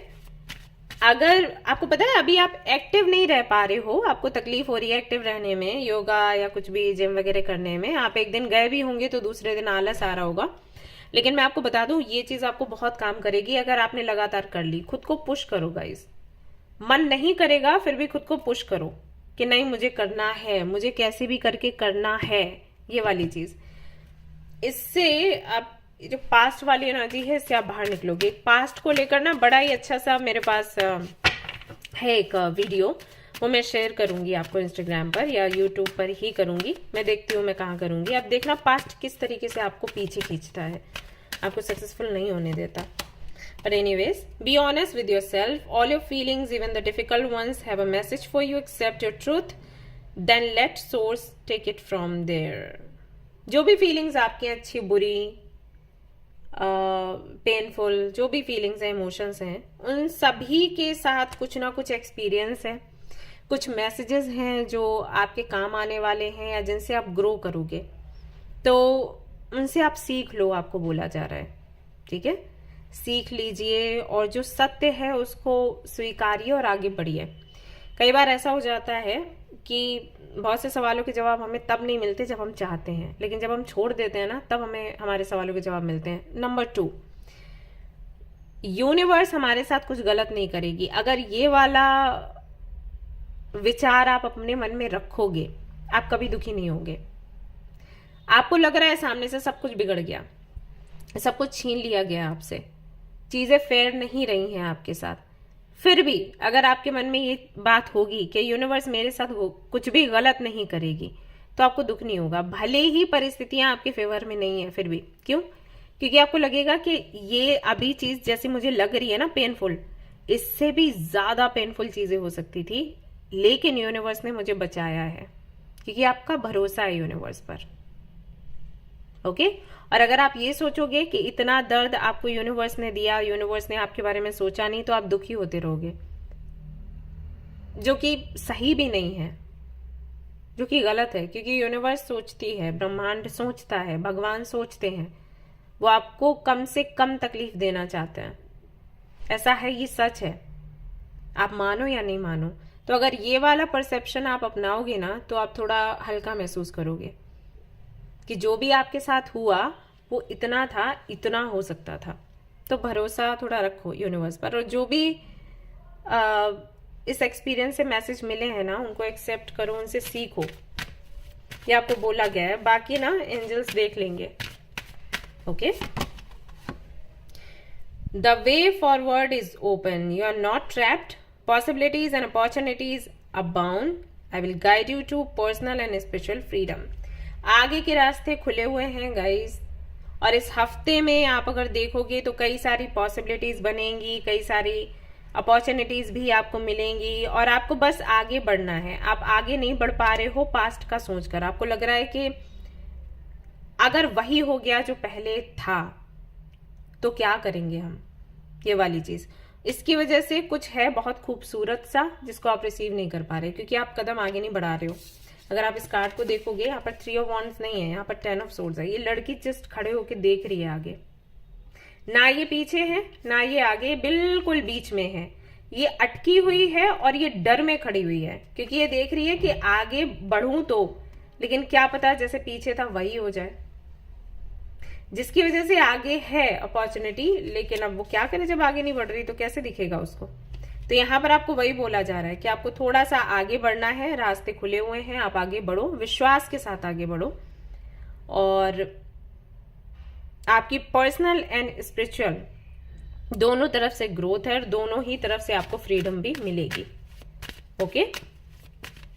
अगर आपको पता है अभी आप एक्टिव नहीं रह पा रहे हो, आपको तकलीफ हो रही है एक्टिव रहने में, योगा या कुछ भी जिम वगैरह करने में, आप एक दिन गए भी होंगे तो दूसरे दिन आलस आ रहा होगा, लेकिन मैं आपको बता दूं ये चीज आपको बहुत काम करेगी अगर आपने लगातार कर ली। खुद को पुश करो गाइस, मन नहीं करेगा फिर भी खुद को पुश करो कि नहीं मुझे करना है, मुझे कैसे भी करके करना है, ये वाली चीज। इससे आप जो पास्ट वाली एनर्जी है इससे आप बाहर निकलोगे। पास्ट को लेकर ना बड़ा ही अच्छा सा मेरे पास है एक वीडियो, वो मैं शेयर करूंगी आपको इंस्टाग्राम पर या यूट्यूब पर ही करूंगी, मैं देखती हूँ मैं कहाँ करूंगी। आप देखना पास्ट किस तरीके से आपको पीछे खींचता है, आपको सक्सेसफुल नहीं होने देता। But anyways, be honest with yourself. All your feelings, even the difficult ones, have a message for you. Accept your truth. Then let source take it from there. जो भी feelings आपकी अच्छी बुरी, पेनफुल, जो भी फीलिंग्स हैं, emotions हैं, उन सभी के साथ कुछ ना कुछ एक्सपीरियंस है, कुछ मैसेजेस हैं जो आपके काम आने वाले हैं या जिनसे आप ग्रो करोगे, तो उनसे आप सीख लो, आपको बोला जा रहा है, ठीक है। सीख लीजिए और जो सत्य है उसको स्वीकारिए और आगे बढ़िए। कई बार ऐसा हो जाता है कि बहुत से सवालों के जवाब हमें तब नहीं मिलते जब हम चाहते हैं, लेकिन जब हम छोड़ देते हैं ना तब हमें हमारे सवालों के जवाब मिलते हैं। नंबर 2, यूनिवर्स हमारे साथ कुछ गलत नहीं करेगी। अगर ये वाला विचार आप अपने मन में रखोगे, आप कभी दुखी नहीं होगे। आपको लग रहा है सामने से सब कुछ बिगड़ गया, सब कुछ छीन लिया गया आपसे, चीजें फेयर नहीं रही हैं आपके साथ, फिर भी अगर आपके मन में ये बात होगी कि यूनिवर्स मेरे साथ कुछ भी गलत नहीं करेगी, तो आपको दुख नहीं होगा। भले ही परिस्थितियां आपके फेवर में नहीं है, फिर भी क्यों? क्योंकि आपको लगेगा कि ये अभी चीज जैसी मुझे लग रही है ना पेनफुल, इससे भी ज्यादा पेनफुल चीजें हो सकती थी, लेकिन यूनिवर्स ने मुझे बचाया है, क्योंकि आपका भरोसा है यूनिवर्स पर। ओके और अगर आप ये सोचोगे कि इतना दर्द आपको यूनिवर्स ने दिया, यूनिवर्स ने आपके बारे में सोचा नहीं, तो आप दुखी होते रहोगे, जो कि सही भी नहीं है, जो कि गलत है। क्योंकि यूनिवर्स सोचती है, ब्रह्मांड सोचता है, भगवान सोचते हैं, वो आपको कम से कम तकलीफ देना चाहते हैं। ऐसा है, ये सच है, आप मानो या नहीं मानो। तो अगर ये वाला परसेप्शन आप अपनाओगे ना, तो आप थोड़ा हल्का महसूस करोगे कि जो भी आपके साथ हुआ वो इतना था, इतना हो सकता था। तो भरोसा थोड़ा रखो यूनिवर्स पर, और जो भी इस एक्सपीरियंस से मैसेज मिले हैं ना, उनको एक्सेप्ट करो, उनसे सीखो, ये आपको बोला गया है। बाकी ना एंजल्स देख लेंगे। Okay, the way forward is open, you are not trapped, possibilities and opportunities abound, I will guide you to personal and spiritual freedom. आगे के रास्ते खुले हुए हैं गाइस, और इस हफ्ते में आप अगर देखोगे तो कई सारी पॉसिबिलिटीज बनेंगी, कई सारी अपॉर्चुनिटीज भी आपको मिलेंगी और आपको बस आगे बढ़ना है। आप आगे नहीं बढ़ पा रहे हो पास्ट का सोचकर, आपको लग रहा है कि अगर वही हो गया जो पहले था तो क्या करेंगे हम, ये वाली चीज। इसकी वजह से कुछ है बहुत खूबसूरत सा जिसको आप रिसीव नहीं कर पा रहे क्योंकि आप कदम आगे नहीं बढ़ा रहे हो। अगर आप इस कार्ड को देखोगे, यहाँ पर 3 ऑफ वॉन्ड्स नहीं है, यहाँ पर 10 ऑफ सोर्ड्स है। ये लड़की जस्ट खड़े होके देख रही है आगे, ना ये पीछे है ना ये आगे, बिल्कुल बीच में है। ये अटकी हुई है और ये डर में खड़ी हुई है क्योंकि ये देख रही है कि आगे बढ़ूं तो, लेकिन क्या पता जैसे पीछे था वही हो जाए, जिसकी वजह से आगे है अपॉर्चुनिटी, लेकिन अब वो क्या करे जब आगे नहीं बढ़ रही तो कैसे दिखेगा उसको। तो यहाँ पर आपको वही बोला जा रहा है कि आपको थोड़ा सा आगे बढ़ना है, रास्ते खुले हुए हैं, आप आगे बढ़ो, विश्वास के साथ आगे बढ़ो और आपकी पर्सनल एंड स्पिरिचुअल दोनों तरफ से ग्रोथ है और दोनों ही तरफ से आपको फ्रीडम भी मिलेगी। ओके,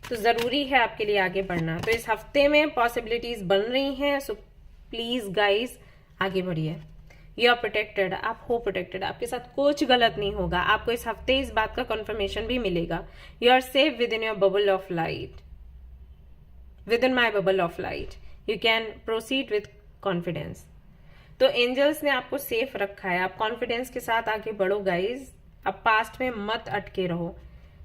तो जरूरी है आपके लिए आगे बढ़ना। तो इस हफ्ते में पॉसिबिलिटीज बन रही हैं, सो प्लीज गाइस आगे बढ़िए। यू आर प्रोटेक्टेड, आप हो प्रोटेक्टेड, आपके साथ कुछ गलत नहीं होगा। आपको इस हफ्ते इस बात का कंफर्मेशन भी मिलेगा। You are safe within your bubble of light, within my bubble of light, you can proceed with confidence. तो एंजल्स ने आपको सेफ रखा है, आप कॉन्फिडेंस के साथ आगे बढ़ो गाइज। अब पास्ट में मत अटके रहो,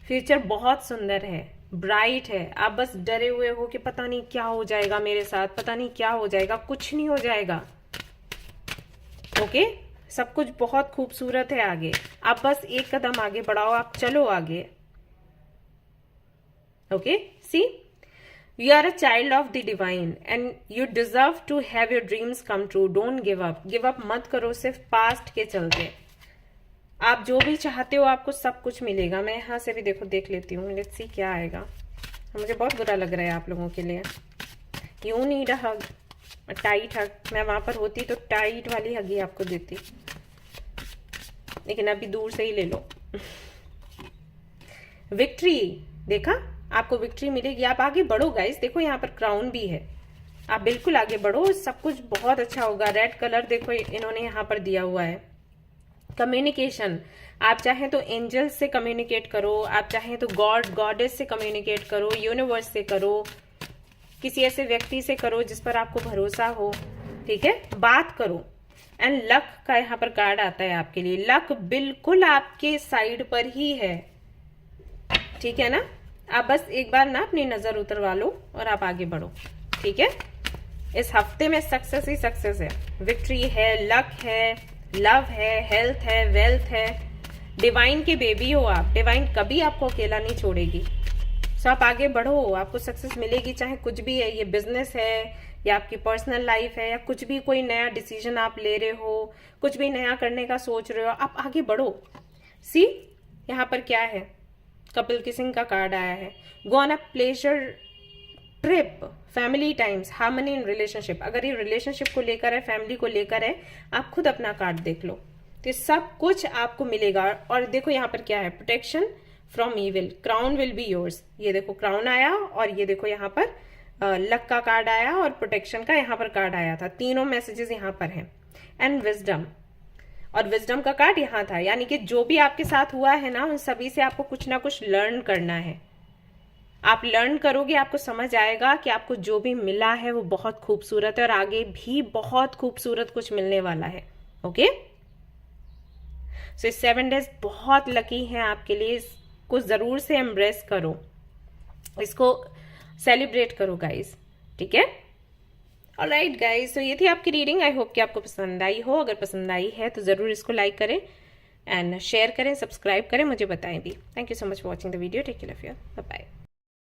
फ्यूचर बहुत सुंदर है, ब्राइट है। आप बस डरे हुए हो कि पता नहीं क्या हो जाएगा मेरे साथ, पता नहीं क्या हो जाएगा। कुछ नहीं हो जाएगा, ओके सब कुछ बहुत खूबसूरत है आगे। आप बस एक कदम आगे बढ़ाओ, आप चलो आगे। Okay, see you are a child of the divine and you deserve to have your dreams come true. Don't give up. give up मत करो सिर्फ पास्ट के चलते। आप जो भी चाहते हो आपको सब कुछ मिलेगा। मैं यहाँ से भी देखो देख लेती हूँ, लेट्स सी क्या आएगा। मुझे बहुत बुरा लग रहा है आप लोगों के लिए। You need a hug, tight hug. मैं वहां पर होती तो टाइट वाली हग ही आपको देती, लेकिन अभी दूर से ही ले लो। विक्ट्री, देखा आपको विक्ट्री मिलेगी, आप आगे बढ़ो गाइस। देखो यहाँ पर क्राउन भी है, आप बिल्कुल आगे बढ़ो, सब कुछ बहुत अच्छा होगा। रेड कलर देखो इन्होंने यहाँ पर दिया हुआ है। कम्युनिकेशन, आप चाहें तो एंजल से कम्युनिकेट करो, आप चाहें तो गॉड गॉडेस से कम्युनिकेट करो, यूनिवर्स से करो, किसी ऐसे व्यक्ति से करो जिस पर आपको भरोसा हो, ठीक है, बात करो। एंड लक का यहाँ पर कार्ड आता है आपके लिए। लक बिल्कुल आपके साइड पर ही है, ठीक है ना। आप बस एक बार ना अपनी नजर उतरवा लो और आप आगे बढ़ो, ठीक है। इस हफ्ते में सक्सेस ही सक्सेस है, विक्ट्री है, लक है, लव है, हेल्थ है, वेल्थ है। डिवाइन के बेबी हो आप, डिवाइन कभी आपको अकेला नहीं छोड़ेगी। सो आप आगे बढ़ो, आपको सक्सेस मिलेगी, चाहे कुछ भी है, ये बिजनेस है या आपकी पर्सनल लाइफ है या कुछ भी कोई नया डिसीजन आप ले रहे हो, कुछ भी नया करने का सोच रहे हो, आप आगे बढ़ो। सी यहाँ पर क्या है, कपिल किसिंग का कार्ड आया है। Go on a pleasure trip, family times, harmony in relationship. अगर ये रिलेशनशिप को लेकर है, फैमिली को लेकर है, आप खुद अपना कार्ड देख लो, तो सब कुछ आपको मिलेगा। और देखो यहाँ पर क्या है, protection from evil, crown will be yours. ये देखो क्राउन आया और ये देखो यहाँ पर लक का कार्ड आया और प्रोटेक्शन का यहाँ पर कार्ड आया था। तीनों मैसेजेस यहाँ पर हैं। एंड विजडम, और विजडम का कार्ड यहाँ था, यानी कि जो भी आपके साथ हुआ है ना, उन सभी से आपको कुछ ना कुछ लर्न करना है। आप लर्न करोगे, आपको समझ आएगा कि आपको जो भी मिला है वो बहुत खूबसूरत है और आगे भी बहुत खूबसूरत कुछ मिलने वाला है। ओके, सो 7 डेज बहुत लकी हैं आपके लिए, इसको जरूर से एम्ब्रेस करो, इसको सेलिब्रेट करो गाइस, ठीक है। ऑलराइट गाइस, तो ये थी आपकी रीडिंग। आई होप कि आपको पसंद आई हो। अगर पसंद आई है तो जरूर इसको लाइक करें एंड शेयर करें, सब्सक्राइब करें, मुझे बताएं भी। Thank you so much for watching the video. Take care of your, bye bye.